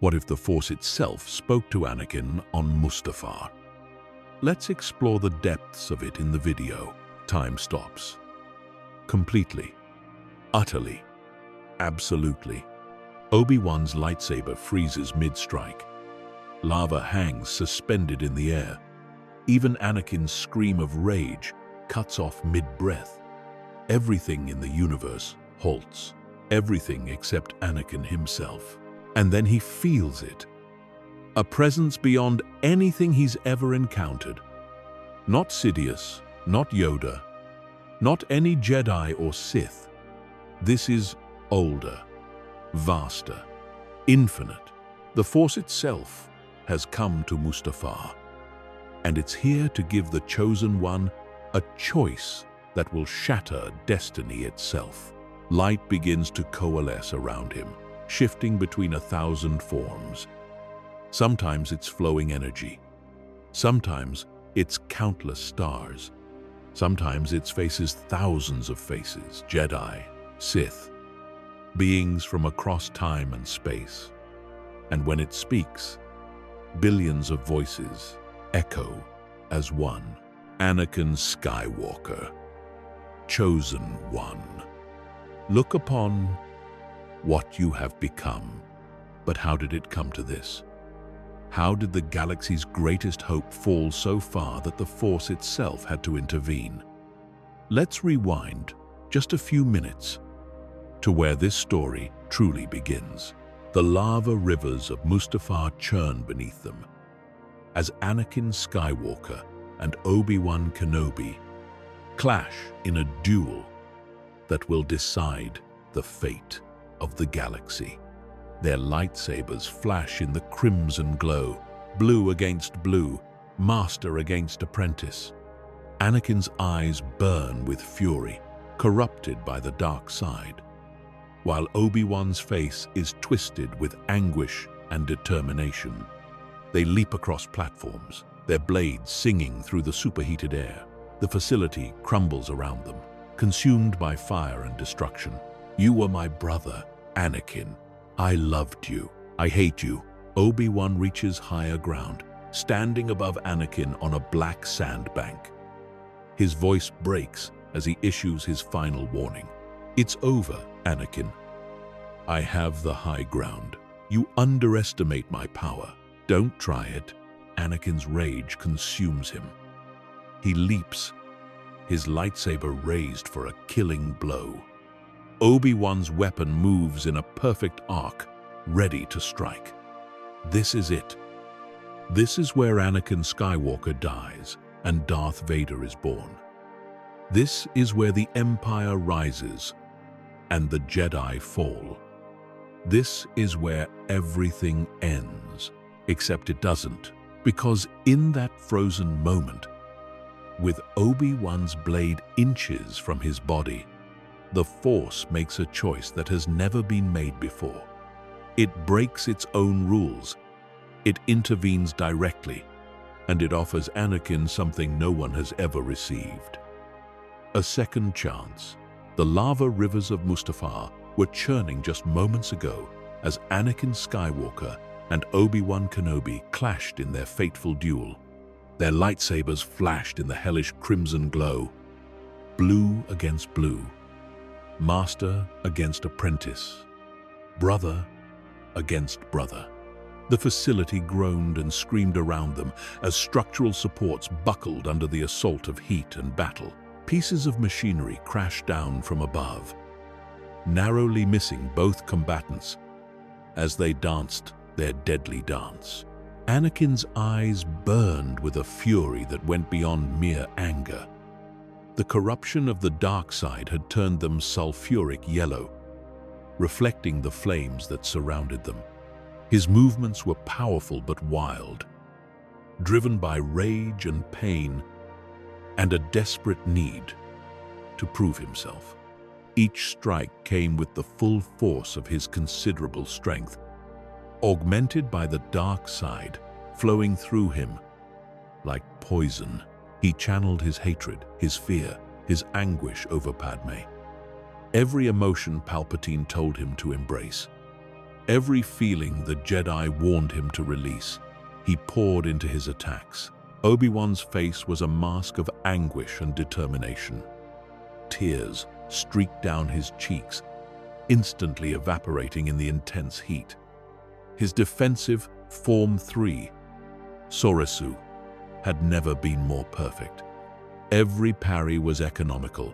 What if the Force itself spoke to Anakin on Mustafar? Let's explore the depths of it in the video. Time stops. Completely. Utterly. Absolutely. Obi-Wan's lightsaber freezes mid-strike. Lava hangs suspended in the air. Even Anakin's scream of rage cuts off mid-breath. Everything in the universe halts. Everything except Anakin himself. And then he feels it. A presence beyond anything he's ever encountered. Not Sidious, not Yoda, not any Jedi or Sith. This is older, vaster, infinite. The Force itself has come to Mustafar, and it's here to give the Chosen One a choice that will shatter destiny itself. Light begins to coalesce around him, shifting between 1,000 forms. Sometimes it's flowing energy. Sometimes it's countless stars. Sometimes it faces thousands of faces, Jedi, Sith, beings from across time and space. And when it speaks, billions of voices echo as one. Anakin Skywalker, Chosen One. Look upon what you have become. But how did it come to this? How did the galaxy's greatest hope fall so far that the Force itself had to intervene? Let's rewind just a few minutes to where this story truly begins. The lava rivers of Mustafar churn beneath them as Anakin Skywalker and Obi-Wan Kenobi clash in a duel that will decide the fate of the galaxy. Their lightsabers flash in the crimson glow, blue against blue, master against apprentice. Anakin's eyes burn with fury, corrupted by the dark side, while Obi-Wan's face is twisted with anguish and determination. They leap across platforms, their blades singing through the superheated air. The facility crumbles around them, consumed by fire and destruction. You were my brother, Anakin. I loved you. I hate you. Obi-Wan reaches higher ground, standing above Anakin on a black sandbank. His voice breaks as he issues his final warning. It's over, Anakin. I have the high ground. You underestimate my power. Don't try it. Anakin's rage consumes him. He leaps, his lightsaber raised for a killing blow. Obi-Wan's weapon moves in a perfect arc, ready to strike. This is it. This is where Anakin Skywalker dies and Darth Vader is born. This is where the Empire rises and the Jedi fall. This is where everything ends, except it doesn't, because in that frozen moment, with Obi-Wan's blade inches from his body, the Force makes a choice that has never been made before. It breaks its own rules. It intervenes directly, and it offers Anakin something no one has ever received. A second chance. The lava rivers of Mustafar were churning just moments ago as Anakin Skywalker and Obi-Wan Kenobi clashed in their fateful duel. Their lightsabers flashed in the hellish crimson glow. Blue against blue. Master against apprentice. Brother against brother. The facility groaned and screamed around them as structural supports buckled under the assault of heat and battle. Pieces of machinery crashed down from above, narrowly missing both combatants as they danced their deadly dance. Anakin's eyes burned with a fury that went beyond mere anger. The corruption of the dark side had turned them sulfuric yellow, reflecting the flames that surrounded them. His movements were powerful but wild, driven by rage and pain and a desperate need to prove himself. Each strike came with the full force of his considerable strength, augmented by the dark side flowing through him like poison. He channeled his hatred, his fear, his anguish over Padme. Every emotion Palpatine told him to embrace. Every feeling the Jedi warned him to release, he poured into his attacks. Obi-Wan's face was a mask of anguish and determination. Tears streaked down his cheeks, instantly evaporating in the intense heat. His defensive Form 3, Soresu, had never been more perfect. Every parry was economical,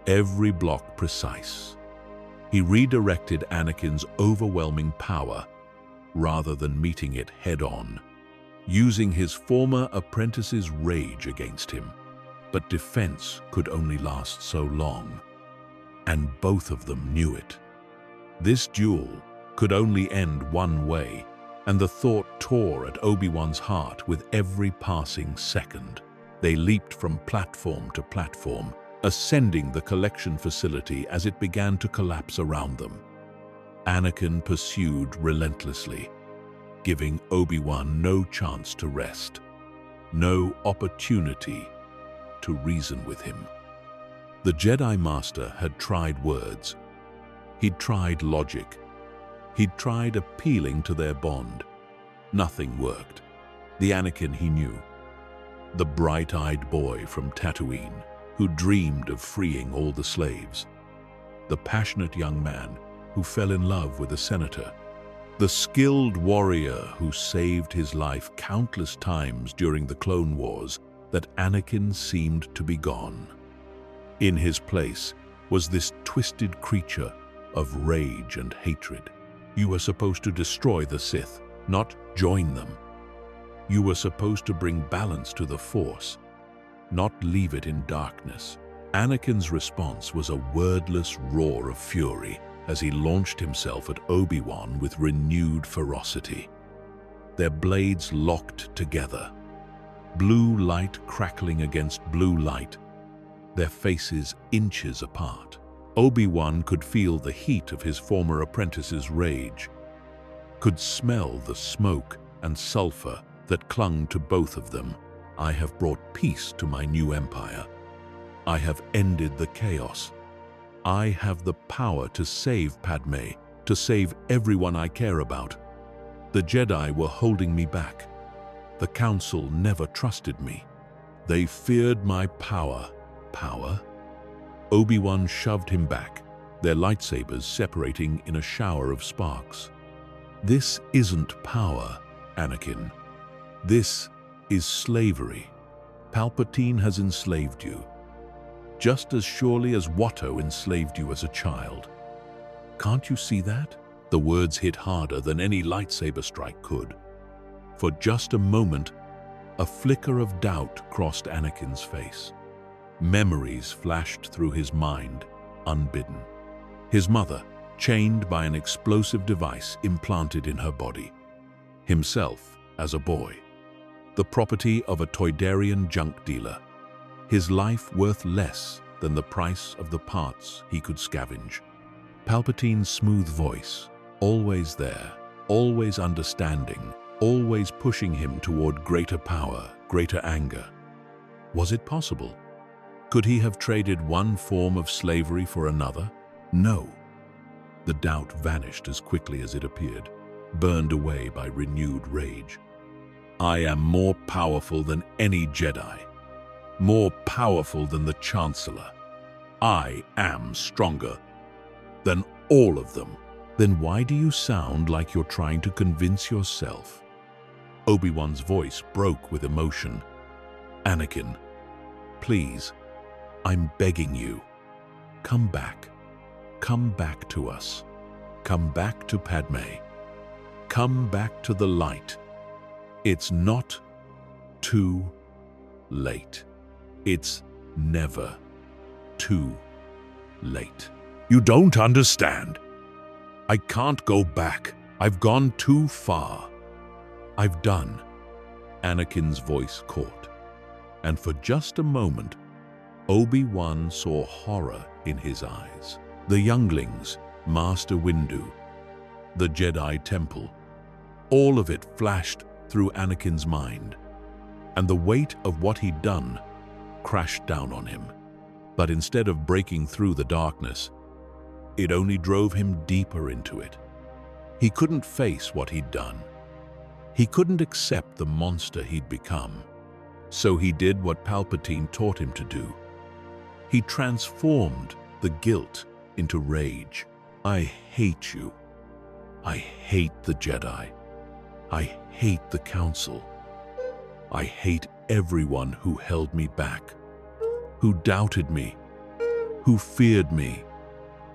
every block precise. He redirected Anakin's overwhelming power rather than meeting it head-on, using his former apprentice's rage against him. But defense could only last so long, and both of them knew it. This duel could only end one way, and the thought tore at Obi-Wan's heart with every passing second. They leaped from platform to platform, ascending the collection facility as it began to collapse around them. Anakin pursued relentlessly, giving Obi-Wan no chance to rest, no opportunity to reason with him. The Jedi Master had tried words. He'd tried logic. He'd tried appealing to their bond. Nothing worked. The Anakin he knew, the bright-eyed boy from Tatooine who dreamed of freeing all the slaves, the passionate young man who fell in love with a senator, the skilled warrior who saved his life countless times during the Clone Wars, that Anakin seemed to be gone. In his place was this twisted creature of rage and hatred. You were supposed to destroy the Sith, not join them. You were supposed to bring balance to the Force, not leave it in darkness. Anakin's response was a wordless roar of fury as he launched himself at Obi-Wan with renewed ferocity. Their blades locked together, blue light crackling against blue light, their faces inches apart. Obi-Wan could feel the heat of his former apprentice's rage, could smell the smoke and sulfur that clung to both of them. I have brought peace to my new empire. I have ended the chaos. I have the power to save Padme, to save everyone I care about. The Jedi were holding me back. The Council never trusted me. They feared my power. Power? Obi-Wan shoved him back, their lightsabers separating in a shower of sparks. This isn't power, Anakin. This is slavery. Palpatine has enslaved you, just as surely as Watto enslaved you as a child. Can't you see that? The words hit harder than any lightsaber strike could. For just a moment, a flicker of doubt crossed Anakin's face. Memories flashed through his mind, unbidden. His mother, chained by an explosive device implanted in her body. Himself as a boy, the property of a Toydarian junk dealer. His life worth less than the price of the parts he could scavenge. Palpatine's smooth voice, always there, always understanding, always pushing him toward greater power, greater anger. Was it possible? Could he have traded one form of slavery for another? No. The doubt vanished as quickly as it appeared, burned away by renewed rage. I am more powerful than any Jedi, more powerful than the Chancellor. I am stronger than all of them. Then why do you sound like you're trying to convince yourself? Obi-Wan's voice broke with emotion. Anakin, please, I'm begging you. Come back. Come back to us. Come back to Padme. Come back to the light. It's not too late. It's never too late. You don't understand. I can't go back. I've gone too far. I've done. Anakin's voice caught, and for just a moment, Obi-Wan saw horror in his eyes. The younglings, Master Windu, the Jedi Temple, all of it flashed through Anakin's mind, and the weight of what he'd done crashed down on him. But instead of breaking through the darkness, it only drove him deeper into it. He couldn't face what he'd done. He couldn't accept the monster he'd become. So he did what Palpatine taught him to do. He transformed the guilt into rage. I hate you. I hate the Jedi. I hate the Council. I hate everyone who held me back, who doubted me, who feared me.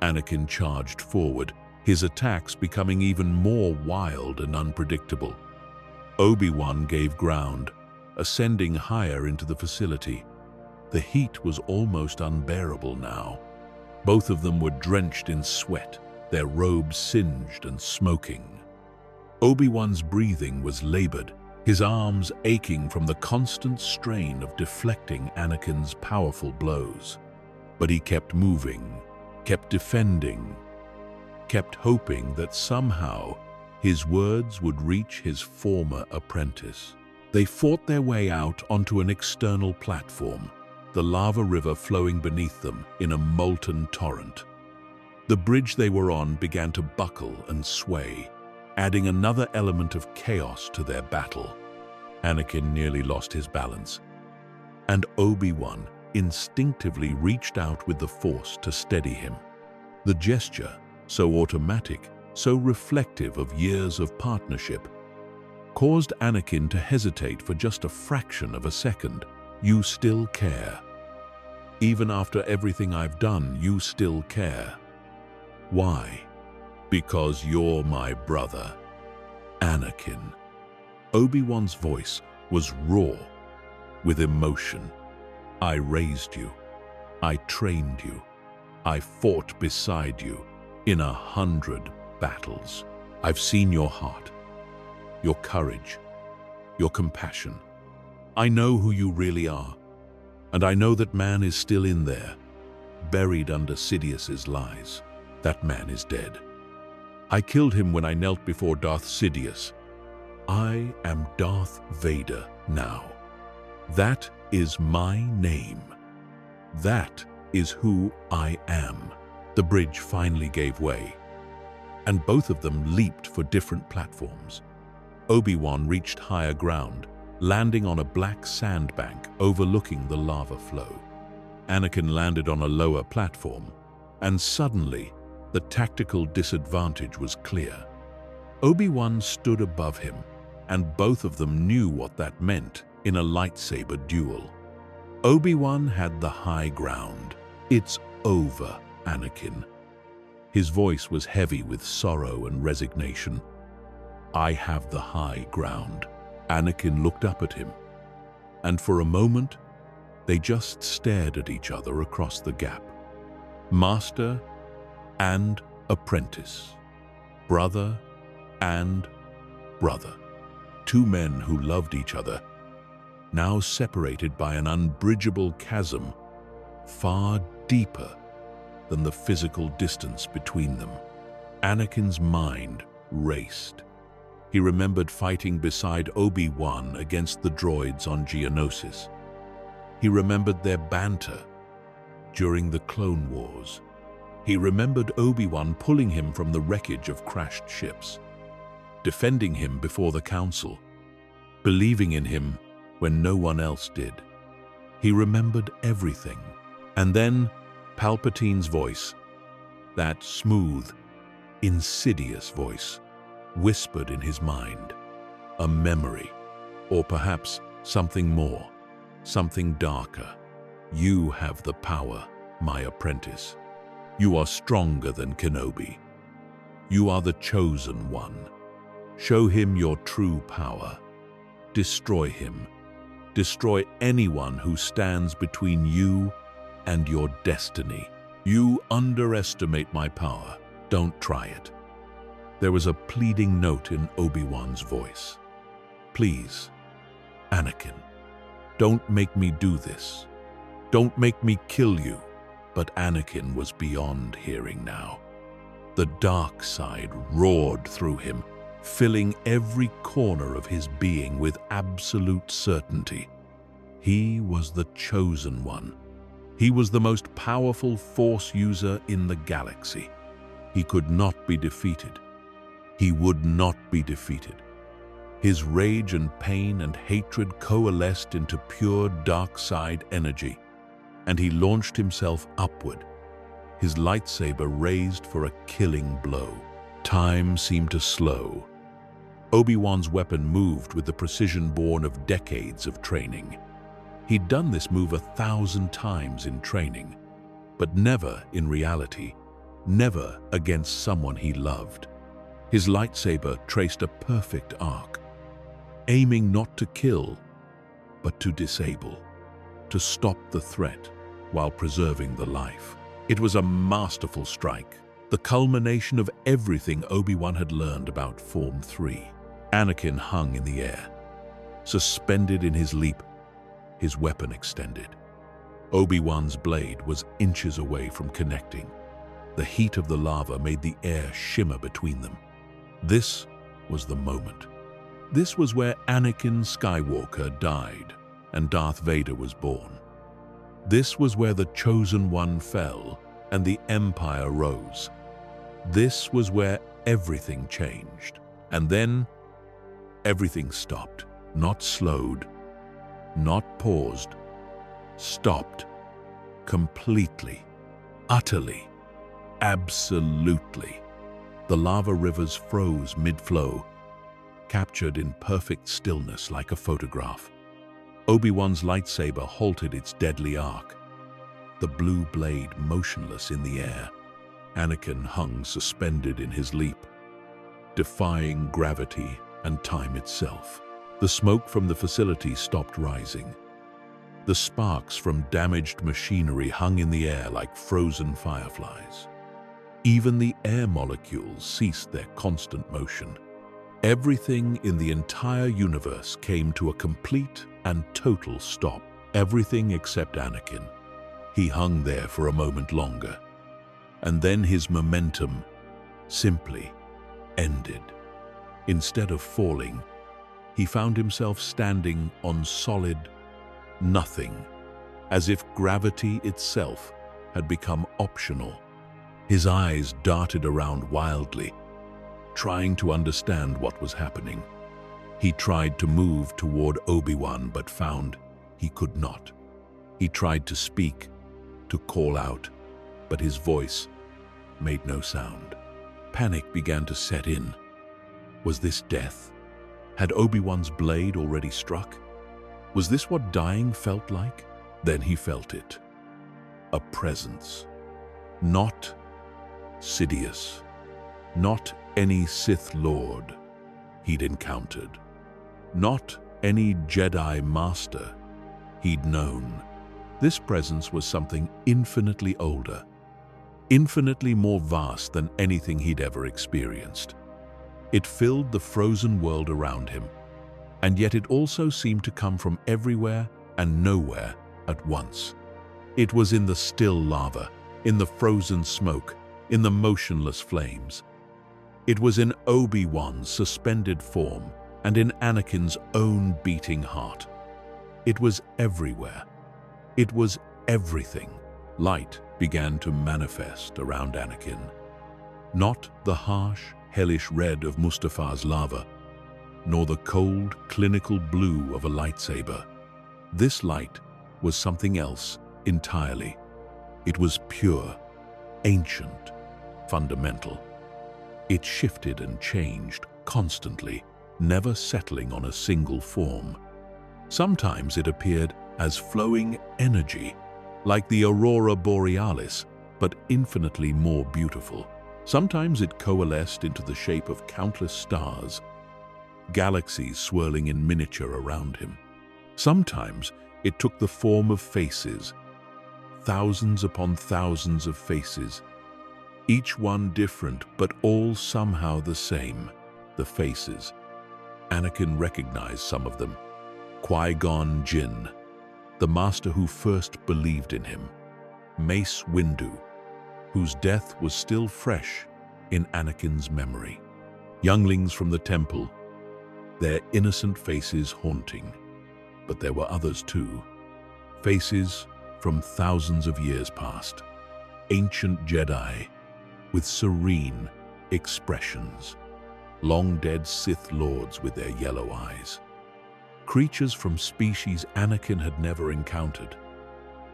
Anakin charged forward, his attacks becoming even more wild and unpredictable. Obi-Wan gave ground, ascending higher into the facility. The heat was almost unbearable now. Both of them were drenched in sweat, their robes singed and smoking. Obi-Wan's breathing was labored, his arms aching from the constant strain of deflecting Anakin's powerful blows. But he kept moving, kept defending, kept hoping that somehow his words would reach his former apprentice. They fought their way out onto an external platform, the lava river flowing beneath them in a molten torrent. The bridge they were on began to buckle and sway, adding another element of chaos to their battle. Anakin nearly lost his balance, and Obi-Wan instinctively reached out with the Force to steady him. The gesture, so automatic, so reflective of years of partnership, caused Anakin to hesitate for just a fraction of a second. You still care. Even after everything I've done, you still care. Why? Because you're my brother, Anakin. Obi-Wan's voice was raw, with emotion. I raised you. I trained you. I fought beside you in 100 battles. I've seen your heart, your courage, your compassion. I know who you really are, and I know that man is still in there, buried under Sidious's lies. That man is dead. I killed him when I knelt before Darth Sidious. I am Darth Vader now. That is my name. That is who I am. The bridge finally gave way, and both of them leaped for different platforms. Obi-Wan reached higher ground, landing on a black sandbank overlooking the lava flow. Anakin landed on a lower platform, and suddenly, the tactical disadvantage was clear. Obi-Wan stood above him, and both of them knew what that meant in a lightsaber duel. Obi-Wan had the high ground. It's over, Anakin. His voice was heavy with sorrow and resignation. I have the high ground. Anakin looked up at him, and for a moment, they just stared at each other across the gap. Master and apprentice, brother and brother. Two men who loved each other, now separated by an unbridgeable chasm, far deeper than the physical distance between them. Anakin's mind raced. He remembered fighting beside Obi-Wan against the droids on Geonosis. He remembered their banter during the Clone Wars. He remembered Obi-Wan pulling him from the wreckage of crashed ships, defending him before the Council, believing in him when no one else did. He remembered everything. And then Palpatine's voice, that smooth, insidious voice, whispered in his mind, a memory, or perhaps something more, something darker. You have the power, my apprentice. You are stronger than Kenobi. You are the chosen one. Show him your true power. Destroy him. Destroy anyone who stands between you and your destiny. You underestimate my power. Don't try it. There was a pleading note in Obi-Wan's voice. Please, Anakin, don't make me do this. Don't make me kill you. But Anakin was beyond hearing now. The dark side roared through him, filling every corner of his being with absolute certainty. He was the chosen one. He was the most powerful Force user in the galaxy. He could not be defeated. He would not be defeated. His rage and pain and hatred coalesced into pure dark side energy, and he launched himself upward, his lightsaber raised for a killing blow. Time seemed to slow. Obi-Wan's weapon moved with the precision born of decades of training. He'd done this move 1,000 times in training, but never in reality, never against someone he loved. His lightsaber traced a perfect arc, aiming not to kill, but to disable, to stop the threat while preserving the life. It was a masterful strike, the culmination of everything Obi-Wan had learned about Form 3. Anakin hung in the air, suspended in his leap, his weapon extended. Obi-Wan's blade was inches away from connecting. The heat of the lava made the air shimmer between them. This was the moment. This was where Anakin Skywalker died and Darth Vader was born. This was where the Chosen One fell and the Empire rose. This was where everything changed. And then everything stopped, not slowed, not paused, stopped completely, utterly, absolutely. The lava rivers froze mid-flow, captured in perfect stillness like a photograph. Obi-Wan's lightsaber halted its deadly arc, the blue blade motionless in the air. Anakin hung suspended in his leap, defying gravity and time itself. The smoke from the facility stopped rising. The sparks from damaged machinery hung in the air like frozen fireflies. Even the air molecules ceased their constant motion. Everything in the entire universe came to a complete and total stop. Everything except Anakin. He hung there for a moment longer, and then his momentum simply ended. Instead of falling, he found himself standing on solid nothing, as if gravity itself had become optional. His eyes darted around wildly, trying to understand what was happening. He tried to move toward Obi-Wan, but found he could not. He tried to speak, to call out, but his voice made no sound. Panic began to set in. Was this death? Had Obi-Wan's blade already struck? Was this what dying felt like? Then he felt it. A presence. Not Sidious. Not any Sith Lord he'd encountered. Not any Jedi Master he'd known. This presence was something infinitely older, infinitely more vast than anything he'd ever experienced. It filled the frozen world around him, and yet it also seemed to come from everywhere and nowhere at once. It was in the still lava, in the frozen smoke, in the motionless flames. It was in Obi-Wan's suspended form and in Anakin's own beating heart. It was everywhere. It was everything. Light began to manifest around Anakin. Not the harsh, hellish red of Mustafar's lava, nor the cold, clinical blue of a lightsaber. This light was something else entirely. It was pure, ancient, fundamental. It shifted and changed constantly, never settling on a single form. Sometimes it appeared as flowing energy, like the aurora borealis, but infinitely more beautiful. Sometimes it coalesced into the shape of countless stars, galaxies swirling in miniature around him. Sometimes it took the form of faces, thousands upon thousands of faces, each one different, but all somehow the same. The faces. Anakin recognized some of them. Qui-Gon Jinn, the master who first believed in him. Mace Windu, whose death was still fresh in Anakin's memory. Younglings from the temple, their innocent faces haunting. But there were others too. Faces from thousands of years past. Ancient Jedi with serene expressions. long-dead Sith lords with their yellow eyes. Creatures from species Anakin had never encountered.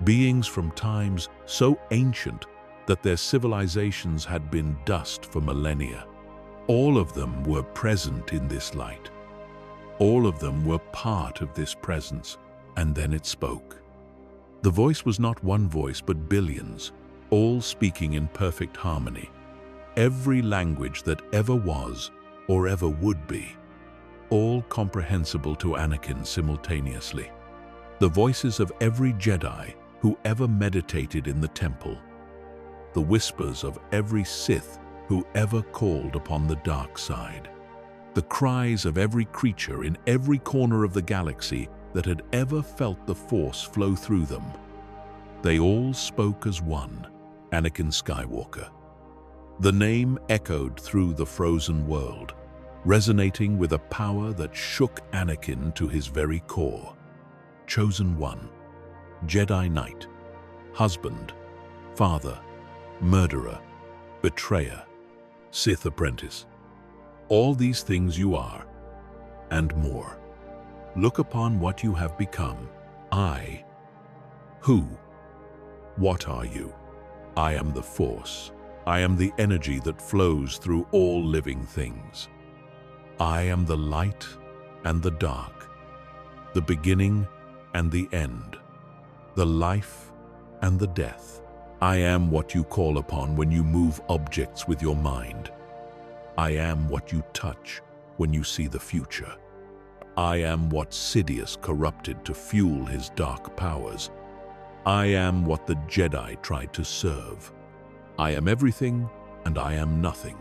Beings from times so ancient that their civilizations had been dust for millennia. All of them were present in this light. All of them were part of this presence, and then it spoke. The voice was not one voice, but billions, all speaking in perfect harmony. Every language that ever was or ever would be, all comprehensible to Anakin simultaneously. The voices of every Jedi who ever meditated in the temple. The whispers of every Sith who ever called upon the dark side. The cries of every creature in every corner of the galaxy that had ever felt the Force flow through them. They all spoke as one, Anakin Skywalker. The name echoed through the frozen world, resonating with a power that shook Anakin to his very core. Chosen One, Jedi Knight, husband, father, murderer, betrayer, Sith apprentice. All these things you are, and more. Look upon what you have become. I. Who? What are you? I am the Force. I am the energy that flows through all living things. I am the light and the dark, the beginning and the end, the life and the death. I am what you call upon when you move objects with your mind. I am what you touch when you see the future. I am what Sidious corrupted to fuel his dark powers. I am what the Jedi tried to serve. I am everything and I am nothing.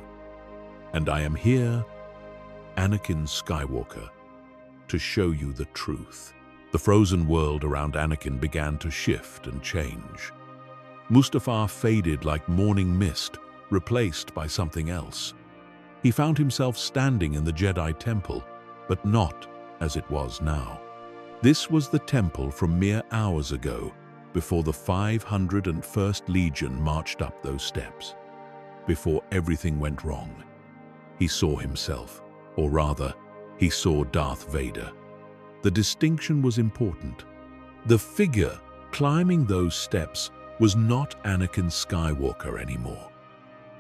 And I am here, Anakin Skywalker, to show you the truth. The frozen world around Anakin began to shift and change. Mustafar faded like morning mist, replaced by something else. He found himself standing in the Jedi Temple, but not as it was now. This was the temple from mere hours ago, before the 501st Legion marched up those steps. Before everything went wrong, he saw himself, or rather, he saw Darth Vader. The distinction was important. The figure climbing those steps was not Anakin Skywalker anymore.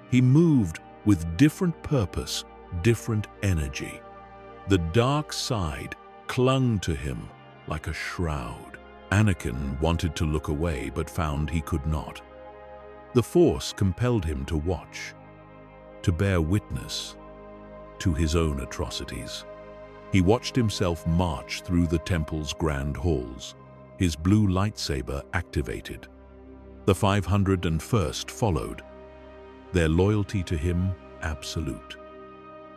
He moved with different purpose, different energy. The dark side clung to him like a shroud. Anakin wanted to look away, but found he could not. The Force compelled him to watch, to bear witness to his own atrocities. He watched himself march through the temple's grand halls, his blue lightsaber activated. The 501st followed, their loyalty to him absolute.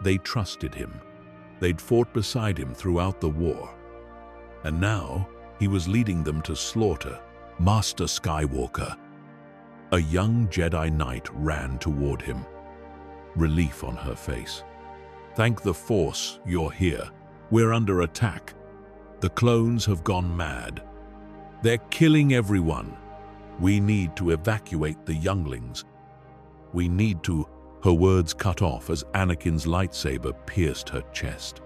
They trusted him. They'd fought beside him throughout the war. And now he was leading them to slaughter. Master Skywalker. A young Jedi Knight ran toward him, relief on her face. Thank the Force you're here. We're under attack. The clones have gone mad. They're killing everyone. We need to evacuate the younglings. We need to... Her words cut off as Anakin's lightsaber pierced her chest.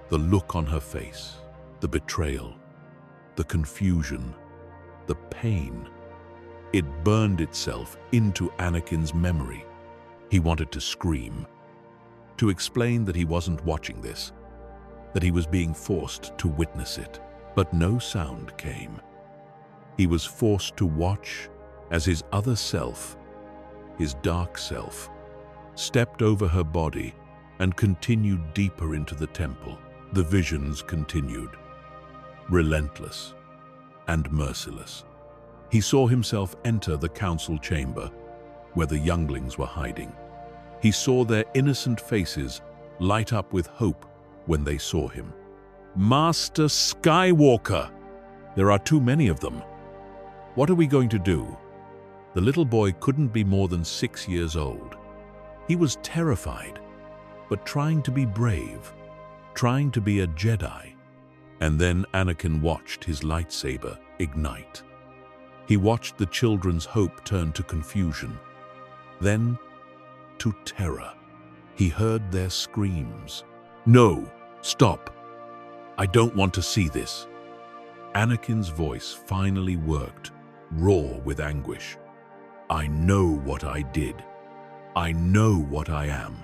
The look on her face, the betrayal, the confusion, the pain. It burned itself into Anakin's memory. He wanted to scream, to explain that he wasn't watching this, that he was being forced to witness it. But no sound came. He was forced to watch as his other self, his dark self, stepped over her body and continued deeper into the temple. The visions continued, relentless and merciless. He saw himself enter the council chamber where the younglings were hiding. He saw their innocent faces light up with hope when they saw him. Master Skywalker! There are too many of them. What are we going to do? The little boy couldn't be more than 6 years old. He was terrified, but trying to be brave, trying to be a Jedi. And then Anakin watched his lightsaber ignite. He watched the children's hope turn to confusion, then to terror. He heard their screams. "No, stop! I don't want to see this." Anakin's voice finally worked, raw with anguish. "I know what I did. I know what I am.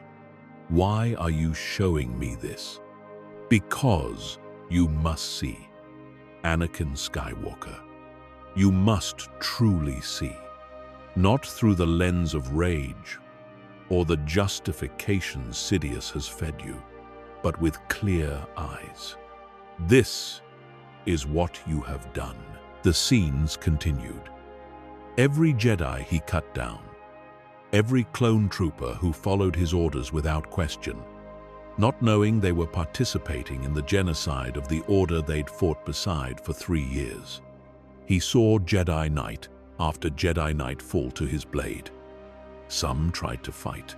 Why are you showing me this?" "Because you must see, Anakin Skywalker. You must truly see, not through the lens of rage or the justifications Sidious has fed you, but with clear eyes. This is what you have done." The scenes continued. Every Jedi he cut down, every clone trooper who followed his orders without question, not knowing they were participating in the genocide of the order they'd fought beside for 3 years. He saw Jedi Knight after Jedi Knight fall to his blade. Some tried to fight.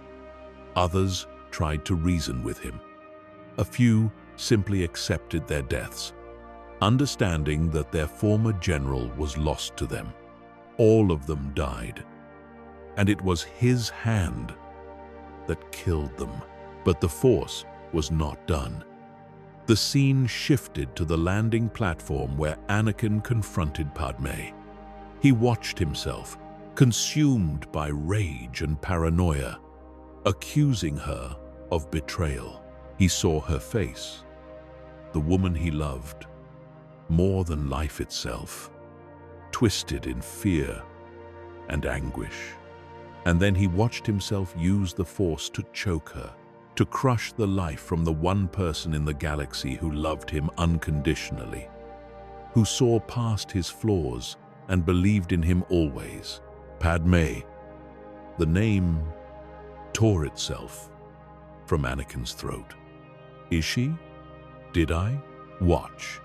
Others tried to reason with him. A few simply accepted their deaths, understanding that their former general was lost to them. All of them died, and it was his hand that killed them. But the Force was not done. The scene shifted to the landing platform where Anakin confronted Padme. He watched himself, consumed by rage and paranoia, accusing her of betrayal. He saw her face, the woman he loved, more than life itself, twisted in fear and anguish. And then he watched himself use the Force to choke her, to crush the life from the one person in the galaxy who loved him unconditionally, who saw past his flaws and believed in him always. Padme. The name tore itself from Anakin's throat. Is she? Did I? Watch.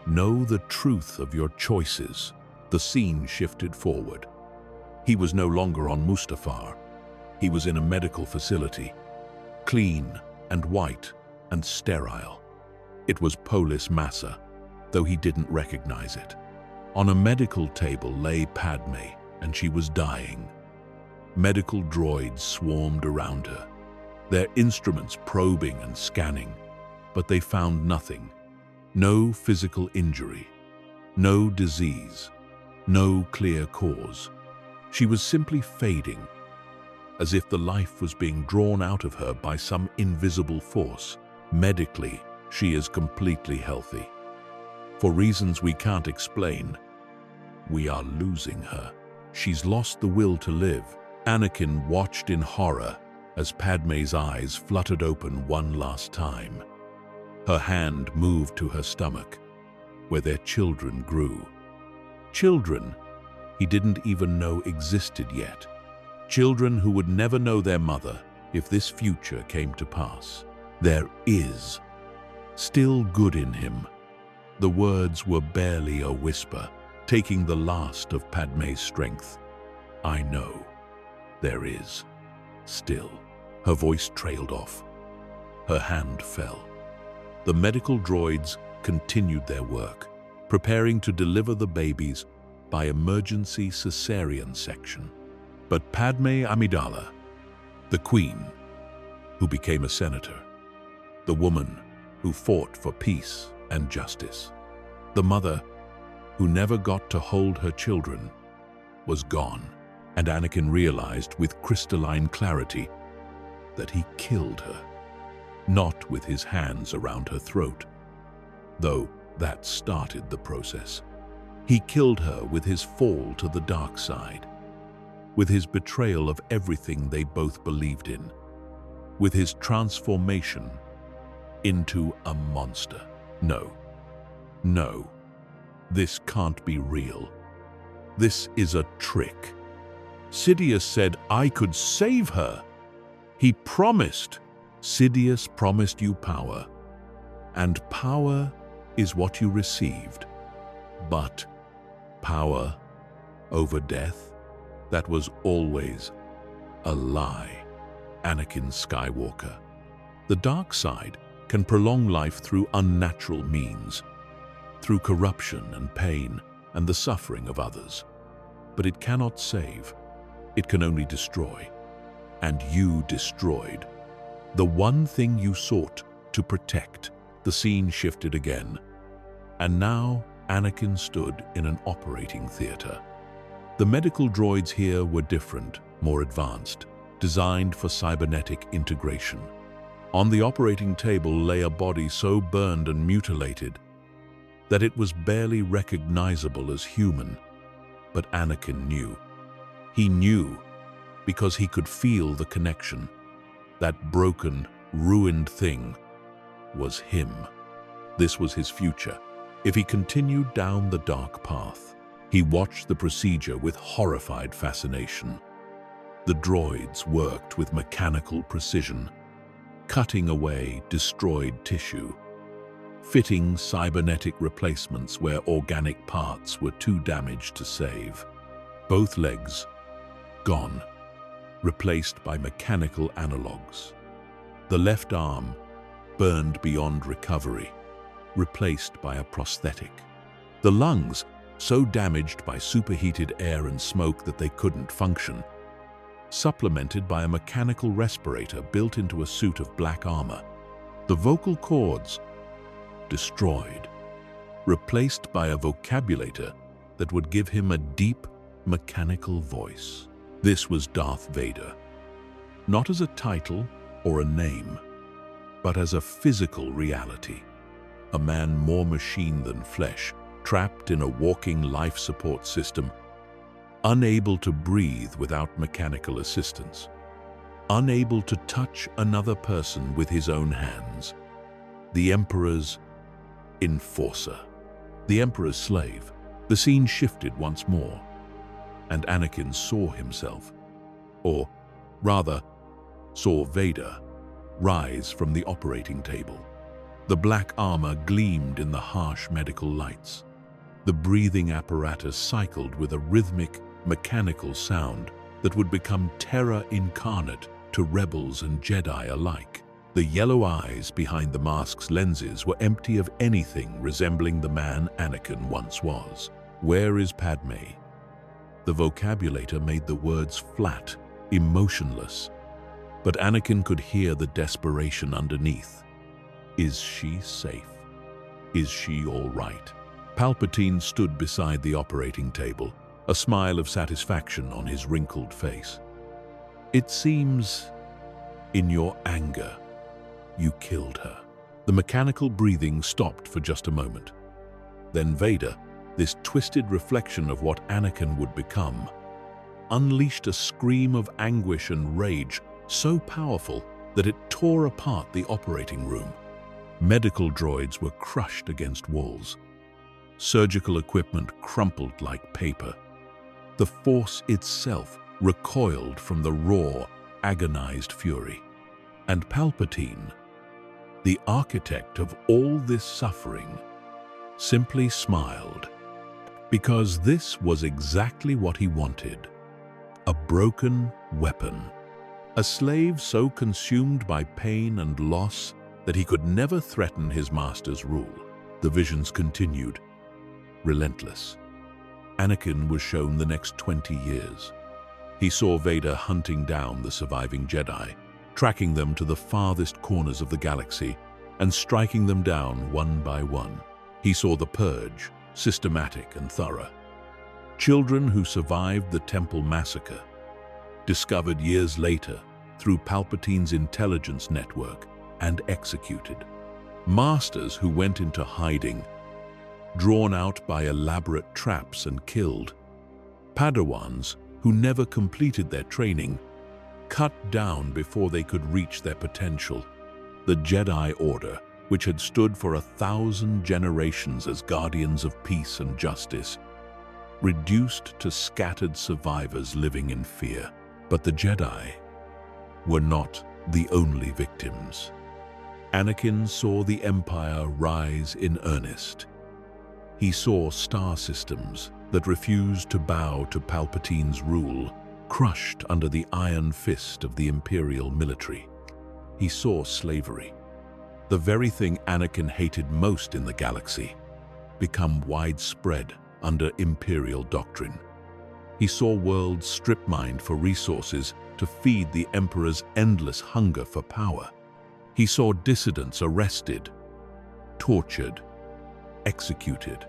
Know the truth of your choices. The scene shifted forward. He was no longer on Mustafar. He was in a medical facility, clean and white and sterile. It was Polis Massa, though he didn't recognize it. On a medical table lay Padme, and she was dying. Medical droids swarmed around her, their instruments probing and scanning, but they found nothing. No physical injury, no disease, no clear cause. She was simply fading, as if the life was being drawn out of her by some invisible force. Medically, she is completely healthy. For reasons we can't explain, we are losing her. She's lost the will to live. Anakin watched in horror as Padme's eyes fluttered open one last time. Her hand moved to her stomach, where their children grew. Children he didn't even know existed yet. Children who would never know their mother if this future came to pass. There is still good in him. The words were barely a whisper, taking the last of Padme's strength. I know there is still. Her voice trailed off. Her hand fell. The medical droids continued their work, preparing to deliver the babies by emergency cesarean section. But Padme Amidala, the queen, who became a senator, the woman who fought for peace and justice, the mother who never got to hold her children, was gone. And Anakin realized with crystalline clarity that he killed her, not with his hands around her throat, though that started the process. He killed her with his fall to the dark side, with his betrayal of everything they both believed in, with his transformation into a monster. No, no, this can't be real. This is a trick. Sidious said I could save her. He promised. Sidious promised you power, and power is what you received. But power over death, that was always a lie. Anakin Skywalker. The dark side can prolong life through unnatural means, through corruption and pain and the suffering of others. But it cannot save. It can only destroy. And you destroyed The one thing you sought to protect. The scene shifted again. And now Anakin stood in an operating theater. The medical droids here were different, more advanced, designed for cybernetic integration. On the operating table lay a body so burned and mutilated that it was barely recognizable as human. But Anakin knew. He knew because he could feel the connection. That broken, ruined thing was him. This was his future. If he continued down the dark path, he watched the procedure with horrified fascination. The droids worked with mechanical precision, cutting away destroyed tissue, fitting cybernetic replacements where organic parts were too damaged to save. Both legs gone, replaced by mechanical analogs. The left arm burned beyond recovery, replaced by a prosthetic. The lungs so damaged by superheated air and smoke that they couldn't function, supplemented by a mechanical respirator built into a suit of black armor. The vocal cords destroyed, replaced by a vocabulator that would give him a deep, mechanical voice. This was Darth Vader, not as a title or a name, but as a physical reality. A man more machine than flesh, trapped in a walking life support system, unable to breathe without mechanical assistance, unable to touch another person with his own hands. The Emperor's enforcer, the Emperor's slave. The scene shifted once more, and Anakin saw himself, or rather, saw Vader, rise from the operating table. The black armor gleamed in the harsh medical lights. The breathing apparatus cycled with a rhythmic, mechanical sound that would become terror incarnate to rebels and Jedi alike. The yellow eyes behind the mask's lenses were empty of anything resembling the man Anakin once was. "Where is Padme?" The vocabulator made the words flat, emotionless, but Anakin could hear the desperation underneath. Is she safe? Is she all right? Palpatine stood beside the operating table, a smile of satisfaction on his wrinkled face. "It seems, in your anger, you killed her." The mechanical breathing stopped for just a moment. Then Vader, this twisted reflection of what Anakin would become, unleashed a scream of anguish and rage so powerful that it tore apart the operating room. Medical droids were crushed against walls. Surgical equipment crumpled like paper. The Force itself recoiled from the raw, agonized fury. And Palpatine, the architect of all this suffering, simply smiled, because this was exactly what he wanted. A broken weapon. A slave so consumed by pain and loss that he could never threaten his master's rule. The visions continued, relentless. Anakin was shown the next 20 years. He saw Vader hunting down the surviving Jedi, tracking them to the farthest corners of the galaxy and striking them down one by one. He saw the purge, systematic and thorough. Children who survived the Temple massacre, discovered years later through Palpatine's intelligence network and executed. Masters who went into hiding, drawn out by elaborate traps and killed. Padawans who never completed their training, cut down before they could reach their potential. The Jedi Order, which had stood for 1,000 generations as guardians of peace and justice, reduced to scattered survivors living in fear. But the Jedi were not the only victims. Anakin saw the Empire rise in earnest. He saw star systems that refused to bow to Palpatine's rule, crushed under the iron fist of the Imperial military. He saw slavery, the very thing Anakin hated most in the galaxy, become widespread under Imperial doctrine. He saw worlds strip-mined for resources to feed the Emperor's endless hunger for power. He saw dissidents arrested, tortured, executed,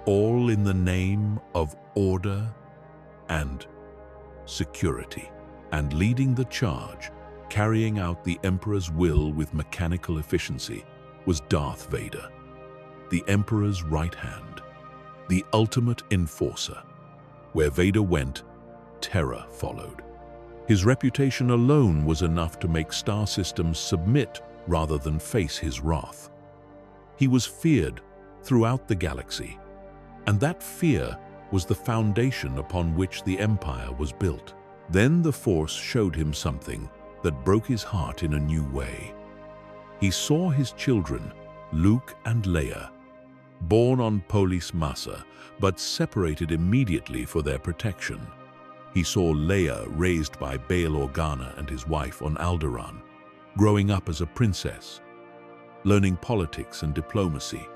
all in the name of order and security. And leading the charge, carrying out the Emperor's will with mechanical efficiency, was Darth Vader, the Emperor's right hand, the ultimate enforcer. Where Vader went, terror followed. His reputation alone was enough to make star systems submit rather than face his wrath. He was feared throughout the galaxy, and that fear was the foundation upon which the Empire was built. Then the Force showed him something that broke his heart in a new way. He saw his children, Luke and Leia, born on Polis Massa, but separated immediately for their protection. He saw Leia raised by Bail Organa and his wife on Alderaan, growing up as a princess, learning politics and diplomacy,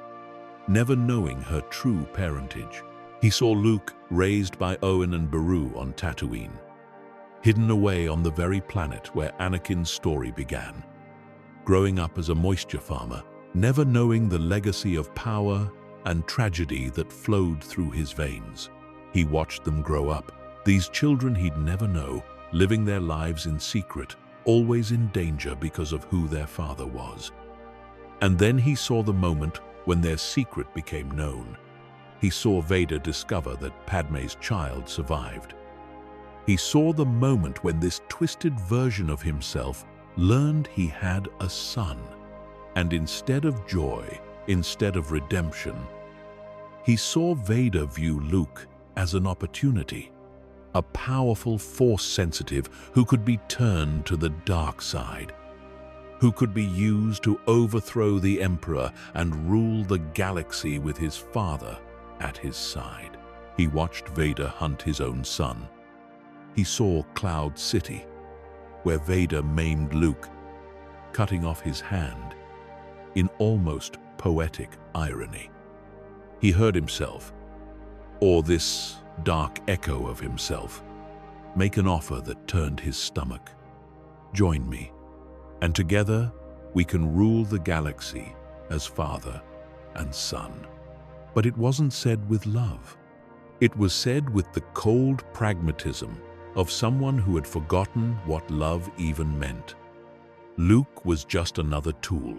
never knowing her true parentage. He saw Luke raised by Owen and Beru on Tatooine, hidden away on the very planet where Anakin's story began, growing up as a moisture farmer, never knowing the legacy of power and tragedy that flowed through his veins. He watched them grow up, these children he'd never know, living their lives in secret, always in danger because of who their father was. And then he saw the moment when their secret became known. He saw Vader discover that Padme's child survived. He saw the moment when this twisted version of himself learned he had a son. And instead of joy, instead of redemption, he saw Vader view Luke as an opportunity, a powerful Force sensitive who could be turned to the dark side, who could be used to overthrow the Emperor and rule the galaxy with his father at his side. He watched Vader hunt his own son. He saw Cloud City, where Vader maimed Luke, cutting off his hand in almost poetic irony. He heard himself, or this dark echo of himself, make an offer that turned his stomach. Join me, and together we can rule the galaxy as father and son. But it wasn't said with love. It was said with the cold pragmatism of someone who had forgotten what love even meant. Luke was just another tool,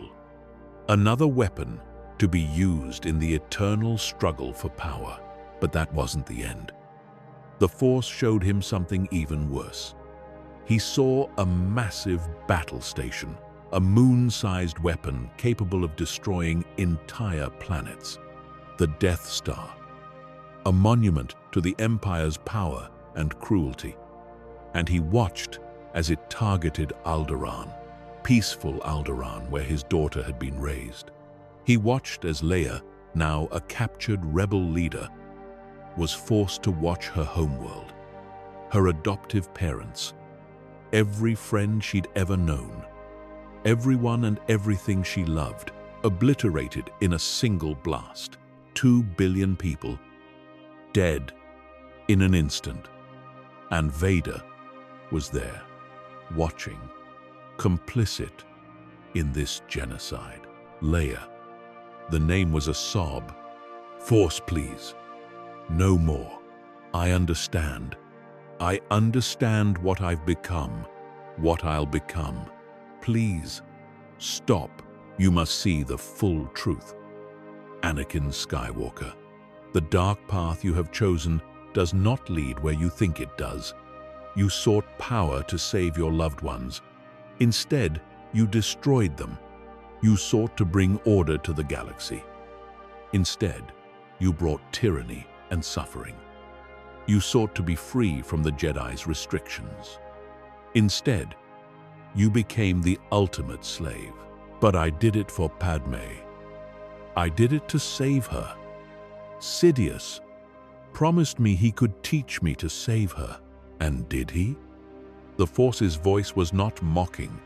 another weapon to be used in the eternal struggle for power. But that wasn't the end. The Force showed him something even worse. He saw a massive battle station, a moon-sized weapon capable of destroying entire planets, the Death Star, a monument to the Empire's power and cruelty. And he watched as it targeted Alderaan, peaceful Alderaan where his daughter had been raised. He watched as Leia, now a captured rebel leader, was forced to watch her homeworld, her adoptive parents, every friend she'd ever known, everyone and everything she loved, obliterated in a single blast. 2 billion people dead in an instant. And Vader was there, watching, complicit in this genocide. Leia. The name was a sob. Force, please. No more. I understand. I understand what I've become, what I'll become. Please, stop. You must see the full truth. Anakin Skywalker, the dark path you have chosen does not lead where you think it does. You sought power to save your loved ones. Instead, you destroyed them. You sought to bring order to the galaxy. Instead, you brought tyranny and suffering. You sought to be free from the Jedi's restrictions. Instead, you became the ultimate slave. But I did it for Padme. I did it to save her. Sidious promised me he could teach me to save her. And did he? The Force's voice was not mocking,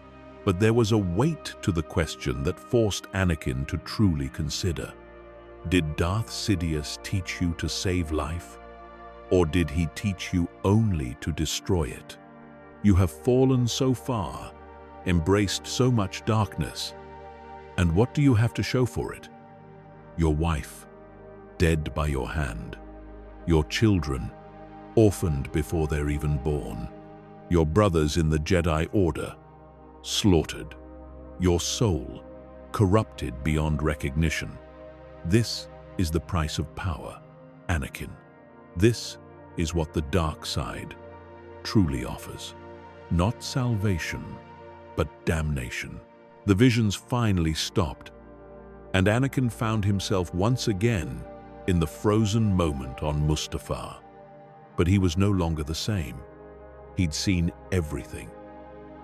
but there was a weight to the question that forced Anakin to truly consider. Did Darth Sidious teach you to save life? Or did he teach you only to destroy it? You have fallen so far, embraced so much darkness. And what do you have to show for it? Your wife, dead by your hand. Your children, orphaned before they're even born. Your brothers in the Jedi Order, slaughtered. Your soul, corrupted beyond recognition. This is the price of power, Anakin. This is what the dark side truly offers. Not salvation, but damnation. The visions finally stopped, and Anakin found himself once again in the frozen moment on Mustafar. But he was no longer the same. He'd seen everything,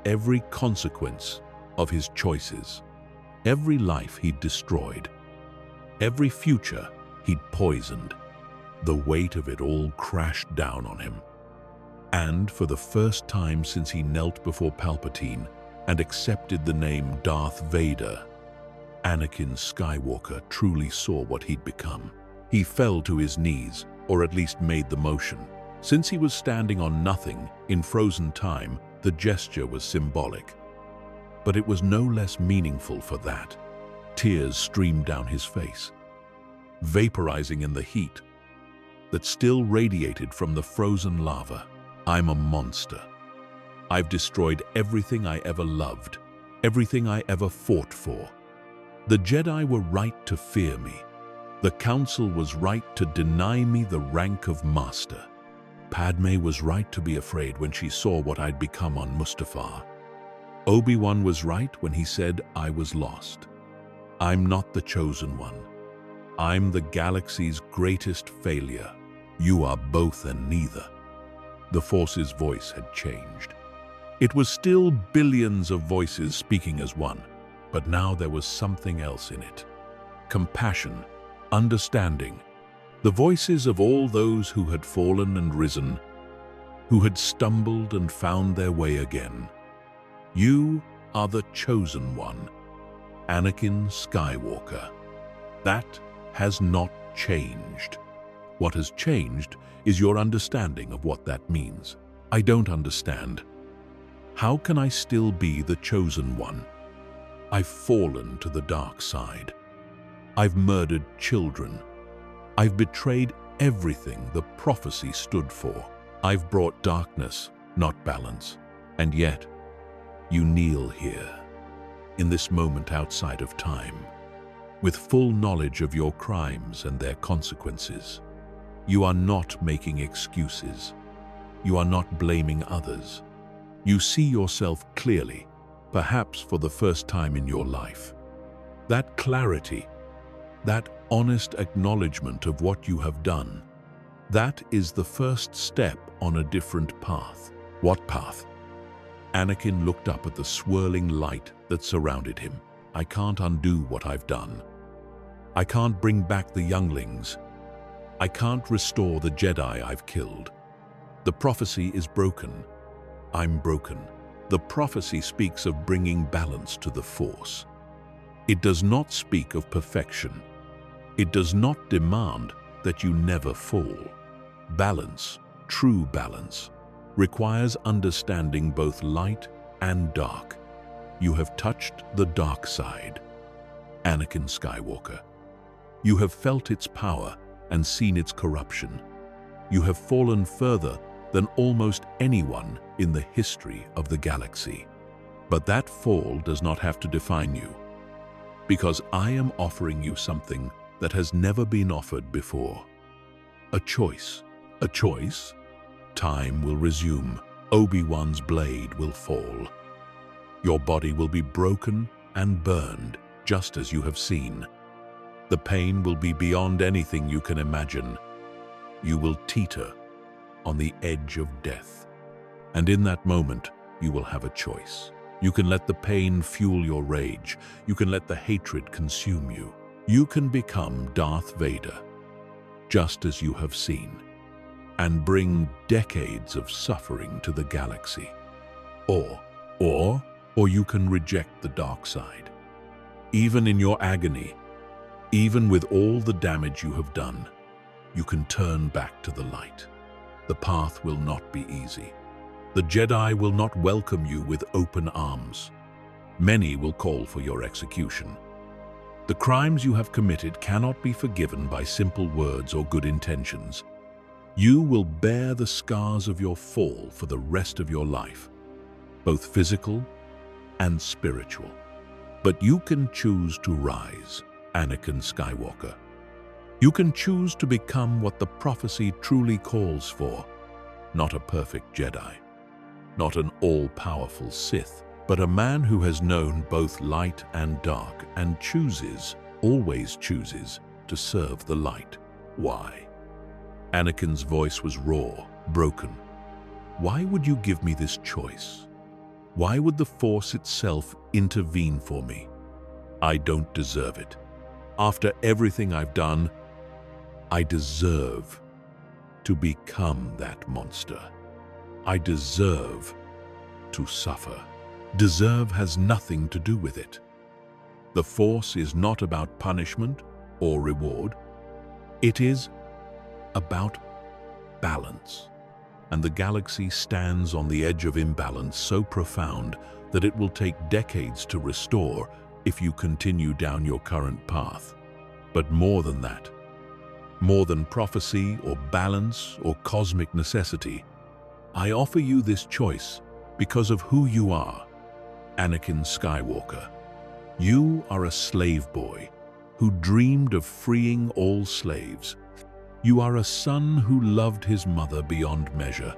every consequence of his choices, every life he'd destroyed, every future he'd poisoned. The weight of it all crashed down on him. And for the first time since he knelt before Palpatine and accepted the name Darth Vader, Anakin Skywalker truly saw what he'd become. He fell to his knees, or at least made the motion. Since he was standing on nothing in frozen time, the gesture was symbolic. But it was no less meaningful for that. Tears streamed down his face, vaporizing in the heat that still radiated from the frozen lava. I'm a monster. I've destroyed everything I ever loved, everything I ever fought for. The Jedi were right to fear me. The Council was right to deny me the rank of Master. Padme was right to be afraid when she saw what I'd become on Mustafar. Obi-Wan was right when he said I was lost. I'm not the chosen one. I'm the galaxy's greatest failure. You are both and neither. The Force's voice had changed. It was still billions of voices speaking as one, but now there was something else in it. Compassion, understanding, the voices of all those who had fallen and risen, who had stumbled and found their way again. You are the chosen one, Anakin Skywalker. That has not changed. What has changed is your understanding of what that means. I don't understand. How can I still be the chosen one? I've fallen to the dark side. I've murdered children. I've betrayed everything the prophecy stood for. I've brought darkness, not balance. And yet, you kneel here, in this moment outside of time, with full knowledge of your crimes and their consequences. You are not making excuses. You are not blaming others. You see yourself clearly, perhaps for the first time in your life. That clarity, that honest acknowledgement of what you have done, that is the first step on a different path. What path? Anakin looked up at the swirling light that surrounded him. I can't undo what I've done. I can't bring back the younglings. I can't restore the Jedi I've killed. The prophecy is broken. I'm broken. The prophecy speaks of bringing balance to the Force. It does not speak of perfection. It does not demand that you never fall. Balance, true balance, requires understanding both light and dark. You have touched the dark side, Anakin Skywalker. You have felt its power and seen its corruption. You have fallen further than almost anyone in the history of the galaxy. But that fall does not have to define you, because I am offering you something that has never been offered before. A choice. A choice? Time will resume. Obi-Wan's blade will fall. Your body will be broken and burned, just as you have seen. The pain will be beyond anything you can imagine. You will teeter on the edge of death. And in that moment, you will have a choice. You can let the pain fuel your rage. You can let the hatred consume you. You can become Darth Vader, just as you have seen, and bring decades of suffering to the galaxy. Or you can reject the dark side. Even in your agony, even with all the damage you have done, you can turn back to the light. The path will not be easy. The Jedi will not welcome you with open arms. Many will call for your execution. The crimes you have committed cannot be forgiven by simple words or good intentions. You will bear the scars of your fall for the rest of your life, both physical and spiritual. But you can choose to rise, Anakin Skywalker. You can choose to become what the prophecy truly calls for, not a perfect Jedi, not an all-powerful Sith, but a man who has known both light and dark and chooses, always chooses, to serve the light. Why? Anakin's voice was raw, broken. Why would you give me this choice? Why would the Force itself intervene for me? I don't deserve it. After everything I've done, I deserve to become that monster. I deserve to suffer. Deserve has nothing to do with it. The Force is not about punishment or reward. It is about balance. And the galaxy stands on the edge of imbalance so profound that it will take decades to restore if you continue down your current path. But more than that, more than prophecy or balance or cosmic necessity, I offer you this choice because of who you are, Anakin Skywalker. You are a slave boy who dreamed of freeing all slaves. You are a son who loved his mother beyond measure.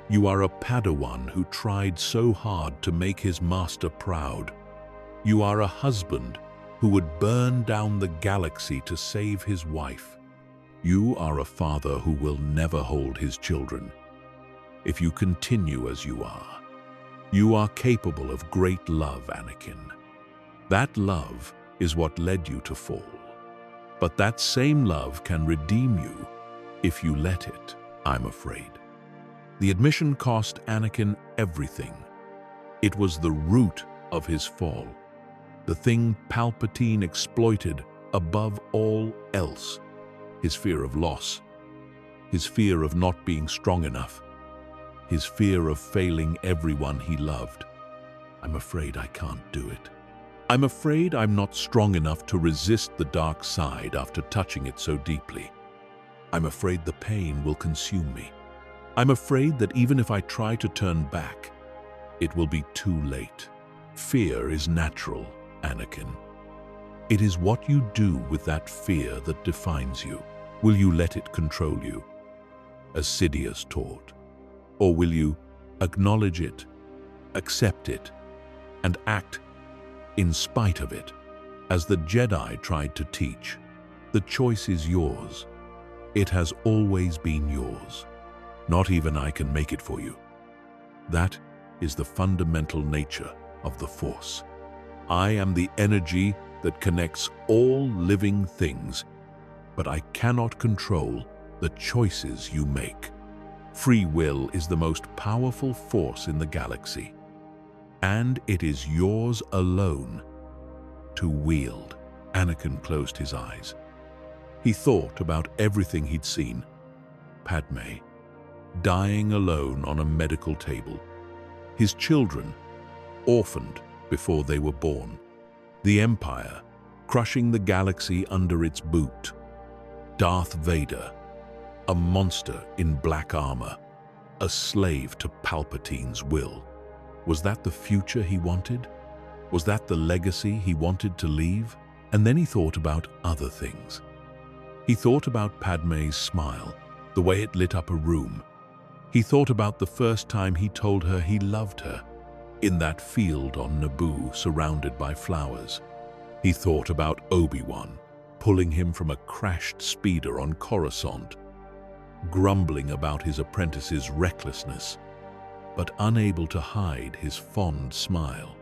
You are a Padawan who tried so hard to make his master proud. You are a husband who would burn down the galaxy to save his wife. You are a father who will never hold his children. If you continue as you are capable of great love, Anakin. That love is what led you to fall. But that same love can redeem you if you let it, I'm afraid. The admission cost Anakin everything. It was the root of his fall, the thing Palpatine exploited above all else. His fear of loss, his fear of not being strong enough, his fear of failing everyone he loved. I'm afraid I can't do it. I'm afraid I'm not strong enough to resist the dark side after touching it so deeply. I'm afraid the pain will consume me. I'm afraid that even if I try to turn back, it will be too late. Fear is natural, Anakin. It is what you do with that fear that defines you. Will you let it control you, as Sidious taught? Or will you acknowledge it, accept it, and act in spite of it, as the Jedi tried to teach? The choice is yours. It has always been yours. Not even I can make it for you. That is the fundamental nature of the Force. I am the energy that connects all living things, but I cannot control the choices you make. Free will is the most powerful force in the galaxy, and it is yours alone to wield. Anakin closed his eyes. He thought about everything he'd seen. Padme, dying alone on a medical table. His children, orphaned before they were born. The Empire, crushing the galaxy under its boot. Darth Vader, a monster in black armor, a slave to Palpatine's will. Was that the future he wanted? Was that the legacy he wanted to leave? And then he thought about other things. He thought about Padme's smile, the way it lit up a room. He thought about the first time he told her he loved her, in that field on Naboo surrounded by flowers. He thought about Obi-Wan, pulling him from a crashed speeder on Coruscant, grumbling about his apprentice's recklessness, but unable to hide his fond smile.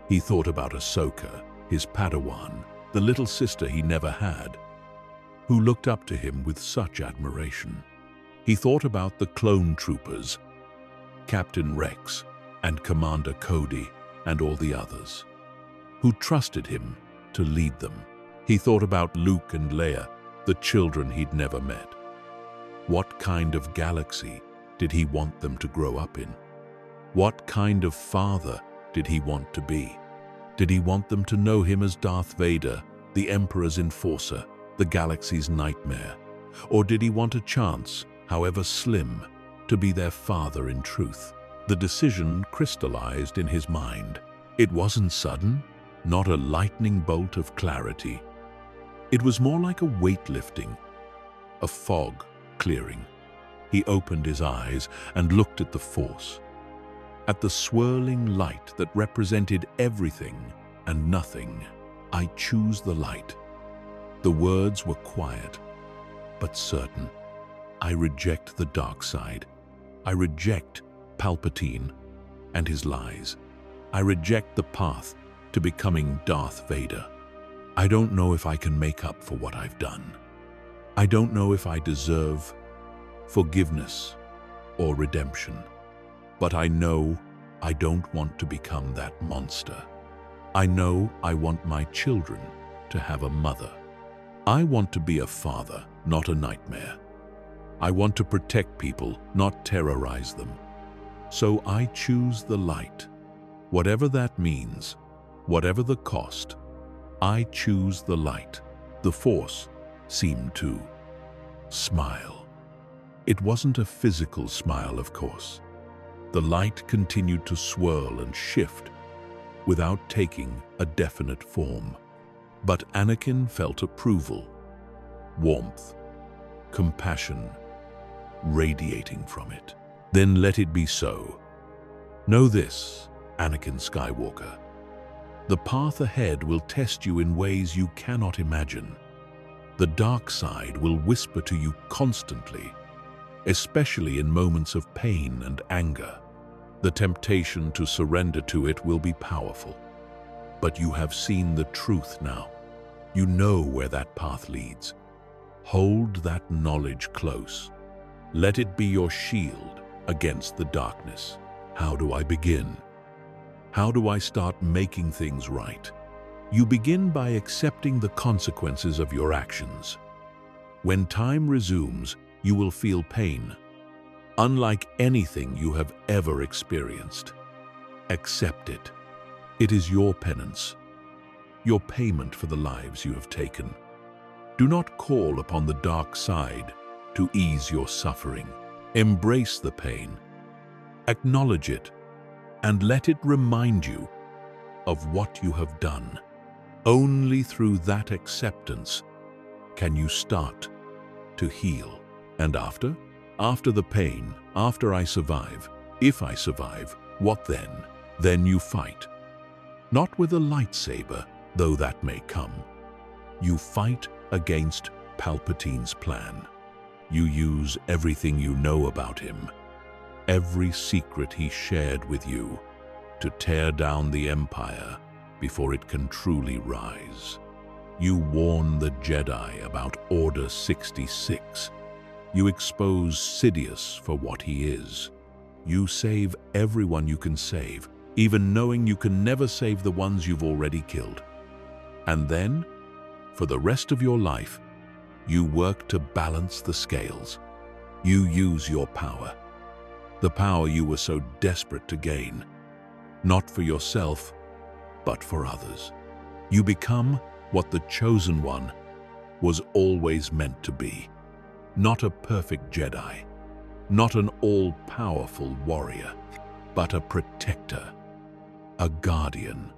He thought about Ahsoka, his Padawan, the little sister he never had, who looked up to him with such admiration. He thought about the clone troopers, Captain Rex and Commander Cody and all the others, who trusted him to lead them. He thought about Luke and Leia, the children he'd never met. What kind of galaxy did he want them to grow up in? What kind of father did he want to be? Did he want them to know him as Darth Vader, the Emperor's enforcer, the galaxy's nightmare? Or did he want a chance, however slim, to be their father in truth? The decision crystallized in his mind. It wasn't sudden, not a lightning bolt of clarity. It was more like a weight lifting, a fog clearing. He opened his eyes and looked at the Force, at the swirling light that represented everything and nothing. "I choose the light." The words were quiet, but certain. "I reject the dark side. I reject Palpatine and his lies. I reject the path to becoming Darth Vader. I don't know if I can make up for what I've done. I don't know if I deserve forgiveness or redemption. But I know I don't want to become that monster. I know I want my children to have a mother. I want to be a father, not a nightmare. I want to protect people, not terrorize them. So I choose the light. Whatever that means, whatever the cost, I choose the light." The Force seemed to smile. It wasn't a physical smile, of course. The light continued to swirl and shift without taking a definite form. But Anakin felt approval, warmth, compassion radiating from it. "Then let it be so. Know this, Anakin Skywalker. The path ahead will test you in ways you cannot imagine. The dark side will whisper to you constantly, especially in moments of pain and anger. The temptation to surrender to it will be powerful. But you have seen the truth now. You know where that path leads. Hold that knowledge close. Let it be your shield against the darkness." How do I begin? How do I start making things right? You begin by accepting the consequences of your actions. When time resumes, you will feel pain, unlike anything you have ever experienced. Accept it. It is your penance, your payment for the lives you have taken. Do not call upon the dark side to ease your suffering. Embrace the pain, acknowledge it, and let it remind you of what you have done. Only through that acceptance can you start to heal. And after the pain, after I survive, if I survive, what then? Then you fight. Not with a lightsaber, though that may come. You fight against Palpatine's plan. You use everything you know about him, every secret he shared with you, to tear down the Empire before it can truly rise. You warn the Jedi about Order 66. You expose Sidious for what he is. You save everyone you can save, even knowing you can never save the ones you've already killed. And then, for the rest of your life, you work to balance the scales. You use your power, the power you were so desperate to gain, not for yourself, but for others. You become what the Chosen One was always meant to be. Not a perfect Jedi, not an all-powerful warrior, but a protector, a guardian,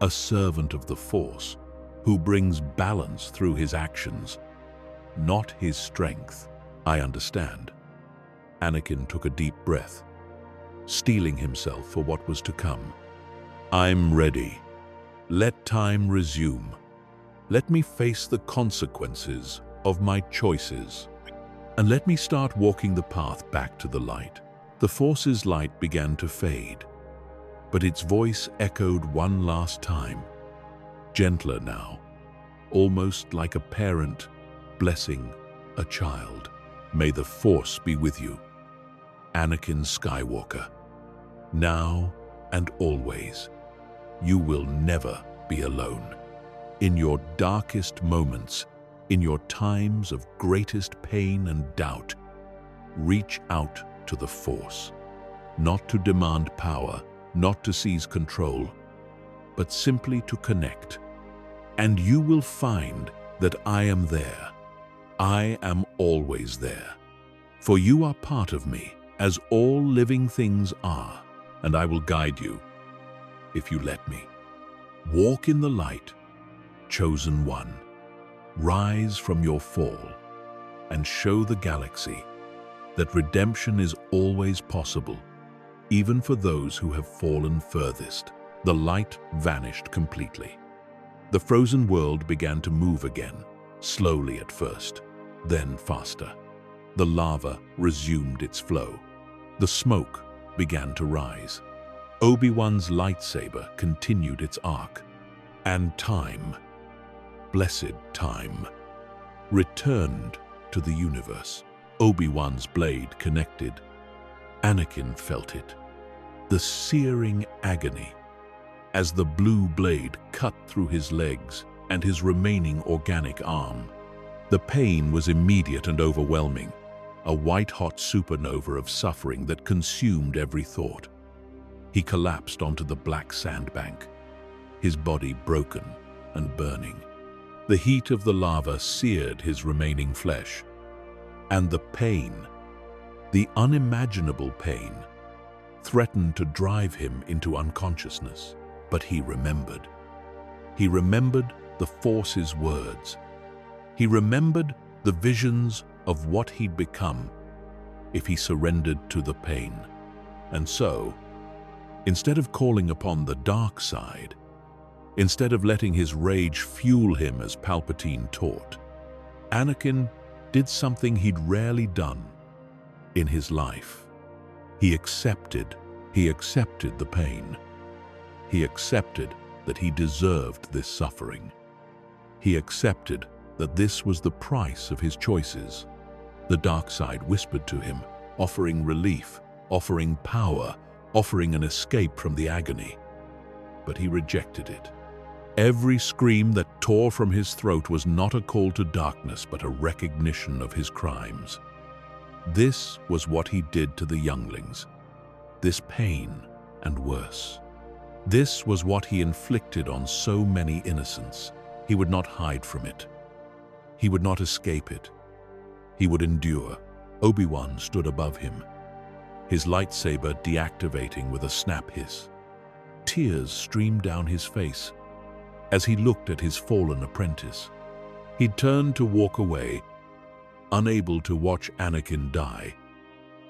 a servant of the Force who brings balance through his actions, not his strength. I understand. Anakin took a deep breath, steeling himself for what was to come. I'm ready. Let time resume. Let me face the consequences of my choices, and let me start walking the path back to the light. The Force's light began to fade, but its voice echoed one last time, gentler now, almost like a parent blessing a child. May the Force be with you, Anakin Skywalker. Now and always, you will never be alone. In your darkest moments, in your times of greatest pain and doubt, reach out to the Force, not to demand power, not to seize control, but simply to connect. And you will find that I am there. I am always there. For you are part of me, as all living things are, and I will guide you, if you let me. Walk in the light, chosen one. Rise from your fall, and show the galaxy that redemption is always possible, even for those who have fallen furthest. The light vanished completely. The frozen world began to move again, slowly at first, then faster. The lava resumed its flow. The smoke began to rise. Obi-Wan's lightsaber continued its arc. And time, blessed time, returned to the universe. Obi-Wan's blade connected. Anakin felt it, the searing agony, as the blue blade cut through his legs and his remaining organic arm. The pain was immediate and overwhelming, a white-hot supernova of suffering that consumed every thought. He collapsed onto the black sandbank, his body broken and burning. The heat of the lava seared his remaining flesh, and the pain, the unimaginable pain, threatened to drive him into unconsciousness. But he remembered. He remembered the Force's words. He remembered the visions of what he'd become if he surrendered to the pain. And so, instead of calling upon the dark side, instead of letting his rage fuel him as Palpatine taught, Anakin did something he'd rarely done in his life. He accepted the pain. He accepted that he deserved this suffering. He accepted that this was the price of his choices. The dark side whispered to him, offering relief, offering power, offering an escape from the agony. But he rejected it. Every scream that tore from his throat was not a call to darkness, but a recognition of his crimes. This was what he did to the younglings. This pain and worse. This was what he inflicted on so many innocents. He would not hide from it. He would not escape it. He would endure. Obi-Wan stood above him, his lightsaber deactivating with a snap hiss. Tears streamed down his face as he looked at his fallen apprentice. He turned to walk away, unable to watch Anakin die,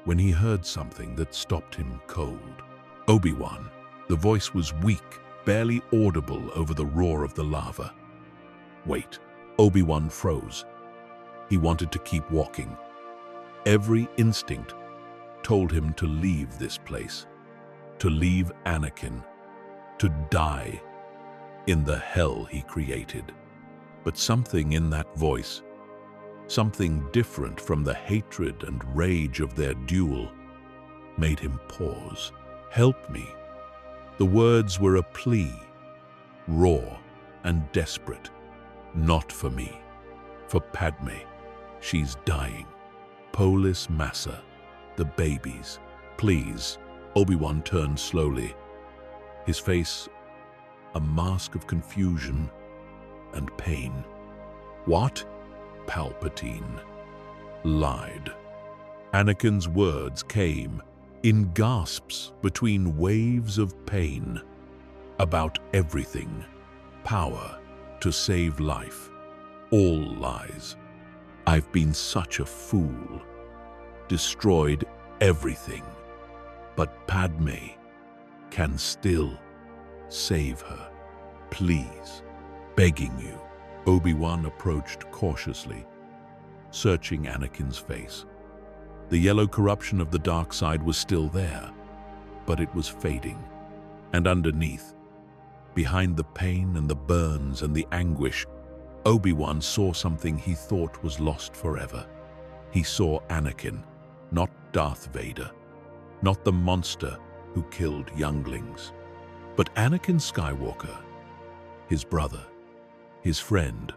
when he heard something that stopped him cold. Obi-Wan. The voice was weak, barely audible over the roar of the lava. Wait. Obi-Wan froze. He wanted to keep walking. Every instinct told him to leave this place, to leave Anakin, to die in the hell he created. But something in that voice, something different from the hatred and rage of their duel, made him pause. Help me. The words were a plea, raw and desperate. Not for me, for Padme. She's dying. Polis Massa, the babies. Please. Obi-Wan turned slowly, his face a mask of confusion and pain. What? Palpatine lied. Anakin's words came in gasps between waves of pain about everything. Power to save life. All lies. I've been such a fool. Destroyed everything. But Padme can still save her. Please, begging you. Obi-Wan approached cautiously, searching Anakin's face. The yellow corruption of the dark side was still there, but it was fading. And underneath, behind the pain and the burns and the anguish, Obi-Wan saw something he thought was lost forever. He saw Anakin, not Darth Vader, not the monster who killed younglings, but Anakin Skywalker, his brother, his friend,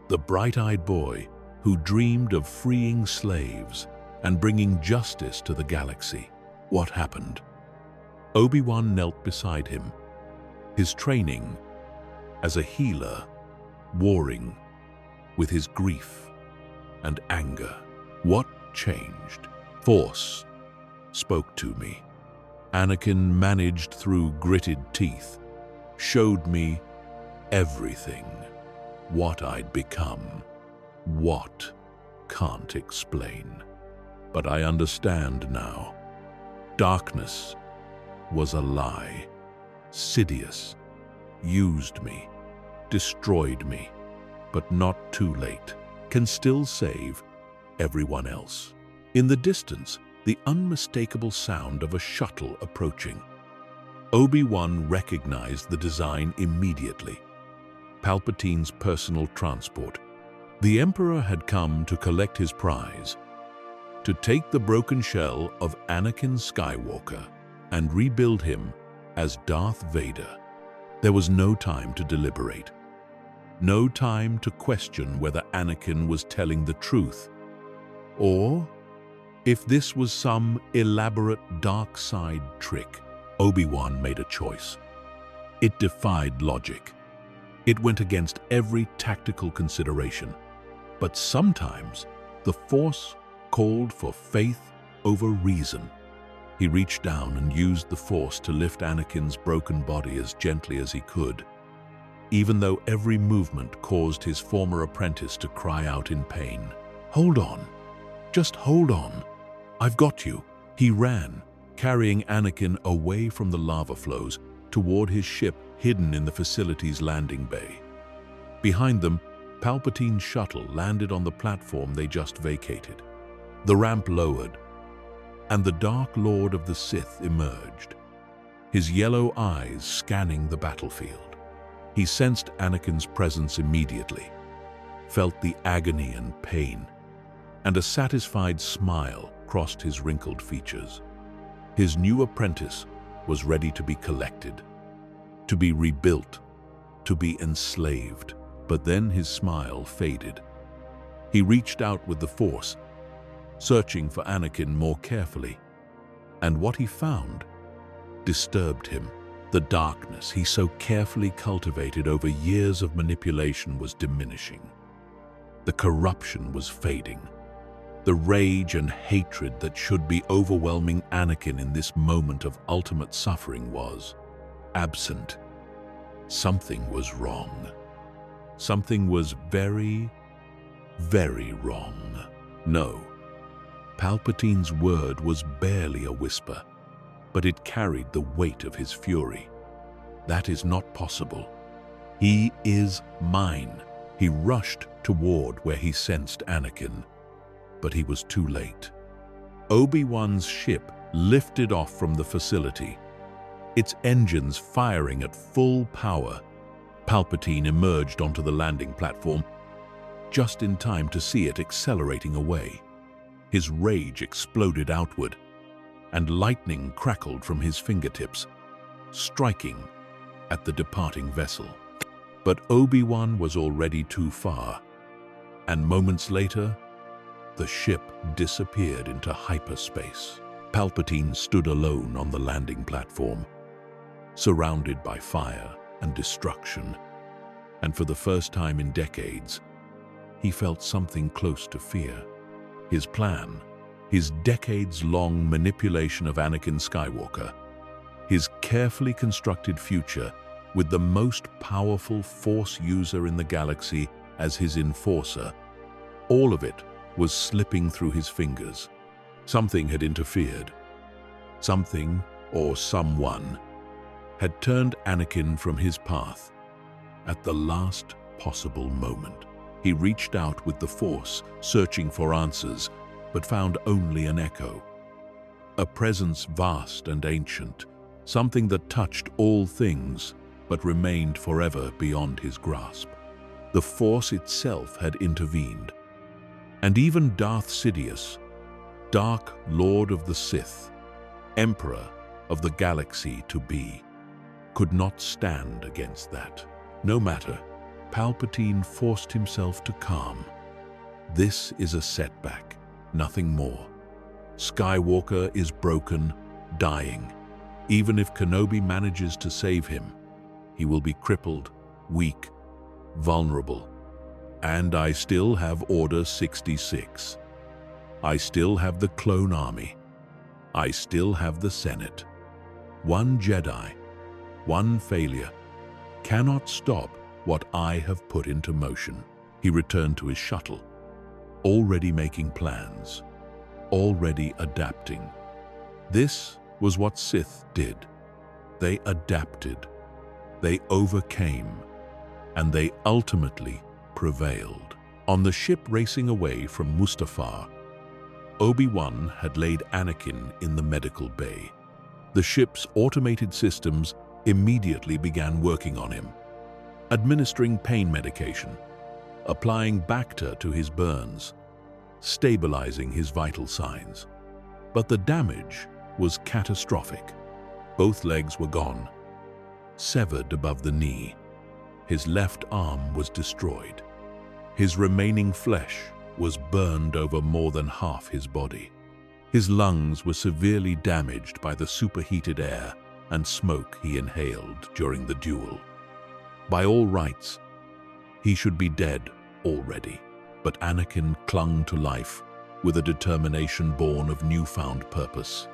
the bright-eyed boy who dreamed of freeing slaves and bringing justice to the galaxy. What happened? Obi-Wan knelt beside him, his training as a healer, warring with his grief and anger. What changed? Force spoke to me. Anakin managed through gritted teeth, showed me everything, what I'd become, what can't explain. But I understand now. Darkness was a lie. Sidious used me, destroyed me, but not too late. Can still save everyone else. In the distance, the unmistakable sound of a shuttle approaching. Obi-Wan recognized the design immediately. Palpatine's personal transport. The Emperor had come to collect his prize, to take the broken shell of Anakin Skywalker and rebuild him as Darth Vader. There was no time to deliberate. No time to question whether Anakin was telling the truth, or if this was some elaborate dark side trick. Obi-Wan made a choice. It defied logic. It went against every tactical consideration. But sometimes the Force called for faith over reason. He reached down and used the Force to lift Anakin's broken body as gently as he could, even though every movement caused his former apprentice to cry out in pain. "Hold on. Just hold on. I've got you." He ran, carrying Anakin away from the lava flows toward his ship hidden in the facility's landing bay. Behind them, Palpatine's shuttle landed on the platform they just vacated. The ramp lowered, and the Dark Lord of the Sith emerged, his yellow eyes scanning the battlefield. He sensed Anakin's presence immediately, felt the agony and pain, and a satisfied smile crossed his wrinkled features. His new apprentice was ready to be collected, to be rebuilt, to be enslaved. But then his smile faded. He reached out with the Force, searching for Anakin more carefully, and what he found disturbed him. The darkness he so carefully cultivated over years of manipulation was diminishing. The corruption was fading. The rage and hatred that should be overwhelming Anakin in this moment of ultimate suffering was absent. Something was wrong. Something was very, very wrong. No, Palpatine's word was barely a whisper, but it carried the weight of his fury. That is not possible. He is mine. He rushed toward where he sensed Anakin, but he was too late. Obi-Wan's ship lifted off from the facility, its engines firing at full power. Palpatine emerged onto the landing platform, just in time to see it accelerating away. His rage exploded outward, and lightning crackled from his fingertips, striking at the departing vessel. But Obi-Wan was already too far, and moments later, the ship disappeared into hyperspace. Palpatine stood alone on the landing platform, surrounded by fire and destruction, and for the first time in decades, he felt something close to fear. His plan, his decades-long manipulation of Anakin Skywalker, his carefully constructed future with the most powerful Force user in the galaxy as his enforcer, all of it was slipping through his fingers. Something had interfered. Something, or someone, had turned Anakin from his path at the last possible moment. He reached out with the Force, searching for answers, but found only an echo. A presence vast and ancient, something that touched all things, but remained forever beyond his grasp. The Force itself had intervened, and even Darth Sidious, Dark Lord of the Sith, Emperor of the galaxy to be, could not stand against that. No matter, Palpatine forced himself to calm. This is a setback, nothing more. Skywalker is broken, dying. Even if Kenobi manages to save him, he will be crippled, weak, vulnerable. And I still have Order 66. I still have the clone army. I still have the Senate. One Jedi, one failure, cannot stop what I have put into motion. He returned to his shuttle, already making plans, already adapting. This was what Sith did. They adapted, they overcame, and they ultimately prevailed. On the ship racing away from Mustafar, Obi-Wan had laid Anakin in the medical bay. The ship's automated systems immediately began working on him, administering pain medication, applying Bacta to his burns, stabilizing his vital signs. But the damage was catastrophic. Both legs were gone, severed above the knee. His left arm was destroyed. His remaining flesh was burned over more than half his body. His lungs were severely damaged by the superheated air and smoke he inhaled during the duel. By all rights, he should be dead already, but Anakin clung to life with a determination born of newfound purpose.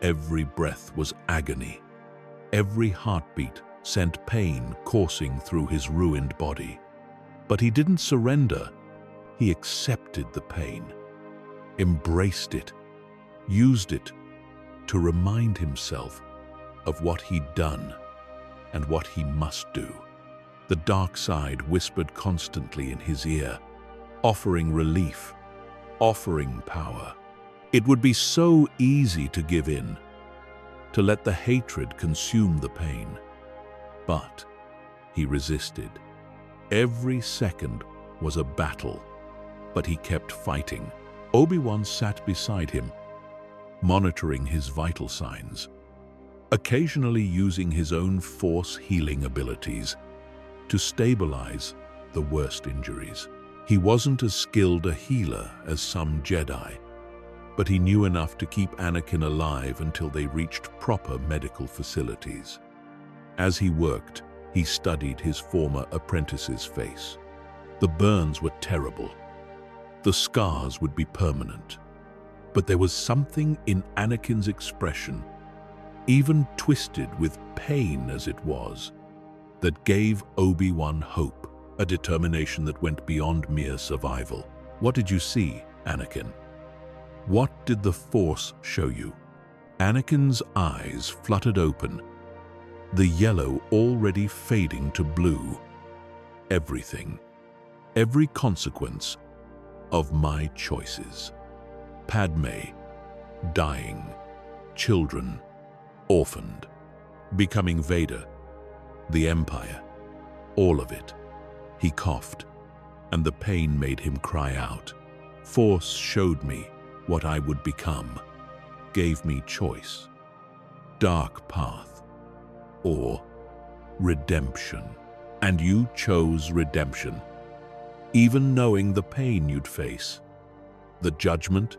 Every breath was agony. Every heartbeat sent pain coursing through his ruined body. But he didn't surrender. He accepted the pain, embraced it, used it to remind himself of what he'd done and what he must do. The dark side whispered constantly in his ear, offering relief, offering power. It would be so easy to give in, to let the hatred consume the pain. But he resisted. Every second was a battle, but he kept fighting. Obi-Wan sat beside him, monitoring his vital signs, occasionally using his own Force healing abilities to stabilize the worst injuries. He wasn't as skilled a healer as some Jedi, but he knew enough to keep Anakin alive until they reached proper medical facilities. As he worked, he studied his former apprentice's face. The burns were terrible. The scars would be permanent. But there was something in Anakin's expression, even twisted with pain as it was, that gave Obi-Wan hope, a determination that went beyond mere survival. What did you see, Anakin? What did the Force show you? Anakin's eyes fluttered open, the yellow already fading to blue. Everything, every consequence of my choices. Padme, dying, children, orphaned, becoming Vader, the Empire, all of it. He coughed, and the pain made him cry out. Force showed me what I would become, gave me choice. Dark path or redemption. And you chose redemption, even knowing the pain you'd face, the judgment,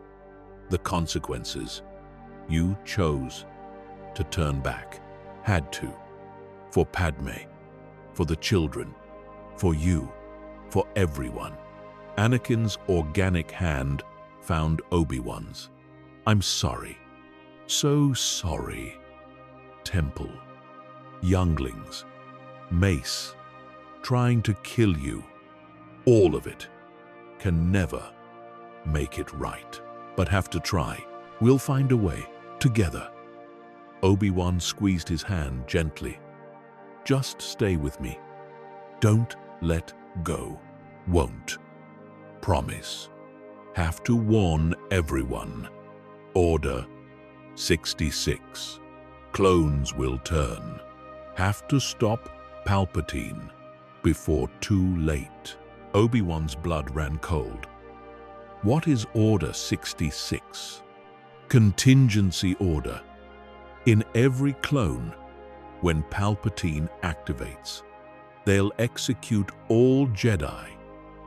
the consequences. You chose to turn back, had to, for Padme, for the children, for you, for everyone. Anakin's organic hand found Obi-Wan's. I'm sorry, so sorry. Temple, younglings, Mace, trying to kill you. All of it can never make it right, but have to try. We'll find a way, together. Obi-Wan squeezed his hand gently. Just stay with me. Don't let go. Won't. Promise. Have to warn everyone. Order 66. Clones will turn. Have to stop Palpatine before too late. Obi-Wan's blood ran cold. What is Order 66? Contingency order. In every clone, when Palpatine activates, they'll execute all Jedi.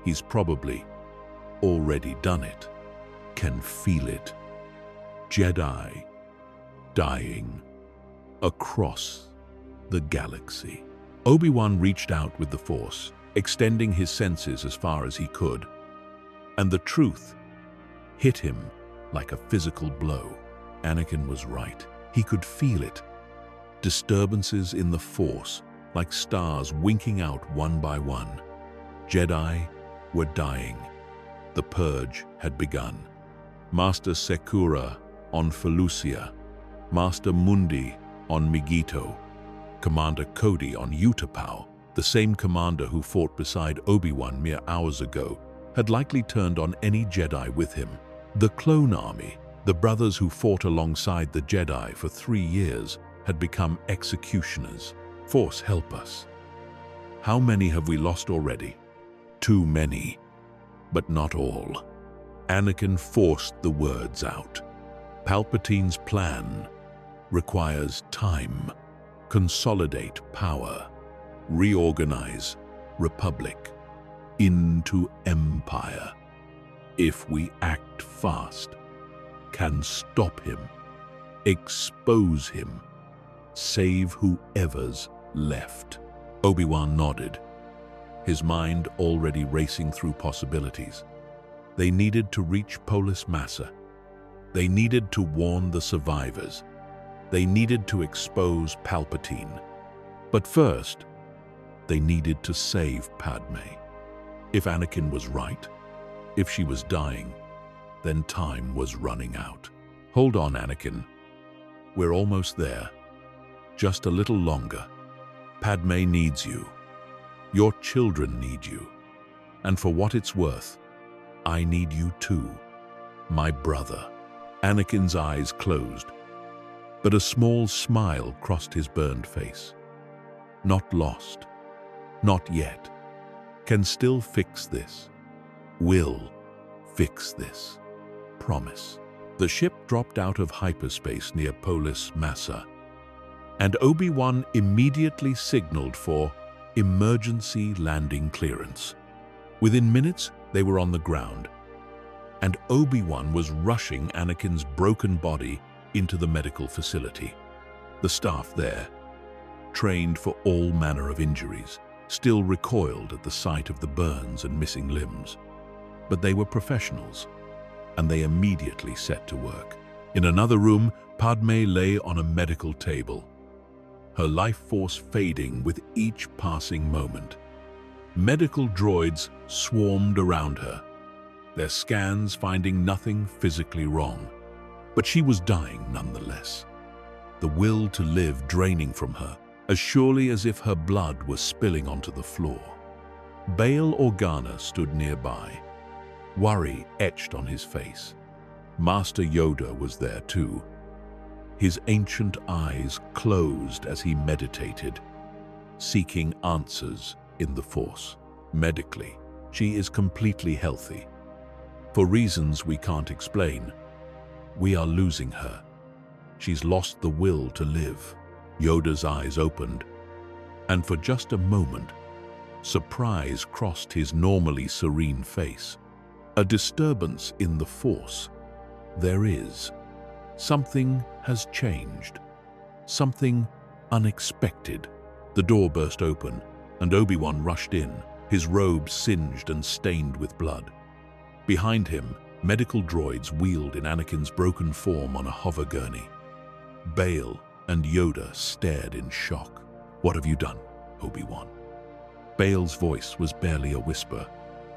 He's probably already done it. Can feel it. Jedi dying across the galaxy. Obi-Wan reached out with the Force, extending his senses as far as he could, and the truth hit him like a physical blow. Anakin was right. He could feel it. Disturbances in the Force, like stars winking out one by one. Jedi were dying. The purge had begun. Master Sekura on Felucia, Master Mundi on Migito, Commander Cody on Utapau, the same commander who fought beside Obi-Wan mere hours ago, had likely turned on any Jedi with him. The clone army, the brothers who fought alongside the Jedi for 3 years, had become executioners. Force, help us. How many have we lost already? Too many, but not all. Anakin forced the words out. Palpatine's plan requires time. Consolidate power. Reorganize Republic into Empire. If we act fast, can stop him, expose him, save whoever's left. Obi-Wan nodded, his mind already racing through possibilities. They needed to reach Polis Massa. They needed to warn the survivors. They needed to expose Palpatine. But first, they needed to save Padme. If Anakin was right, if she was dying, then time was running out. Hold on, Anakin. We're almost there. Just a little longer. Padme needs you. Your children need you. And for what it's worth, I need you too, my brother. Anakin's eyes closed, but a small smile crossed his burned face. Not lost. Not yet. Can still fix this. Will fix this. Promise. The ship dropped out of hyperspace near Polis Massa, and Obi-Wan immediately signaled for emergency landing clearance. Within minutes, they were on the ground, and Obi-Wan was rushing Anakin's broken body into the medical facility. The staff there, trained for all manner of injuries, still recoiled at the sight of the burns and missing limbs. But they were professionals, and they immediately set to work. In another room, Padme lay on a medical table, her life force fading with each passing moment. Medical droids swarmed around her, their scans finding nothing physically wrong. But she was dying nonetheless, the will to live draining from her, as surely as if her blood was spilling onto the floor. Bail Organa stood nearby, worry etched on his face. Master Yoda was there too, his ancient eyes closed as he meditated, seeking answers in the Force. Medically, she is completely healthy. For reasons we can't explain, we are losing her. She's lost the will to live. Yoda's eyes opened, and for just a moment, surprise crossed his normally serene face. A disturbance in the Force. There is. Something has changed. Something unexpected. The door burst open, and Obi-Wan rushed in, his robe singed and stained with blood. Behind him, medical droids wheeled in Anakin's broken form on a hover gurney. Bail and Yoda stared in shock. "What have you done, Obi-Wan?" Bail's voice was barely a whisper.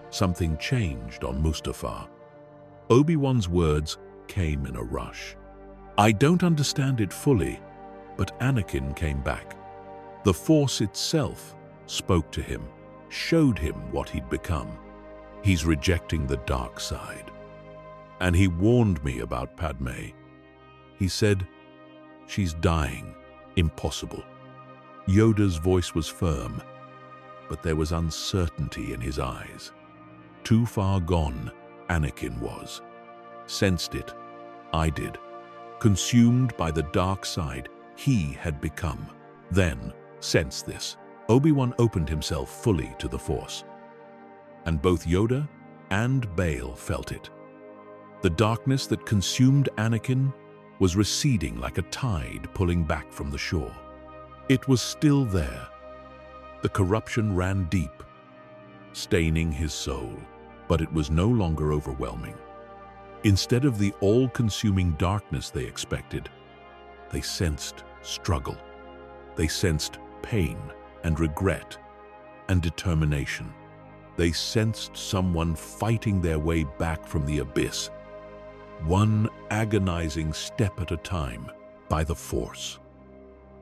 Something changed on Mustafar. Obi-Wan's words came in a rush. "I don't understand it fully," but Anakin came back. The Force itself spoke to him, showed him what he'd become. He's rejecting the dark side. And he warned me about Padme. He said, "She's dying. Impossible." Yoda's voice was firm, but there was uncertainty in his eyes. Too far gone, Anakin was. Sensed it. I did. Consumed by the dark side, he had become. Then, sense this. Obi-Wan opened himself fully to the Force. And both Yoda and Bail felt it. The darkness that consumed Anakin was receding like a tide pulling back from the shore. It was still there, The corruption ran deep, staining his soul, but it was no longer overwhelming. Instead of the all-consuming darkness they expected, they sensed struggle. They sensed pain and regret and determination. They sensed someone fighting their way back from the abyss, one agonizing step at a time, by the Force.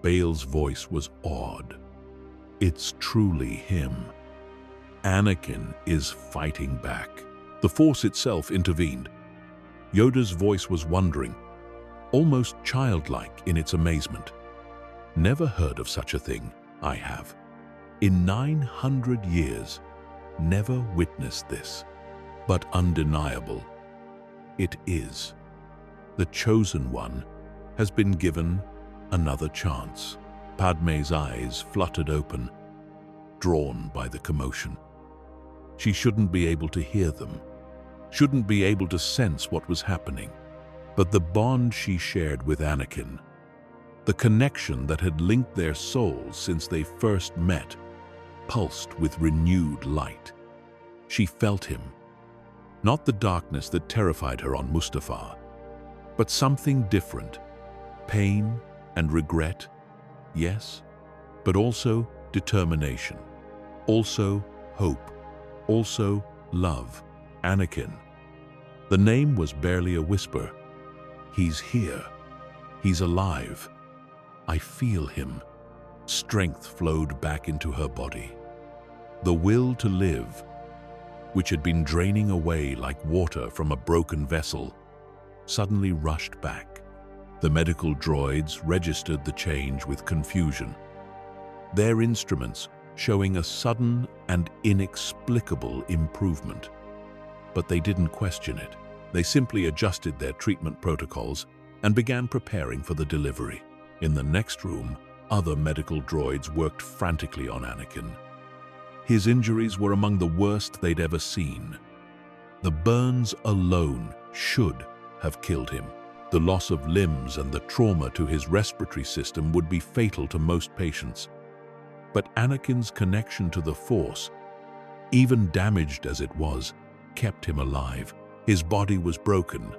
Bale's voice was awed. It's truly him. Anakin is fighting back. The Force itself intervened. Yoda's voice was wondering, almost childlike in its amazement. Never heard of such a thing, I have. In 900 years, never witnessed this. But undeniable, it is. The Chosen One has been given another chance. Padmé's eyes fluttered open, drawn by the commotion. She shouldn't be able to hear them, shouldn't be able to sense what was happening. But the bond she shared with Anakin, the connection that had linked their souls since they first met, pulsed with renewed light. She felt him. Not the darkness that terrified her on Mustafar, but something different. Pain and regret, yes, but also determination, also hope, also love. Anakin. The name was barely a whisper. He's here. He's alive. I feel him. Strength flowed back into her body. The will to live, which had been draining away like water from a broken vessel, suddenly rushed back. The medical droids registered the change with confusion, their instruments showing a sudden and inexplicable improvement. But they didn't question it. They simply adjusted their treatment protocols and began preparing for the delivery. In the next room, other medical droids worked frantically on Anakin. His injuries were among the worst they'd ever seen. The burns alone should have killed him. The loss of limbs and the trauma to his respiratory system would be fatal to most patients. But Anakin's connection to the Force, even damaged as it was, kept him alive. His body was broken,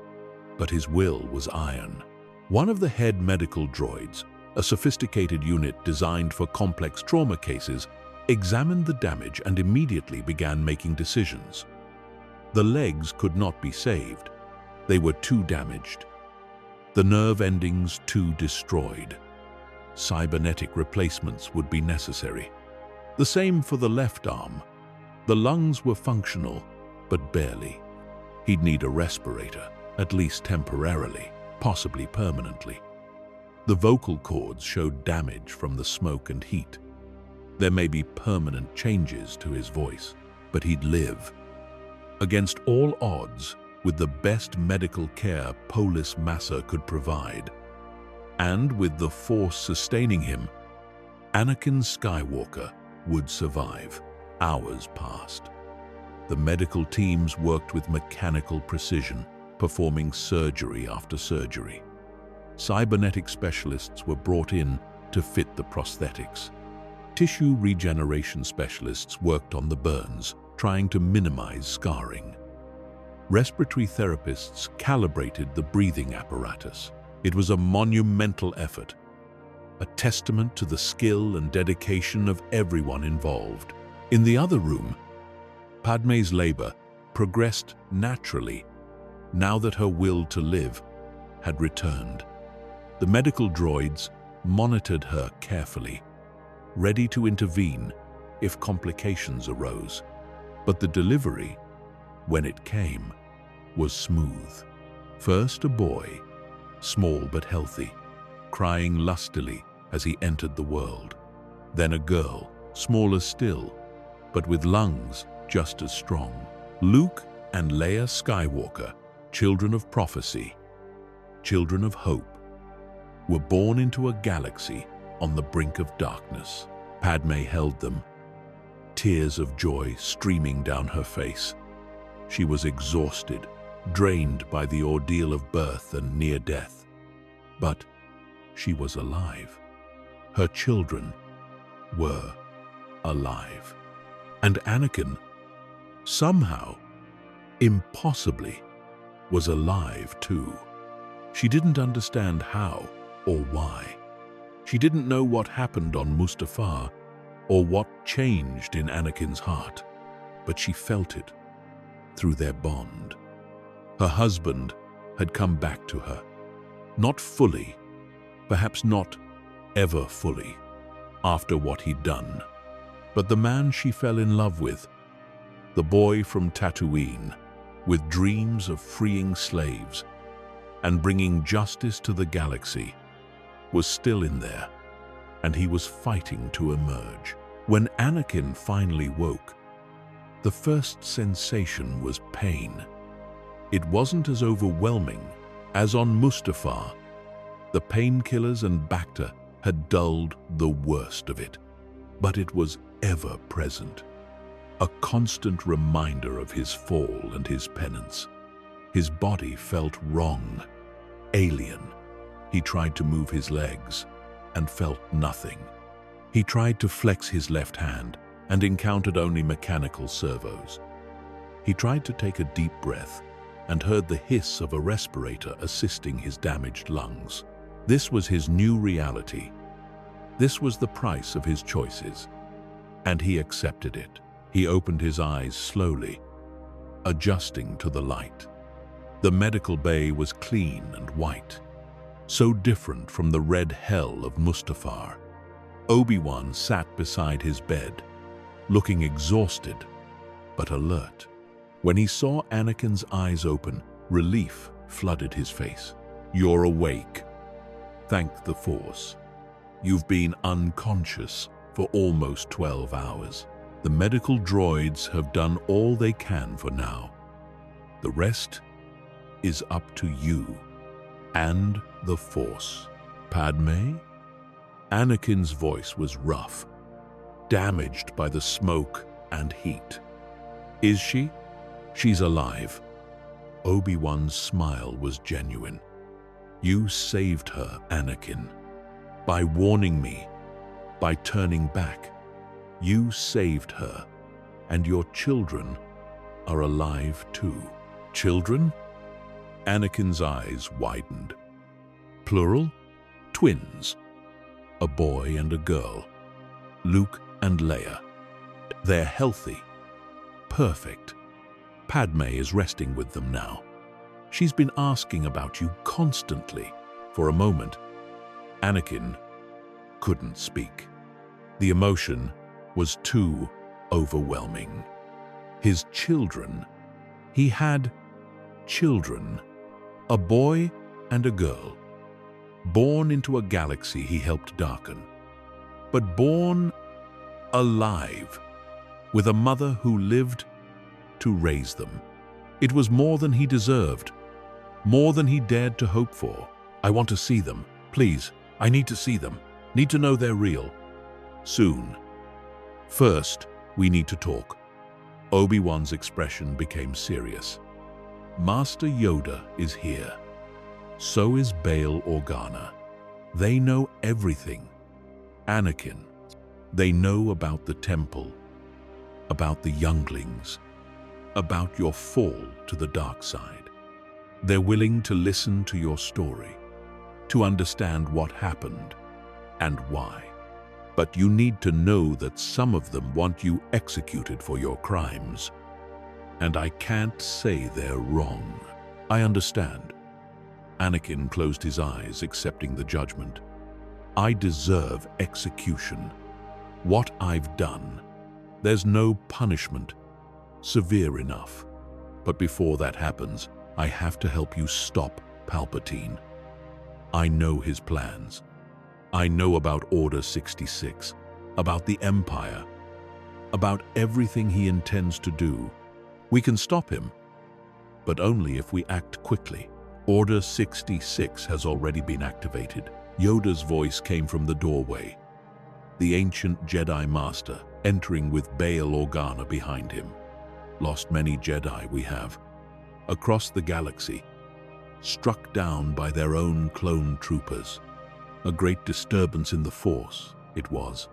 but his will was iron. One of the head medical droids, a sophisticated unit designed for complex trauma cases, examined the damage and immediately began making decisions. The legs could not be saved. They were too damaged. The nerve endings too destroyed. Cybernetic replacements would be necessary. The same for the left arm. The lungs were functional, but barely. He'd need a respirator, at least temporarily, possibly permanently. The vocal cords showed damage from the smoke and heat. There may be permanent changes to his voice, but he'd live. Against all odds, with the best medical care Polis Massa could provide, and with the Force sustaining him, Anakin Skywalker would survive. Hours passed. The medical teams worked with mechanical precision, performing surgery after surgery. Cybernetic specialists were brought in to fit the prosthetics. Tissue regeneration specialists worked on the burns, trying to minimize scarring. Respiratory therapists calibrated the breathing apparatus. It was a monumental effort, a testament to the skill and dedication of everyone involved. In the other room, Padmé's labor progressed naturally now that her will to live had returned. The medical droids monitored her carefully, ready to intervene if complications arose. But the delivery, when it came, was smooth. First a boy, small but healthy, crying lustily as he entered the world. Then a girl, smaller still, but with lungs just as strong. Luke and Leia Skywalker, children of prophecy, children of hope, were born into a galaxy on the brink of darkness. Padmé held them, tears of joy streaming down her face. She was exhausted, drained by the ordeal of birth and near death. But she was alive. Her children were alive. And Anakin, somehow, impossibly, was alive too. She didn't understand how or why. She didn't know what happened on Mustafar or what changed in Anakin's heart, but she felt it through their bond. Her husband had come back to her, not fully, perhaps not ever fully, after what he'd done, but the man she fell in love with, the boy from Tatooine, with dreams of freeing slaves and bringing justice to the galaxy, was still in there, and he was fighting to emerge. When Anakin finally woke, the first sensation was pain. It wasn't as overwhelming as on Mustafar. The painkillers and Bacta had dulled the worst of it, but it was ever present, a constant reminder of his fall and his penance. His body felt wrong, alien. He tried to move his legs and felt nothing. He tried to flex his left hand and encountered only mechanical servos. He tried to take a deep breath and heard the hiss of a respirator assisting his damaged lungs. This was his new reality. This was the price of his choices, and he accepted it. He opened his eyes slowly, adjusting to the light. The medical bay was clean and white, so different from the red hell of Mustafar. Obi-Wan sat beside his bed, looking exhausted but alert. When he saw Anakin's eyes open, relief flooded his face. "You're awake. Thank the Force. You've been unconscious for almost 12 hours. The medical droids have done all they can for now. The rest is up to you and the Force." "Padme?" Anakin's voice was rough, damaged by the smoke and heat. "Is she?" "She's alive." Obi-Wan's smile was genuine. "You saved her, Anakin. By warning me, by turning back. You saved her, and your children are alive too." "Children?" Anakin's eyes widened. "Plural? Twins. A boy and a girl. Luke and Leia. They're healthy. Perfect. Padme is resting with them now. She's been asking about you constantly." For a moment, Anakin couldn't speak. The emotion was too overwhelming. His children. He had children. A boy and a girl. Born into a galaxy he helped darken. But born alive, with a mother who lived to raise them. It was more than he deserved, more than he dared to hope for. "I want to see them. Please, I need to see them. Need to know they're real. Soon. First, we need to talk." Obi-Wan's expression became serious. "Master Yoda is here. So is Bail Organa. They know everything. Anakin, they know about the temple, about the younglings, about your fall to the dark side. They're willing to listen to your story, to understand what happened and why. But you need to know that some of them want you executed for your crimes. And I can't say they're wrong." "I understand." Anakin closed his eyes, accepting the judgment. "I deserve execution. What I've done. There's no punishment severe enough. But before that happens, I have to help you stop Palpatine. I know his plans. I know about Order 66, about the Empire, about everything he intends to do. We can stop him, but only if we act quickly. Order 66 has already been activated." Yoda's voice came from the doorway, the ancient Jedi Master entering with Bail Organa behind him. "Lost many Jedi we have, across the galaxy, struck down by their own clone troopers. A great disturbance in the Force, it was.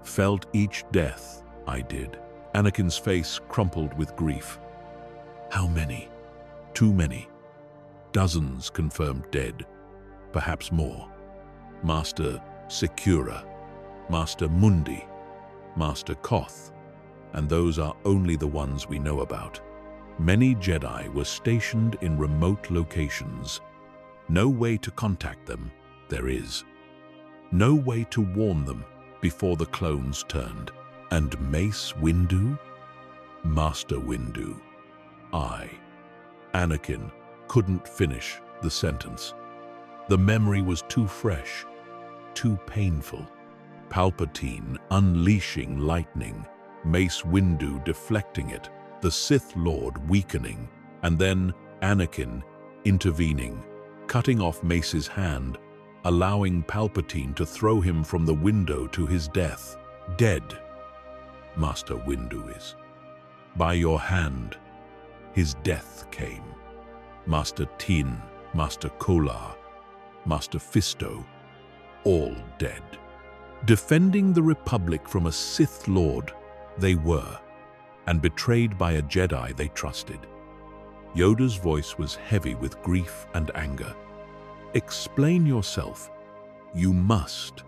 Felt each death, I did. Anakin's face crumpled with grief. How many? Too many. Dozens confirmed dead, perhaps more. Master Secura, Master Mundi, Master Koth, and those are only the ones we know about. Many Jedi were stationed in remote locations. No way to contact them, there is. No way to warn them before the clones turned. And Mace Windu? Master Windu. Anakin, couldn't finish the sentence. The memory was too fresh, too painful. Palpatine unleashing lightning, Mace Windu deflecting it, the Sith Lord weakening, and then Anakin intervening, cutting off Mace's hand, allowing Palpatine to throw him from the window to his death. Dead, Master Windu is. By your hand, his death came. Master Tin, Master Kolar, Master Fisto, all dead. Defending the Republic from a Sith Lord they were, and betrayed by a Jedi they trusted. Yoda's voice was heavy with grief and anger. Explain yourself. You must.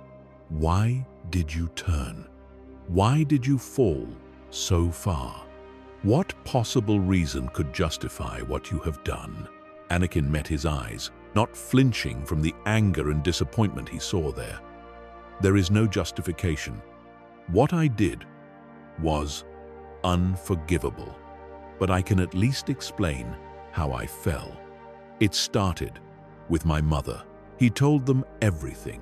Why did you turn? Why did you fall so far? What possible reason could justify what you have done? Anakin met his eyes, not flinching from the anger and disappointment he saw there. There is no justification. What I did was unforgivable, but I can at least explain how I fell. It started with my mother. He told them everything.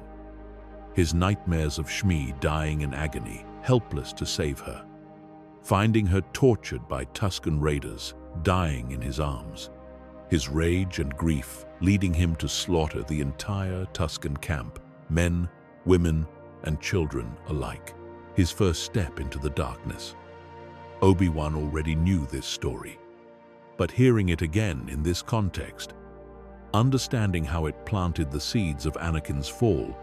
His nightmares of Shmi dying in agony, helpless to save her. Finding her tortured by Tusken raiders, dying in his arms. His rage and grief leading him to slaughter the entire Tusken camp, men, women, and children alike. His first step into the darkness. Obi-Wan already knew this story, but hearing it again in this context, understanding how it planted the seeds of Anakin's fall,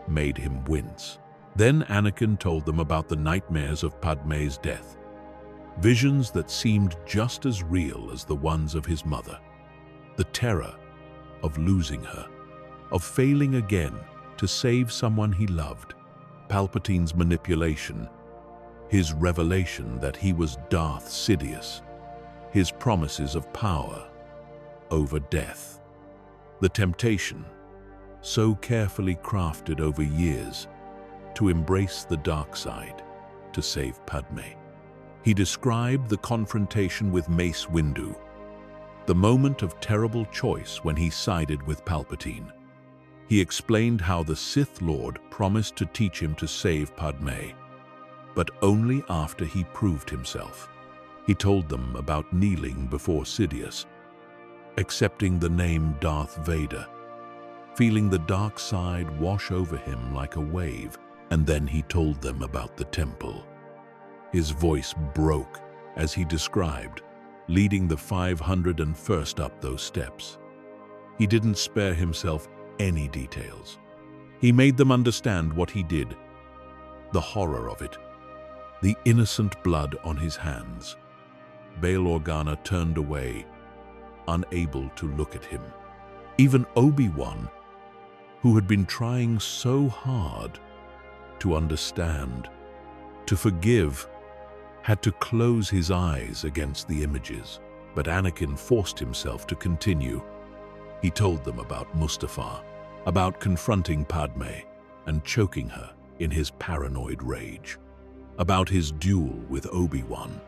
made him wince. Then Anakin told them about the nightmares of Padmé's death, visions that seemed just as real as the ones of his mother. The terror of losing her, of failing again to save someone he loved, Palpatine's manipulation, his revelation that he was Darth Sidious, his promises of power over death, the temptation, so carefully crafted over years, to embrace the dark side, to save Padmé. He described the confrontation with Mace Windu, the moment of terrible choice when he sided with Palpatine. He explained how the Sith Lord promised to teach him to save Padmé, but only after he proved himself. He told them about kneeling before Sidious, accepting the name Darth Vader, feeling the dark side wash over him like a wave, and then he told them about the temple. His voice broke as he described, leading the 501st up those steps. He didn't spare himself any details. He made them understand what he did, the horror of it, the innocent blood on his hands. Bail Organa turned away, unable to look at him. Even Obi-Wan, who had been trying so hard to understand, to forgive, had to close his eyes against the images. But Anakin forced himself to continue. He told them about Mustafar, about confronting Padmé and choking her in his paranoid rage, about his duel with Obi-Wan,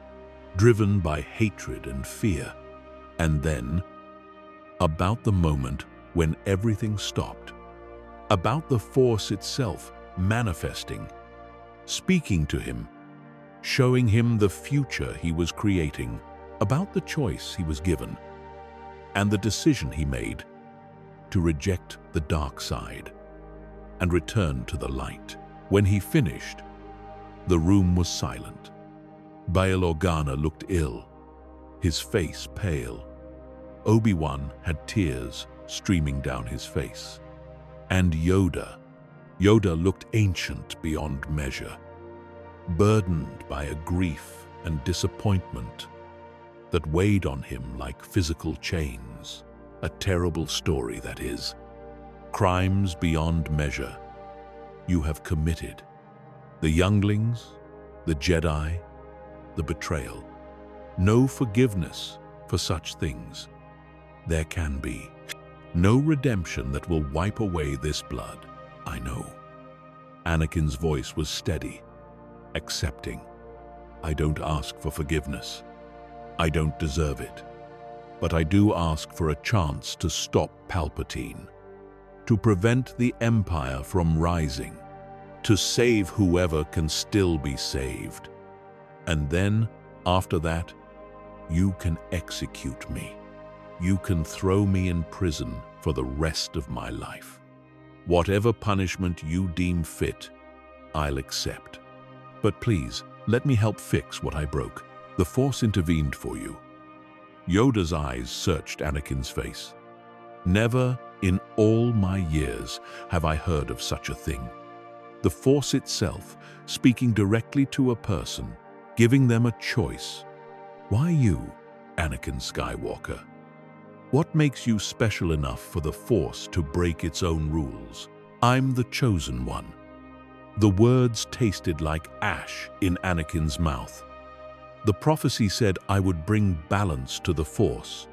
driven by hatred and fear, and then about the moment when everything stopped, about the Force itself manifesting, speaking to him, showing him the future he was creating, about the choice he was given, and the decision he made to reject the dark side and return to the light. When he finished, the room was silent. Bail Organa looked ill, his face pale. Obi-Wan had tears streaming down his face. And Yoda looked ancient beyond measure, burdened by a grief and disappointment that weighed on him like physical chains. A terrible story, that is. Crimes beyond measure you have committed. The younglings, the Jedi, the betrayal. No forgiveness for such things. There can be no redemption that will wipe away this blood, I know. Anakin's voice was steady, accepting. I don't ask for forgiveness. I don't deserve it. But I do ask for a chance to stop Palpatine, to prevent the Empire from rising, to save whoever can still be saved. And then, after that, you can execute me. You can throw me in prison for the rest of my life. Whatever punishment you deem fit, I'll accept. But please, let me help fix what I broke. The Force intervened for you. Yoda's eyes searched Anakin's face. Never in all my years have I heard of such a thing. The Force itself, speaking directly to a person, giving them a choice. Why you, Anakin Skywalker? What makes you special enough for the Force to break its own rules? I'm the chosen one. The words tasted like ash in Anakin's mouth. The prophecy said I would bring balance to the Force.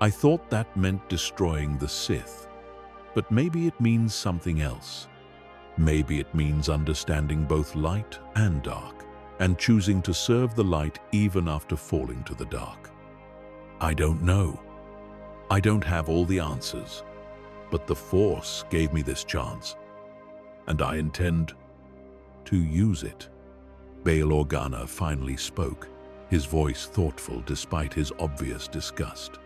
I thought that meant destroying the Sith. But maybe it means something else. Maybe it means understanding both light and dark, and choosing to serve the light even after falling to the dark. I don't know. I don't have all the answers, but the Force gave me this chance, and I intend to use it. Bail Organa finally spoke, his voice thoughtful despite his obvious disgust.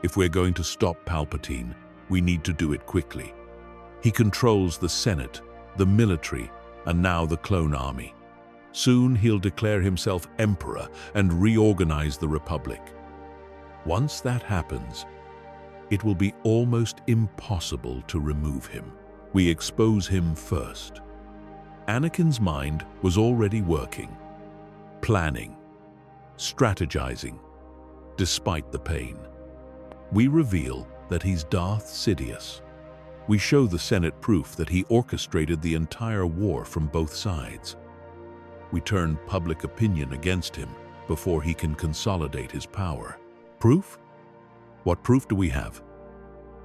If we're going to stop Palpatine, we need to do it quickly. He controls the Senate, the military, and now the clone army. Soon he'll declare himself emperor and reorganize the Republic. Once that happens, it will be almost impossible to remove him. We expose him first. Anakin's mind was already working, planning, strategizing, despite the pain. We reveal that he's Darth Sidious. We show the Senate proof that he orchestrated the entire war from both sides. We turn public opinion against him before he can consolidate his power. Proof? What proof do we have?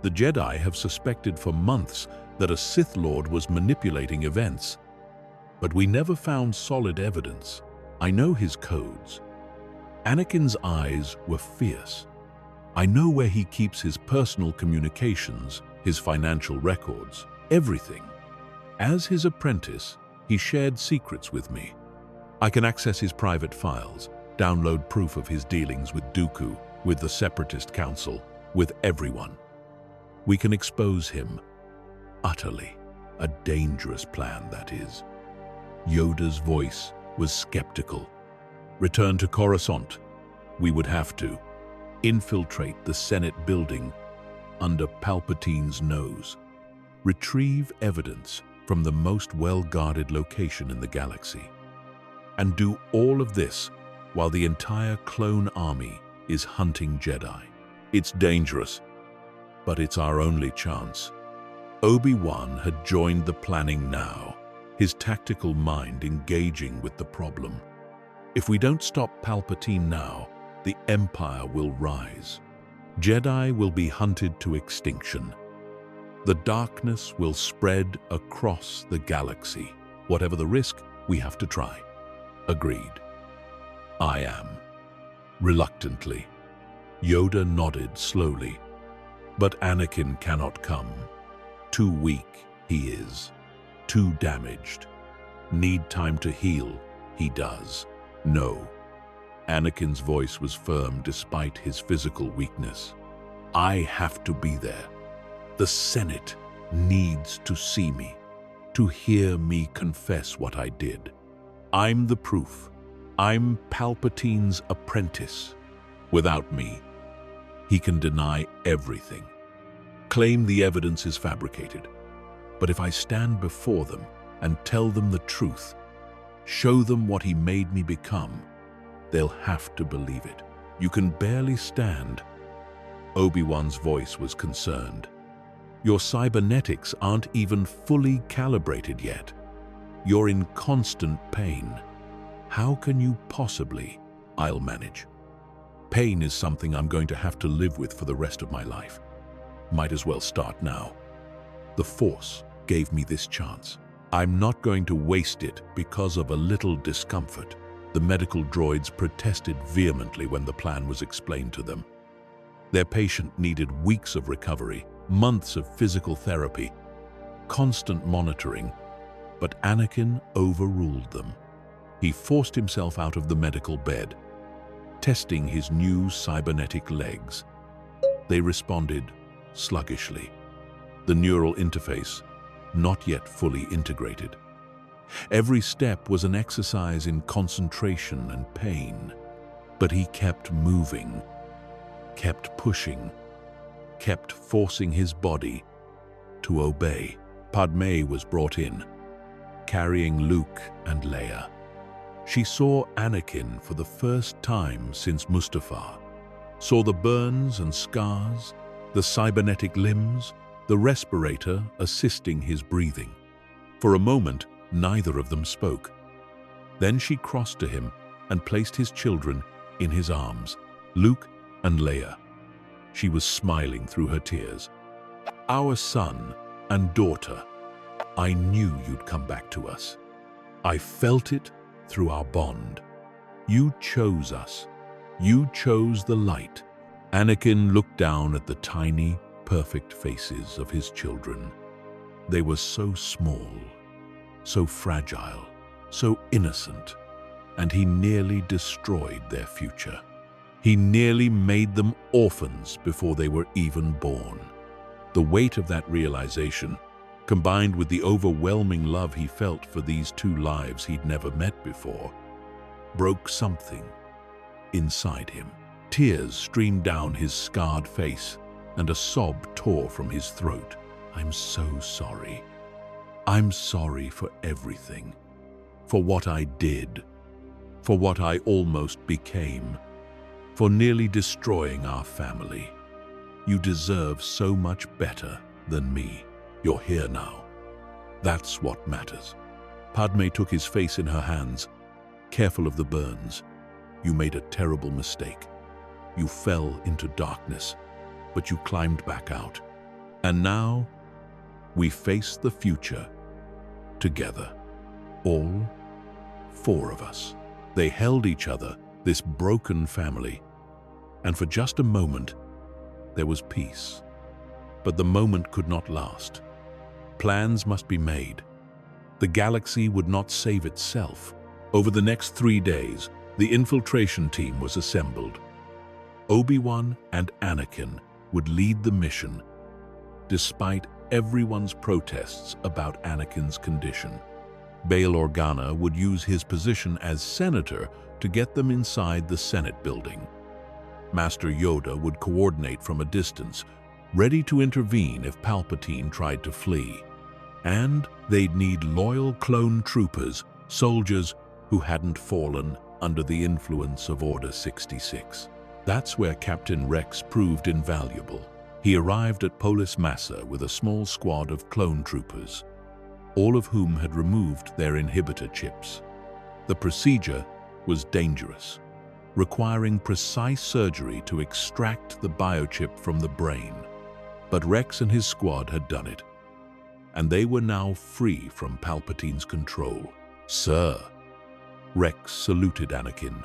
The Jedi have suspected for months that a Sith Lord was manipulating events. But we never found solid evidence. I know his codes. Anakin's eyes were fierce. I know where he keeps his personal communications, his financial records, everything. As his apprentice, he shared secrets with me. I can access his private files, download proof of his dealings with Dooku, with the Separatist Council, with everyone. We can expose him utterly. A dangerous plan, that is. Yoda's voice was skeptical. Return to Coruscant. We would have to infiltrate the Senate building under Palpatine's nose. Retrieve evidence from the most well-guarded location in the galaxy. And do all of this while the entire clone army is hunting Jedi. It's dangerous, but it's our only chance. Obi-Wan had joined the planning now, his tactical mind engaging with the problem. If we don't stop Palpatine now, the Empire will rise. Jedi will be hunted to extinction. The darkness will spread across the galaxy. Whatever the risk, we have to try. Agreed. I am. Reluctantly. Yoda nodded slowly. But Anakin cannot come. Too weak, he is. Too damaged. Need time to heal, he does. No. Anakin's voice was firm despite his physical weakness. I have to be there. The Senate needs to see me, to hear me confess what I did. I'm the proof. I'm Palpatine's apprentice. Without me, he can deny everything, claim the evidence is fabricated. But if I stand before them and tell them the truth, Show them what he made me become. They'll have to believe it. You can barely stand. Obi-Wan's voice was concerned. Your cybernetics aren't even fully calibrated yet. You're in constant pain. How can you possibly? I'll manage. Pain is something I'm going to have to live with for the rest of my life. Might as well start now. The Force gave me this chance. I'm not going to waste it because of a little discomfort. The medical droids protested vehemently when the plan was explained to them. Their patient needed weeks of recovery, months of physical therapy, constant monitoring, but Anakin overruled them. He forced himself out of the medical bed, testing his new cybernetic legs. They responded sluggishly. The neural interface, not yet fully integrated. Every step was an exercise in concentration and pain, but he kept moving, kept pushing, kept forcing his body to obey. Padmé was brought in, carrying Luke and Leia. She saw Anakin for the first time since Mustafar, saw the burns and scars, the cybernetic limbs, the respirator assisting his breathing. For a moment, neither of them spoke. Then she crossed to him and placed his children in his arms, Luke and Leia. She was smiling through her tears. Our son and daughter, I knew you'd come back to us. I felt it through our bond. You chose us. You chose the light. Anakin looked down at the tiny, perfect faces of his children. They were so small, so fragile, so innocent, and he nearly destroyed their future. He nearly made them orphans before they were even born. The weight of that realization, combined with the overwhelming love he felt for these two lives he'd never met before, broke something inside him. Tears streamed down his scarred face, and a sob tore from his throat. I'm so sorry. I'm sorry for everything. For what I did. For what I almost became. For nearly destroying our family. You deserve so much better than me. You're here now. That's what matters. Padmé took his face in her hands, careful of the burns. You made a terrible mistake. You fell into darkness, but you climbed back out. And now, we face the future together. All four of us. They held each other, this broken family, and for just a moment, there was peace. But the moment could not last. Plans must be made. The galaxy would not save itself. Over the next 3 days, the infiltration team was assembled. Obi-Wan and Anakin would lead the mission, despite everyone's protests about Anakin's condition. Bail Organa would use his position as senator to get them inside the Senate building. Master Yoda would coordinate from a distance, ready to intervene if Palpatine tried to flee. And they'd need loyal clone troopers, soldiers who hadn't fallen under the influence of Order 66. That's where Captain Rex proved invaluable. He arrived at Polis Massa with a small squad of clone troopers, all of whom had removed their inhibitor chips. The procedure was dangerous, requiring precise surgery to extract the biochip from the brain. But Rex and his squad had done it, and they were now free from Palpatine's control. Sir, Rex saluted Anakin,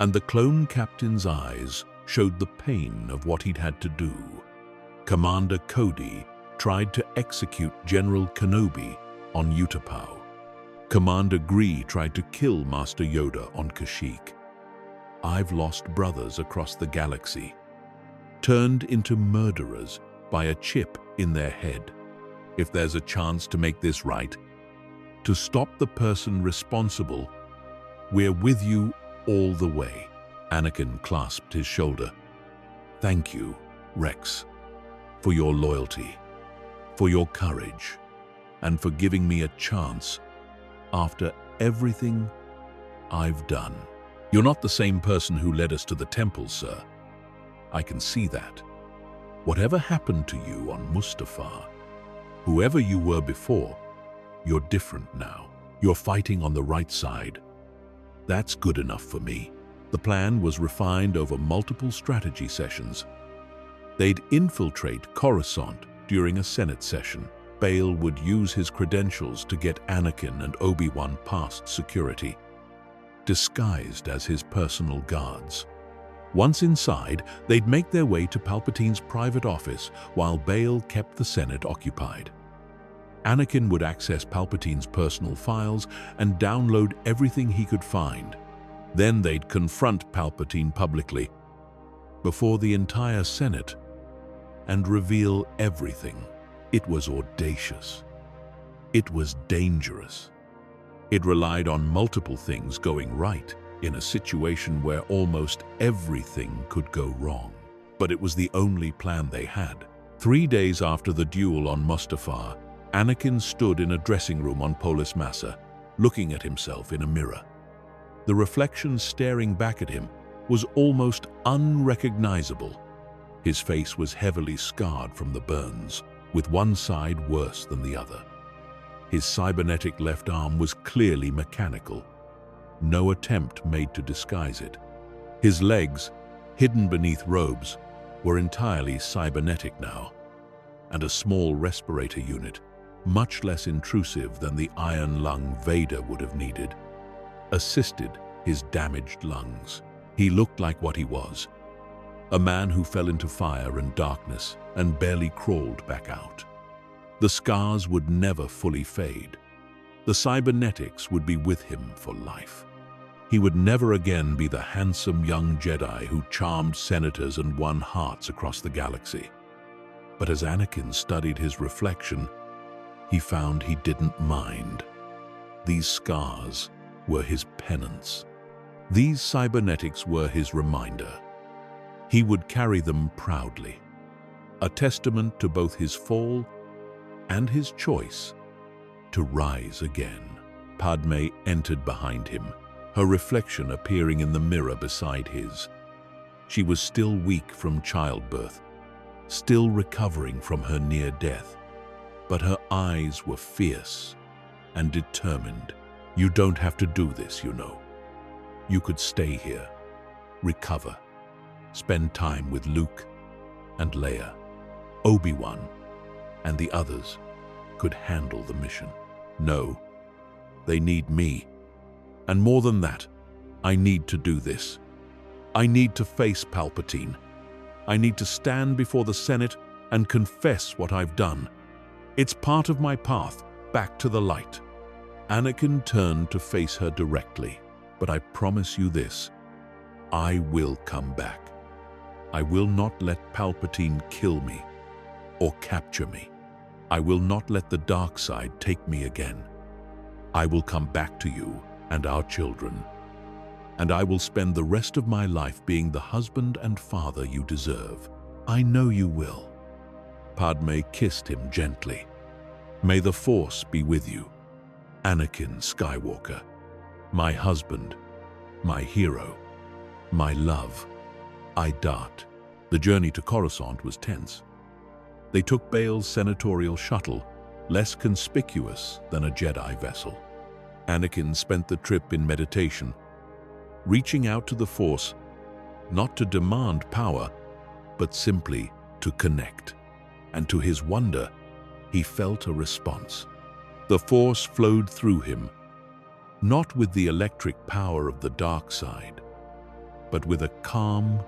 and the clone captain's eyes showed the pain of what he'd had to do. Commander Cody tried to execute General Kenobi on Utapau. Commander Gree tried to kill Master Yoda on Kashyyyk. I've lost brothers across the galaxy, turned into murderers by a chip in their head. If there's a chance to make this right, to stop the person responsible, we're with you all the way. Anakin clasped his shoulder. Thank you, Rex, for your loyalty, for your courage, and for giving me a chance after everything I've done. You're not the same person who led us to the temple, sir. I can see that. Whatever happened to you on Mustafar, whoever you were before, you're different now. You're fighting on the right side. That's good enough for me. The plan was refined over multiple strategy sessions. They'd infiltrate Coruscant during a Senate session. Bail would use his credentials to get Anakin and Obi-Wan past security, disguised as his personal guards. Once inside, they'd make their way to Palpatine's private office while Bail kept the Senate occupied. Anakin would access Palpatine's personal files and download everything he could find. Then they'd confront Palpatine publicly, before the entire Senate, and reveal everything. It was audacious. It was dangerous. It relied on multiple things going right in a situation where almost everything could go wrong. But it was the only plan they had. 3 days after the duel on Mustafar, Anakin stood in a dressing room on Polis Massa, looking at himself in a mirror. The reflection staring back at him was almost unrecognizable. His face was heavily scarred from the burns, with one side worse than the other. His cybernetic left arm was clearly mechanical. No attempt made to disguise it. His legs, hidden beneath robes, were entirely cybernetic now, and a small respirator unit, much less intrusive than the iron lung Vader would have needed, assisted his damaged lungs. He looked like what he was, a man who fell into fire and darkness and barely crawled back out. The scars would never fully fade. The cybernetics would be with him for life. He would never again be the handsome young Jedi who charmed senators and won hearts across the galaxy. But as Anakin studied his reflection, he found he didn't mind. These scars were his penance. These cybernetics were his reminder. He would carry them proudly, a testament to both his fall and his choice to rise again. Padme entered behind him, her reflection appearing in the mirror beside his. She was still weak from childbirth, still recovering from her near death, but her eyes were fierce and determined. You don't have to do this, you know. You could stay here, recover, spend time with Luke and Leia. Obi-Wan and the others could handle the mission. No, they need me. And more than that, I need to do this. I need to face Palpatine. I need to stand before the Senate and confess what I've done. It's part of my path back to the light. Anakin turned to face her directly. But I promise you this, I will come back. I will not let Palpatine kill me or capture me. I will not let the dark side take me again. I will come back to you and our children, and I will spend the rest of my life being the husband and father you deserve. I know you will. Padme kissed him gently. May the Force be with you, Anakin Skywalker, my husband, my hero, my love. I dart. The journey to Coruscant was tense. They took Bail's senatorial shuttle, less conspicuous than a Jedi vessel. Anakin spent the trip in meditation, reaching out to the Force, not to demand power, but simply to connect. And to his wonder, he felt a response. The Force flowed through him, not with the electric power of the dark side, but with a calm,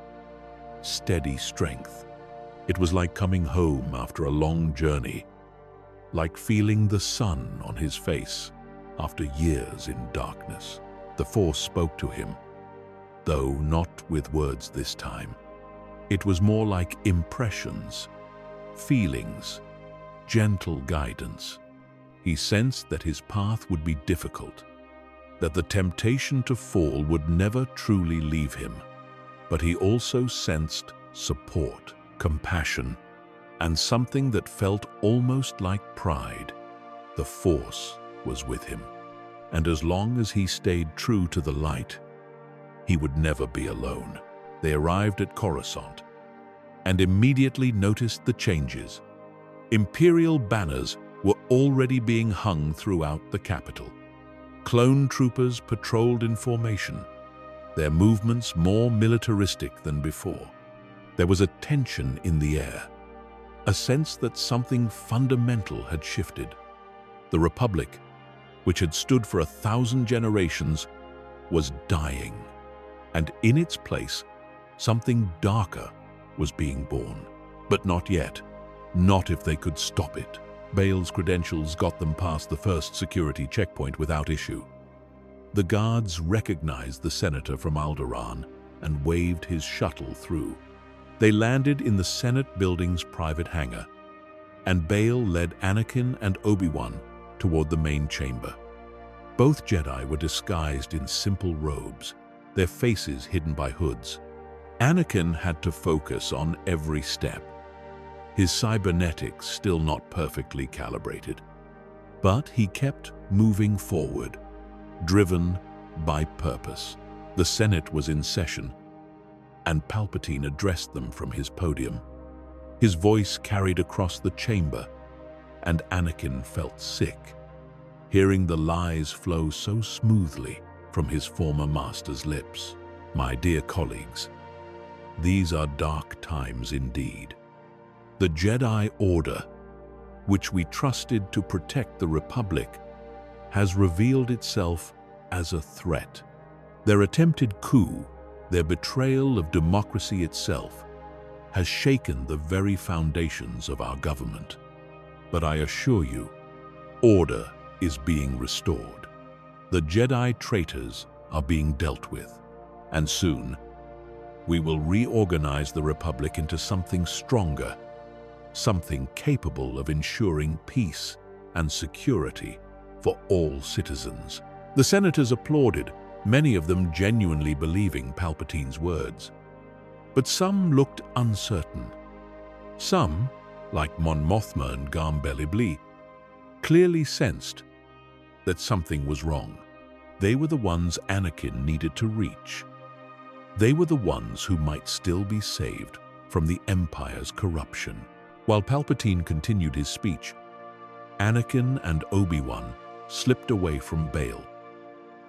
steady strength. It was like coming home after a long journey, like feeling the sun on his face after years in darkness. The Force spoke to him, though not with words this time. It was more like impressions, feelings, gentle guidance. He sensed that his path would be difficult, that the temptation to fall would never truly leave him. But he also sensed support, compassion, and something that felt almost like pride. The Force was with him. and as long as he stayed true to the light, he would never be alone. They arrived at Coruscant and immediately noticed the changes. Imperial banners were already being hung throughout the capital. Clone troopers patrolled in formation, their movements more militaristic than before. There was a tension in the air, a sense that something fundamental had shifted. The Republic, which had stood for 1,000 generations, was dying, and in its place, something darker was being born. But not yet. Not if they could stop it. Bail's credentials got them past the first security checkpoint without issue. The guards recognized the senator from Alderaan and waved his shuttle through. They landed in the Senate building's private hangar, and Bail led Anakin and Obi-Wan toward the main chamber. Both Jedi were disguised in simple robes, their faces hidden by hoods. Anakin had to focus on every step, his cybernetics still not perfectly calibrated. But he kept moving forward, driven by purpose. The Senate was in session, and Palpatine addressed them from his podium. His voice carried across the chamber, and Anakin felt sick, hearing the lies flow so smoothly from his former master's lips. My dear colleagues, these are dark times indeed. The Jedi Order, which we trusted to protect the Republic, has revealed itself as a threat. Their attempted coup, their betrayal of democracy itself, has shaken the very foundations of our government. But I assure you, order is being restored. The Jedi traitors are being dealt with, and soon we will reorganize the Republic into something stronger, something capable of ensuring peace and security for all citizens. The senators applauded, many of them genuinely believing Palpatine's words. But some looked uncertain. Some, like Mon Mothma and Garm Belibli, clearly sensed that something was wrong. They were the ones Anakin needed to reach. They were the ones who might still be saved from the Empire's corruption. While Palpatine continued his speech, Anakin and Obi-Wan slipped away from Bail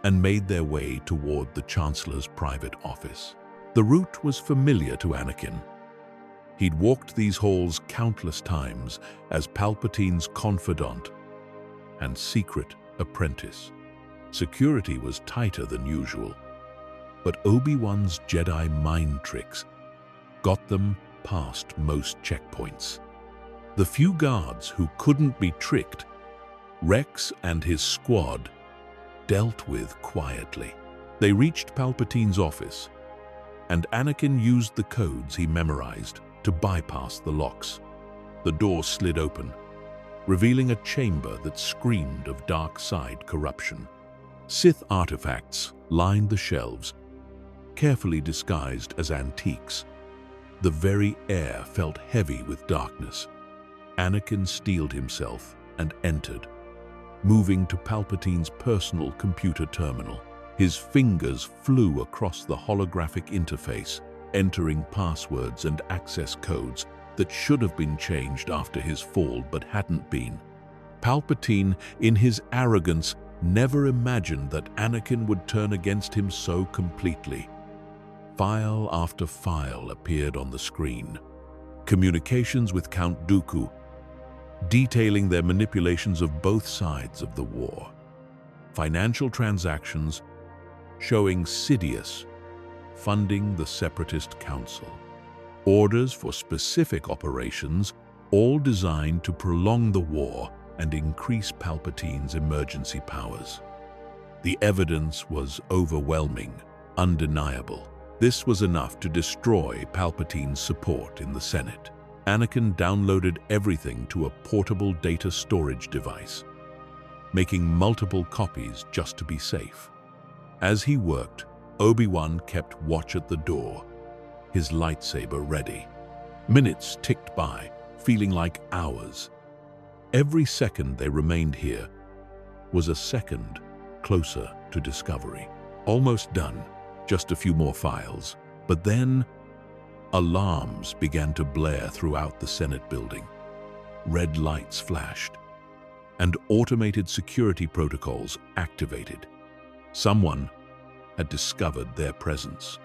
and made their way toward the Chancellor's private office. The route was familiar to Anakin. He'd walked these halls countless times as Palpatine's confidant and secret apprentice. Security was tighter than usual, but Obi-Wan's Jedi mind tricks got them past most checkpoints. The few guards who couldn't be tricked, Rex and his squad dealt with quietly. They reached Palpatine's office, and Anakin used the codes he memorized to bypass the locks. The door slid open, revealing a chamber that screamed of dark side corruption. Sith artifacts lined the shelves, carefully disguised as antiques. The very air felt heavy with darkness. Anakin steeled himself and entered, moving to Palpatine's personal computer terminal. His fingers flew across the holographic interface, entering passwords and access codes that should have been changed after his fall but hadn't been. Palpatine, in his arrogance, never imagined that Anakin would turn against him so completely. File after file appeared on the screen. Communications with Count Dooku, detailing their manipulations of both sides of the war. Financial transactions showing Sidious funding the Separatist Council. Orders for specific operations, all designed to prolong the war and increase Palpatine's emergency powers. The evidence was overwhelming, undeniable. This was enough to destroy Palpatine's support in the Senate. Anakin downloaded everything to a portable data storage device, making multiple copies just to be safe. As he worked, Obi-Wan kept watch at the door, his lightsaber ready. Minutes ticked by, feeling like hours. Every second they remained here was a second closer to discovery. Almost done, just a few more files. But then, alarms began to blare throughout the Senate building. Red lights flashed, and automated security protocols activated. Someone had discovered their presence.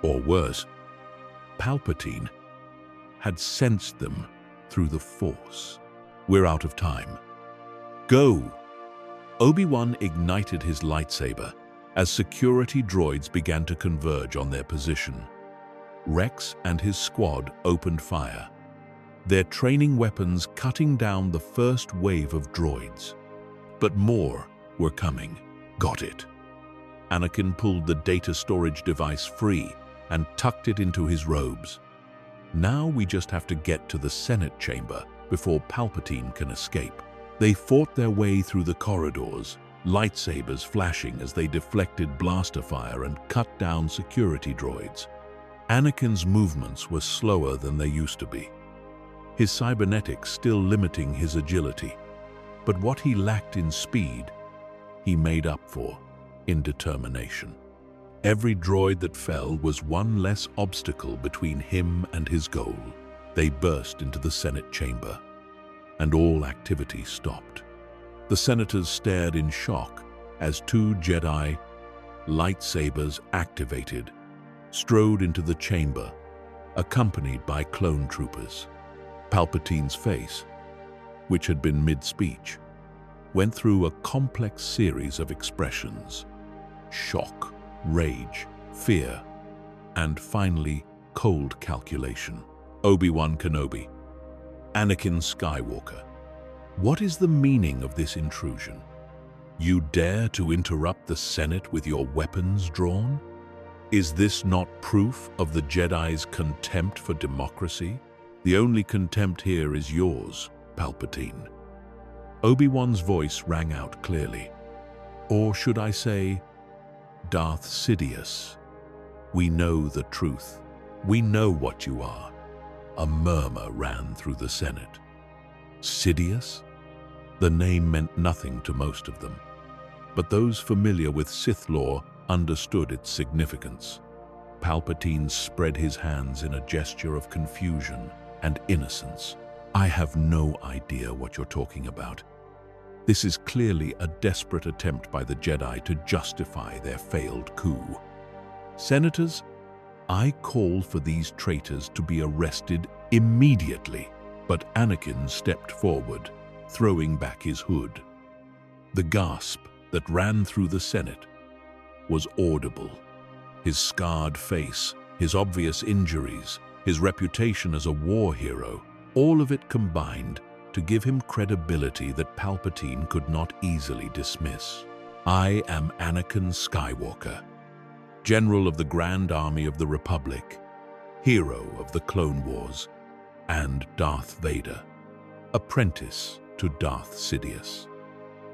Or worse, Palpatine had sensed them through the Force. We're out of time. Go! Obi-Wan ignited his lightsaber as security droids began to converge on their position. Rex and his squad opened fire, their training weapons cutting down the first wave of droids. But more were coming. Got it. Anakin pulled the data storage device free and tucked it into his robes. Now we just have to get to the Senate chamber before Palpatine can escape. They fought their way through the corridors, lightsabers flashing as they deflected blaster fire and cut down security droids. Anakin's movements were slower than they used to be, his cybernetics still limiting his agility. But what he lacked in speed, he made up for in determination. Every droid that fell was one less obstacle between him and his goal. They burst into the Senate chamber, and all activity stopped. The senators stared in shock as two Jedi, lightsabers activated, strode into the chamber, accompanied by clone troopers. Palpatine's face, which had been mid-speech, went through a complex series of expressions: shock, rage, fear, and finally, cold calculation. Obi-Wan Kenobi, Anakin Skywalker, what is the meaning of this intrusion? You dare to interrupt the Senate with your weapons drawn? Is this not proof of the Jedi's contempt for democracy? The only contempt here is yours, Palpatine. Obi-Wan's voice rang out clearly. Or should I say, Darth Sidious, we know the truth. We know what you are. A murmur ran through the Senate. Sidious? The name meant nothing to most of them, but those familiar with Sith lore understood its significance. Palpatine spread his hands in a gesture of confusion and innocence. I have no idea what you're talking about. This is clearly a desperate attempt by the Jedi to justify their failed coup. Senators, I call for these traitors to be arrested immediately. But Anakin stepped forward, throwing back his hood. The gasp that ran through the Senate was audible. His scarred face, his obvious injuries, his reputation as a war hero, all of it combined to give him credibility that Palpatine could not easily dismiss. I am Anakin Skywalker, General of the Grand Army of the Republic, hero of the Clone Wars, and Darth Vader, apprentice to Darth Sidious.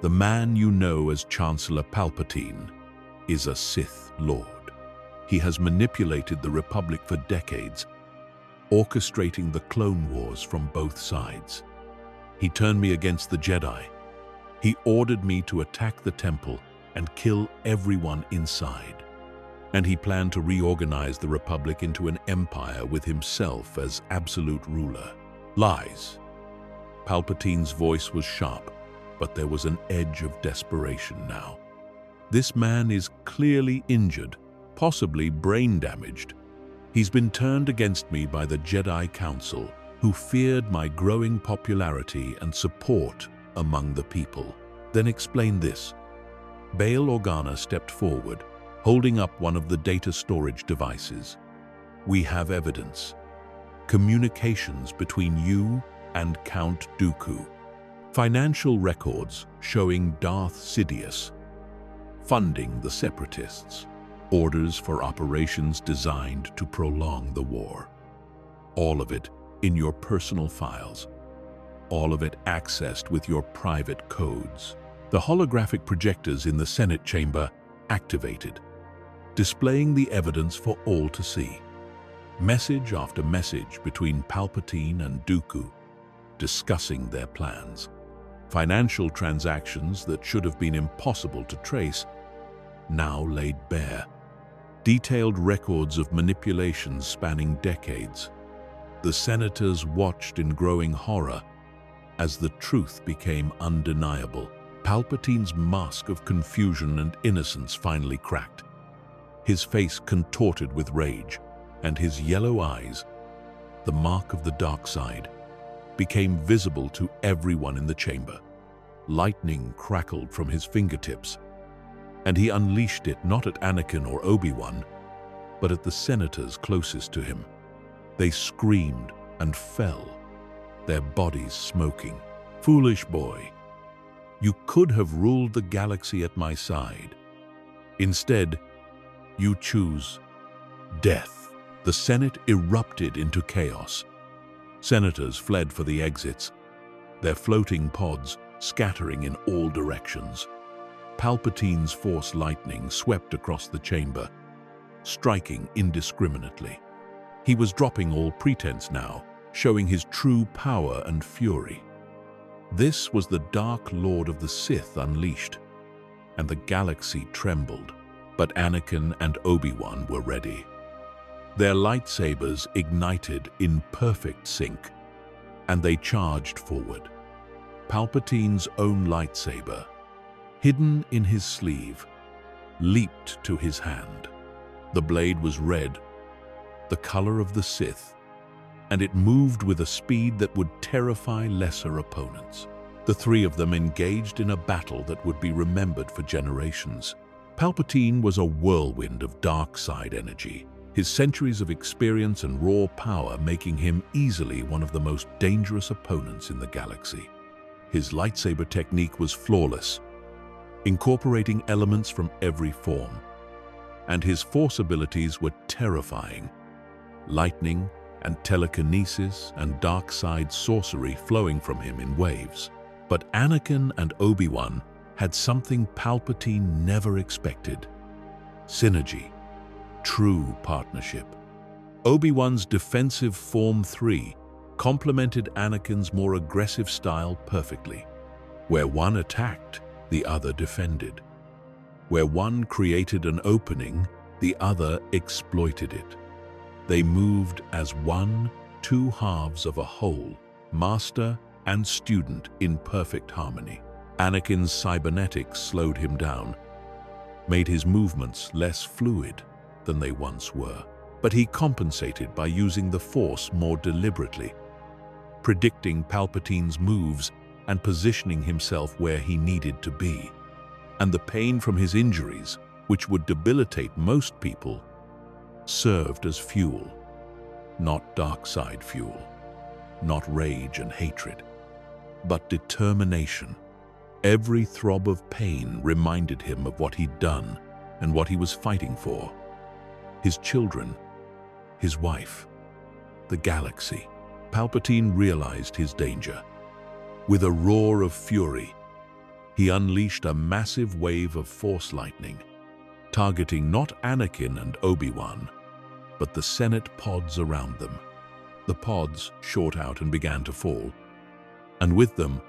The man you know as Chancellor Palpatine is a Sith Lord. He has manipulated the Republic for decades, orchestrating the Clone Wars from both sides. He turned me against the Jedi. He ordered me to attack the temple and kill everyone inside. And he planned to reorganize the Republic into an empire with himself as absolute ruler. Lies. Palpatine's voice was sharp, but there was an edge of desperation now. This man is clearly injured, possibly brain damaged. He's been turned against me by the Jedi Council, who feared my growing popularity and support among the people. Then explain this. Bail Organa stepped forward, holding up one of the data storage devices. We have evidence. Communications between you and Count Dooku. Financial records showing Darth Sidious funding the Separatists. Orders for operations designed to prolong the war. All of it in your personal files. All of it accessed with your private codes. The holographic projectors in the Senate chamber activated, displaying the evidence for all to see. Message after message between Palpatine and Dooku, discussing their plans. Financial transactions that should have been impossible to trace now laid bare. Detailed records of manipulations spanning decades. The senators watched in growing horror as the truth became undeniable. Palpatine's mask of confusion and innocence finally cracked. His face contorted with rage, and his yellow eyes, the mark of the dark side, became visible to everyone in the chamber. Lightning crackled from his fingertips, and he unleashed it not at Anakin or Obi-Wan, but at the senators closest to him. They screamed and fell, their bodies smoking. "Foolish boy, you could have ruled the galaxy at my side. Instead, you choose death." The Senate erupted into chaos. Senators fled for the exits, their floating pods scattering in all directions. Palpatine's Force lightning swept across the chamber, striking indiscriminately. He was dropping all pretense now, showing his true power and fury. This was the Dark Lord of the Sith unleashed, and the galaxy trembled. But Anakin and Obi-Wan were ready. Their lightsabers ignited in perfect sync, and they charged forward. Palpatine's own lightsaber, hidden in his sleeve, leaped to his hand. The blade was red, the color of the Sith, and it moved with a speed that would terrify lesser opponents. The three of them engaged in a battle that would be remembered for generations. Palpatine was a whirlwind of dark side energy, his centuries of experience and raw power making him easily one of the most dangerous opponents in the galaxy. His lightsaber technique was flawless, incorporating elements from every form, and his Force abilities were terrifying. Lightning and telekinesis and dark side sorcery flowing from him in waves. But Anakin and Obi-Wan had something Palpatine never expected: synergy, true partnership. Obi-Wan's defensive Form 3 complemented Anakin's more aggressive style perfectly. Where one attacked, the other defended. Where one created an opening, the other exploited it. They moved as one, two halves of a whole, master and student in perfect harmony. Anakin's cybernetics slowed him down, made his movements less fluid than they once were. But he compensated by using the Force more deliberately, predicting Palpatine's moves and positioning himself where he needed to be. And the pain from his injuries, which would debilitate most people, served as fuel. Not dark side fuel, not rage and hatred, but determination. Every throb of pain reminded him of what he'd done and what he was fighting for. His children, his wife, the galaxy. Palpatine realized his danger. With a roar of fury, he unleashed a massive wave of Force lightning, targeting not Anakin and Obi-Wan, but the Senate pods around them. The pods shot out and began to fall, and with them,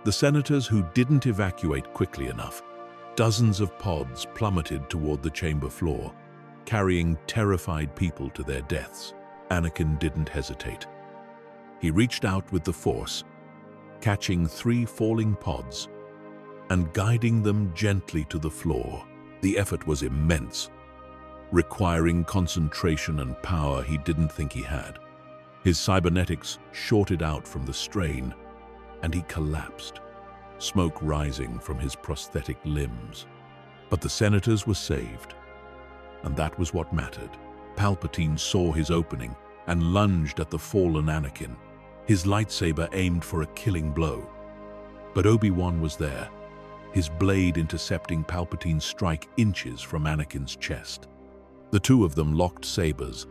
the senators who didn't evacuate quickly enough. Dozens of pods plummeted toward the chamber floor, carrying terrified people to their deaths. Anakin didn't hesitate. He reached out with the Force, catching 3 falling pods and guiding them gently to the floor. The effort was immense, requiring concentration and power he didn't think he had. His cybernetics shorted out from the strain, and he collapsed, smoke rising from his prosthetic limbs. But the senators were saved, and that was what mattered. Palpatine saw his opening and lunged at the fallen Anakin, his lightsaber aimed for a killing blow. But Obi-Wan was there, his blade intercepting Palpatine's strike inches from Anakin's chest. The two of them locked sabers,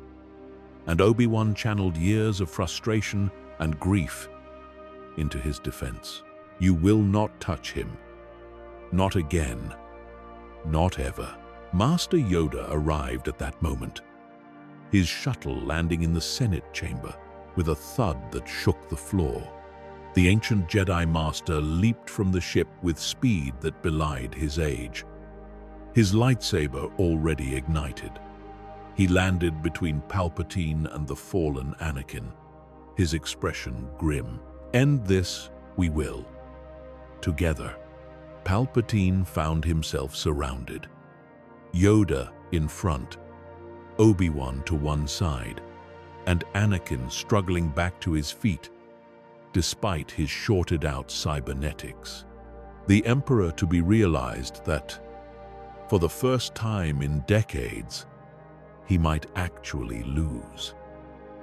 and Obi-Wan channeled years of frustration and grief into his defense. "You will not touch him. Not again. Not ever." Master Yoda arrived at that moment, his shuttle landing in the Senate chamber with a thud that shook the floor. The ancient Jedi Master leaped from the ship with speed that belied his age. His lightsaber already ignited. He landed between Palpatine and the fallen Anakin, his expression grim. End this we will. Together. Palpatine found himself surrounded. Yoda in front, Obi-Wan to one side, and Anakin struggling back to his feet, despite his shorted-out cybernetics. The Emperor to be realized that, for the first time in decades, he might actually lose.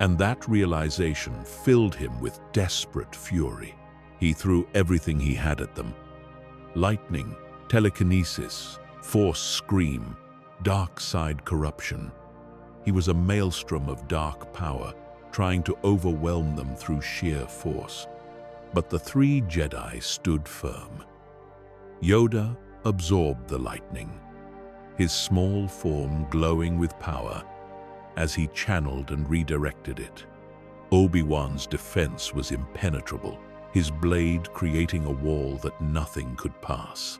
And that realization filled him with desperate fury. He threw everything he had at them. Lightning, telekinesis, force scream, dark side corruption. He was a maelstrom of dark power, trying to overwhelm them through sheer force. But the three Jedi stood firm. Yoda absorbed the lightning, his small form glowing with power as he channeled and redirected it. Obi-Wan's defense was impenetrable, his blade creating a wall that nothing could pass.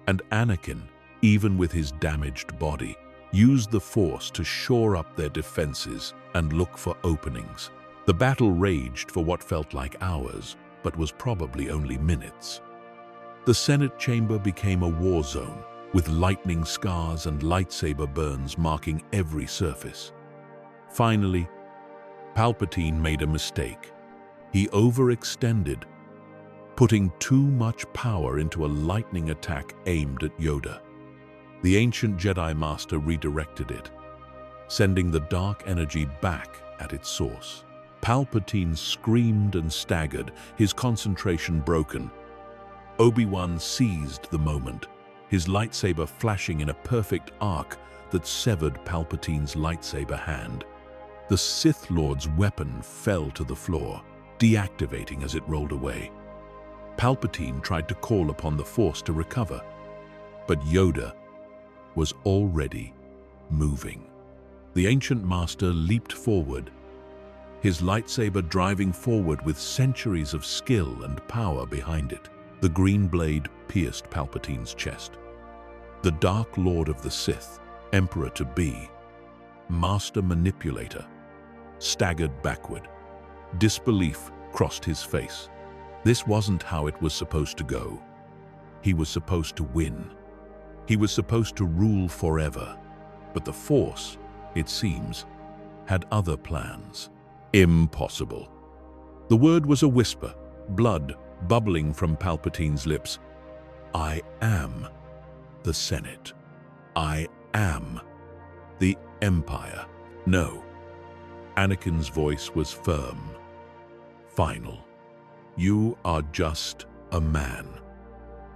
And Anakin, even with his damaged body, used the Force to shore up their defenses and look for openings. The battle raged for what felt like hours, but was probably only minutes. The Senate chamber became a war zone, with lightning scars and lightsaber burns marking every surface. Finally, Palpatine made a mistake. He overextended, putting too much power into a lightning attack aimed at Yoda. The ancient Jedi Master redirected it, sending the dark energy back at its source. Palpatine screamed and staggered, his concentration broken. Obi-Wan seized the moment, his lightsaber flashing in a perfect arc that severed Palpatine's lightsaber hand. The Sith Lord's weapon fell to the floor, deactivating as it rolled away. Palpatine tried to call upon the Force to recover, but Yoda was already moving. The ancient master leaped forward, his lightsaber driving forward with centuries of skill and power behind it. The green blade pierced Palpatine's chest. The Dark Lord of the Sith, Emperor-to-be, Master Manipulator, staggered backward. Disbelief crossed his face. This wasn't how it was supposed to go. He was supposed to win. He was supposed to rule forever. But the Force, it seems, had other plans. Impossible. The word was a whisper, blood bubbling from Palpatine's lips. I am the Senate. I am the Empire. No. Anakin's voice was firm, final. You are just a man.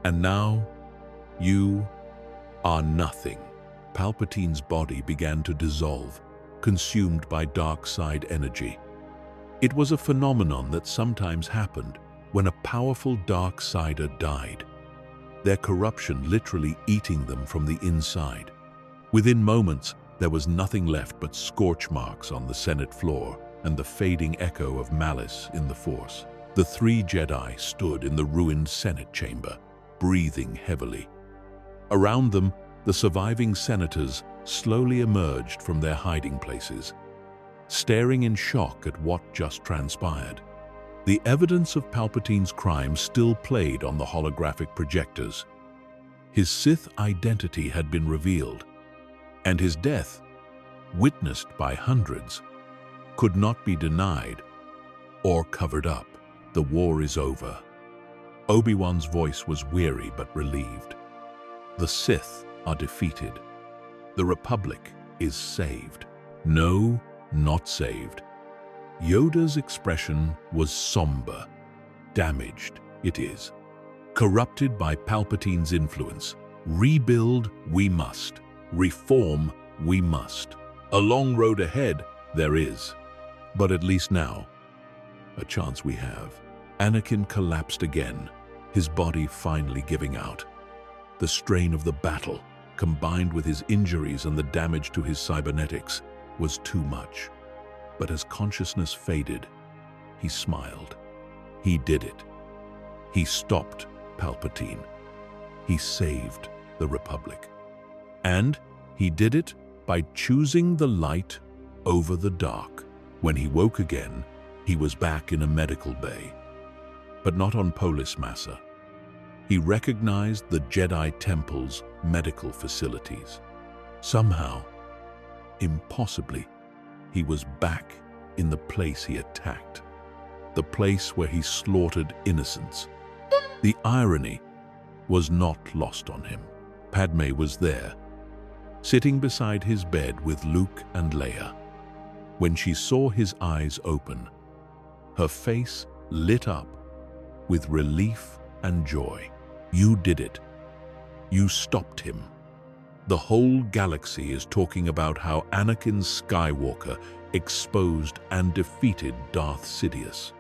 And now, you are nothing. Palpatine's body began to dissolve, consumed by dark side energy. It was a phenomenon that sometimes happened when a powerful dark sider died, their corruption literally eating them from the inside. Within moments, there was nothing left but scorch marks on the Senate floor and the fading echo of malice in the Force. The three Jedi stood in the ruined Senate chamber, breathing heavily. Around them, the surviving senators slowly emerged from their hiding places, staring in shock at what just transpired. The evidence of Palpatine's crime still played on the holographic projectors. His Sith identity had been revealed, and his death, witnessed by hundreds, could not be denied or covered up. The war is over. Obi-Wan's voice was weary but relieved. The Sith are defeated. The Republic is saved. No, not saved. Yoda's expression was somber. Damaged, it is. Corrupted by Palpatine's influence. Rebuild we must. Reform we must. A long road ahead there is. But at least now, a chance we have. Anakin collapsed again, his body finally giving out. The strain of the battle, combined with his injuries and the damage to his cybernetics, was too much. But as consciousness faded, he smiled. He did it. He stopped Palpatine. He saved the Republic. And he did it by choosing the light over the dark. When he woke again, he was back in a medical bay, but not on Polis Massa. He recognized the Jedi Temple's medical facilities. Somehow, impossibly, he was back in the place he attacked, the place where he slaughtered innocents. The irony was not lost on him. Padme was there, sitting beside his bed with Luke and Leia. When she saw his eyes open, her face lit up with relief and joy. You did it. You stopped him. The whole galaxy is talking about how Anakin Skywalker exposed and defeated Darth Sidious.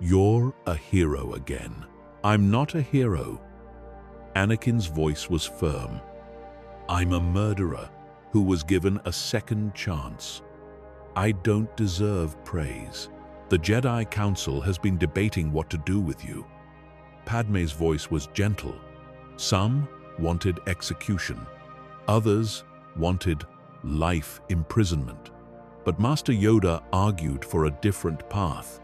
You're a hero again. I'm not a hero. Anakin's voice was firm. I'm a murderer who was given a second chance. I don't deserve praise. The Jedi Council has been debating what to do with you. Padme's voice was gentle. Some wanted execution. Others wanted life imprisonment. But Master Yoda argued for a different path.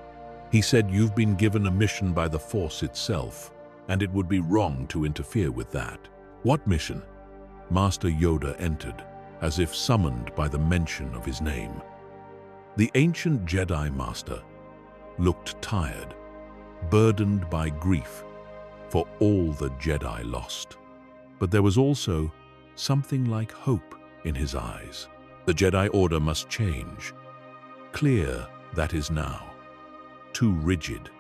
He said, you've been given a mission by the Force itself, and it would be wrong to interfere with that. What mission? Master Yoda entered, as if summoned by the mention of his name. The ancient Jedi Master looked tired, burdened by grief for all the Jedi lost. But there was also something like hope in his eyes. The Jedi Order must change. Clear that is now. Too rigid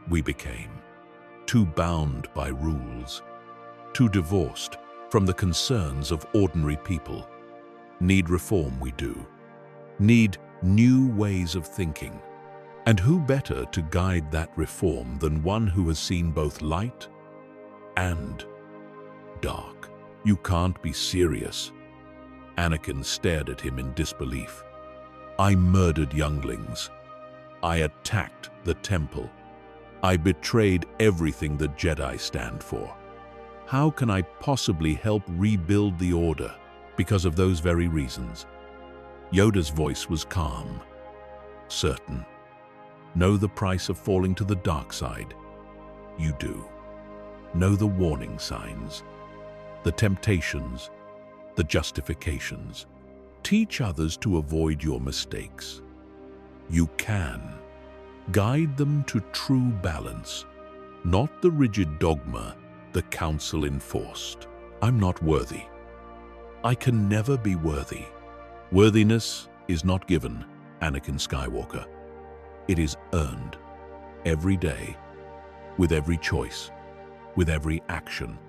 we became, too bound by rules, too divorced from the concerns of ordinary people. Need reform we do. Need new ways of thinking. And who better to guide that reform than one who has seen both light and dark? You can't be serious. Anakin stared at him in disbelief. I murdered younglings. I attacked the temple. I betrayed everything the Jedi stand for. How can I possibly help rebuild the Order because of those very reasons? Yoda's voice was calm, certain. Know the price of falling to the dark side? You do. Know the warning signs, the temptations, the justifications. Teach others to avoid your mistakes. You can. Guide them to true balance, not the rigid dogma the Council enforced. I'm not worthy. I can never be worthy. Worthiness is not given, Anakin Skywalker. It is earned every day, with every choice, with every action.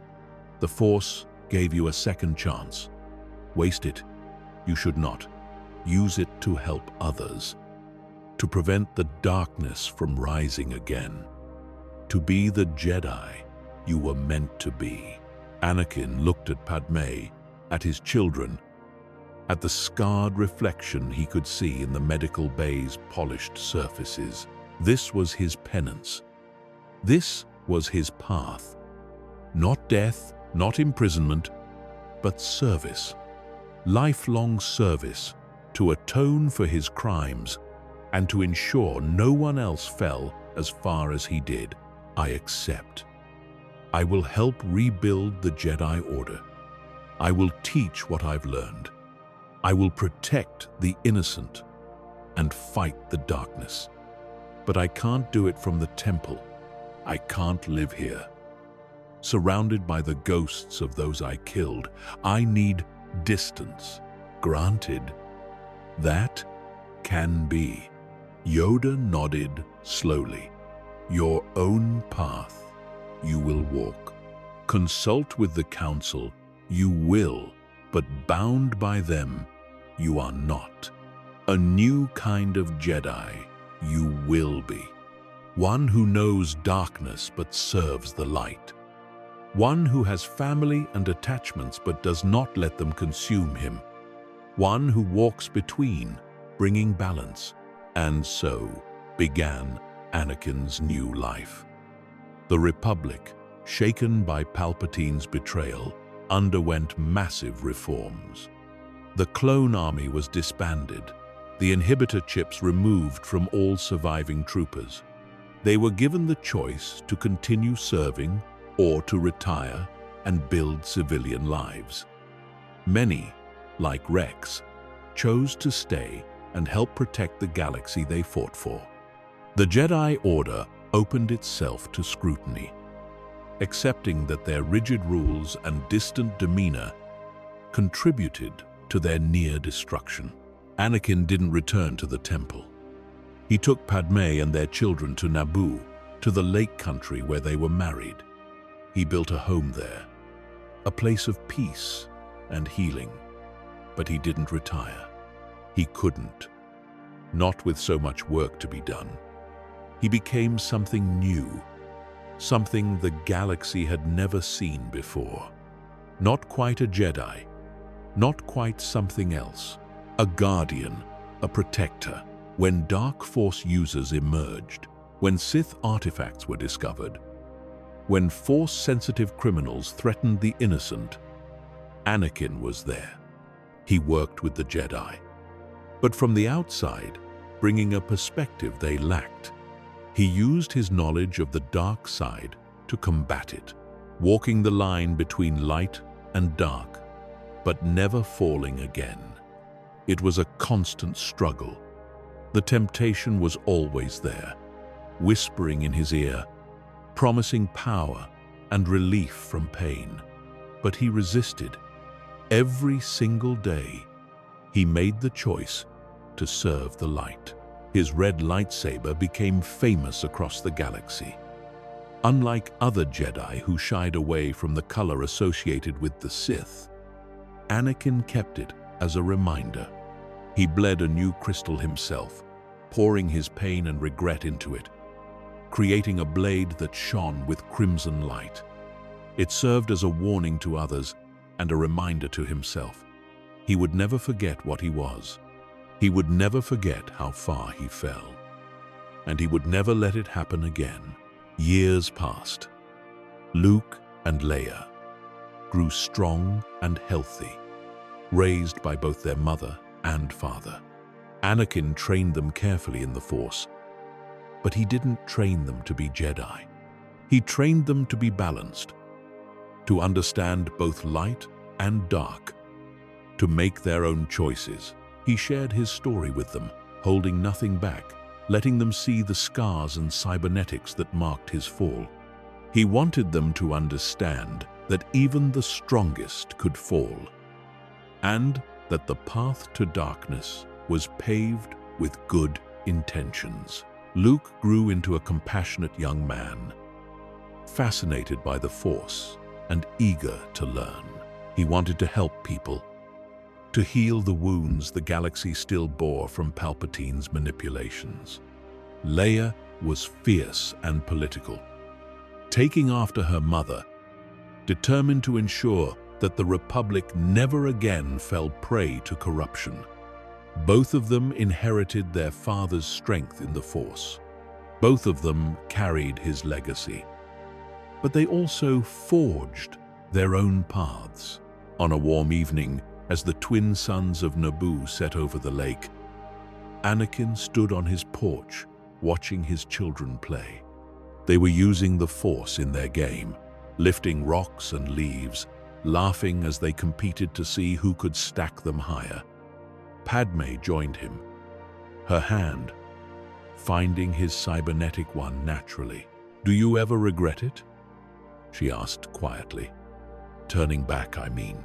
The Force gave you a second chance. Waste it. You should not. Use it to help others, to prevent the darkness from rising again, to be the Jedi you were meant to be. Anakin looked at Padme, at his children, at the scarred reflection he could see in the medical bay's polished surfaces. This was his penance. This was his path. Not death, not imprisonment, but service. Lifelong service to atone for his crimes and to ensure no one else fell as far as he did. I accept. I will help rebuild the Jedi Order. I will teach what I've learned. I will protect the innocent and fight the darkness. But I can't do it from the temple. I can't live here. Surrounded by the ghosts of those I killed, I need distance. Granted, that can be. Yoda nodded slowly. Your own path you will walk. Consult with the Council, you will, but bound by them, you are not. A new kind of Jedi you will be. One who knows darkness but serves the light. One who has family and attachments but does not let them consume him. One who walks between, bringing balance. And so began Anakin's new life. The Republic, shaken by Palpatine's betrayal, underwent massive reforms. The clone army was disbanded, the inhibitor chips removed from all surviving troopers. They were given the choice to continue serving or to retire and build civilian lives. Many, like Rex, chose to stay and help protect the galaxy they fought for. The Jedi Order opened itself to scrutiny, accepting that their rigid rules and distant demeanor contributed to their near destruction. Anakin didn't return to the temple. He took Padme and their children to Naboo, to the Lake Country where they were married. He built a home there, a place of peace and healing. But he didn't retire. He couldn't. Not with so much work to be done. He became something new, something the galaxy had never seen before. Not quite a Jedi, not quite something else. A guardian, a protector. When Dark Force users emerged, when Sith artifacts were discovered, when Force-sensitive criminals threatened the innocent, Anakin was there. He worked with the Jedi, but from the outside, bringing a perspective they lacked. He used his knowledge of the dark side to combat it, walking the line between light and dark, but never falling again. It was a constant struggle. The temptation was always there, whispering in his ear, promising power and relief from pain. But he resisted. Every single day, he made the choice to serve the light. His red lightsaber became famous across the galaxy. Unlike other Jedi who shied away from the color associated with the Sith, Anakin kept it as a reminder. He bled a new crystal himself, pouring his pain and regret into it, creating a blade that shone with crimson light. It served as a warning to others and a reminder to himself. He would never forget what he was. He would never forget how far he fell. And he would never let it happen again. Years passed. Luke and Leia grew strong and healthy, raised by both their mother and father. Anakin trained them carefully in the Force, but he didn't train them to be Jedi. He trained them to be balanced, to understand both light and dark, to make their own choices. He shared his story with them, holding nothing back, letting them see the scars and cybernetics that marked his fall. He wanted them to understand that even the strongest could fall, and that the path to darkness was paved with good intentions. Luke grew into a compassionate young man, fascinated by the Force and eager to learn. He wanted to help people, to heal the wounds the galaxy still bore from Palpatine's manipulations. Leia was fierce and political, taking after her mother, determined to ensure that the Republic never again fell prey to corruption. Both of them inherited their father's strength in the Force. Both of them carried his legacy. But they also forged their own paths. On a warm evening, as the twin suns of Naboo set over the lake, Anakin stood on his porch, watching his children play. They were using the Force in their game, lifting rocks and leaves, laughing as they competed to see who could stack them higher. Padme joined him, her hand finding his cybernetic one naturally. "Do you ever regret it?" she asked quietly. "Turning back, I mean.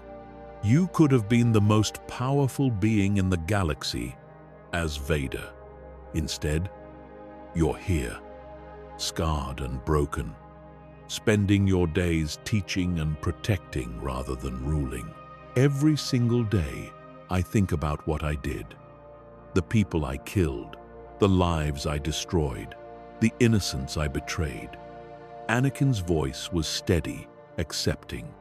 You could have been the most powerful being in the galaxy as Vader. Instead, you're here, scarred and broken, spending your days teaching and protecting rather than ruling. Every single day, I think about what I did, the people I killed, the lives I destroyed, the innocents I betrayed." Anakin's voice was steady, accepting.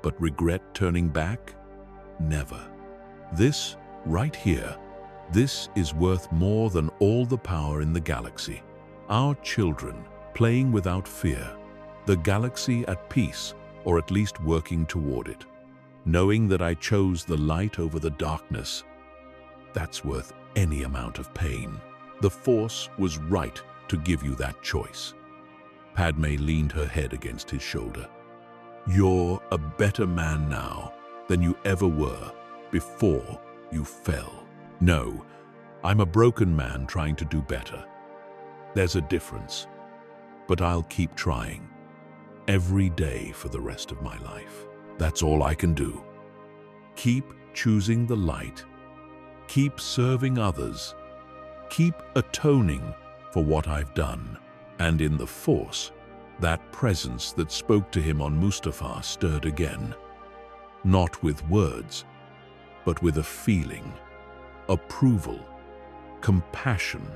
But regret turning back? Never. This, right here, this is worth more than all the power in the galaxy. Our children playing without fear, the galaxy at peace, or at least working toward it. Knowing that I chose the light over the darkness, that's worth any amount of pain. The Force was right to give you that choice. Padme leaned her head against his shoulder. You're a better man now than you ever were before you fell. No, I'm a broken man trying to do better. There's a difference, but I'll keep trying every day for the rest of my life. That's all I can do. Keep choosing the light. Keep serving others. Keep atoning for what I've done. And in the Force, that presence that spoke to him on Mustafar stirred again. Not with words, but with a feeling, approval, compassion,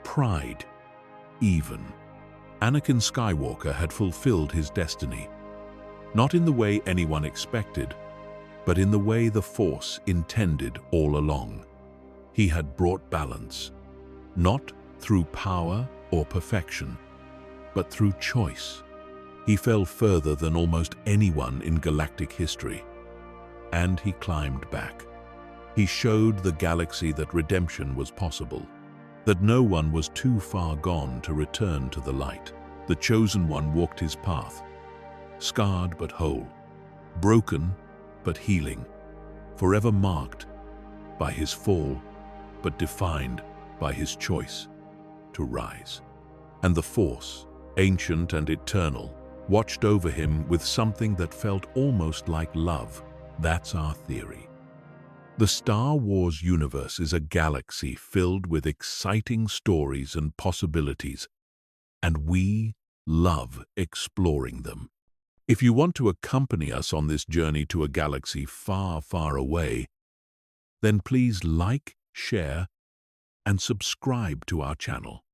pride, even. Anakin Skywalker had fulfilled his destiny, not in the way anyone expected, but in the way the Force intended all along. He had brought balance, not through power or perfection, but through choice. He fell further than almost anyone in galactic history, and he climbed back. He showed the galaxy that redemption was possible, that no one was too far gone to return to the light. The Chosen One walked his path, scarred but whole, broken but healing, forever marked by his fall, but defined by his choice to rise. And the Force, ancient and eternal, watched over him with something that felt almost like love. That's our theory. The Star Wars universe is a galaxy filled with exciting stories and possibilities, and we love exploring them. If you want to accompany us on this journey to a galaxy far, far away, then please like, share, and subscribe to our channel.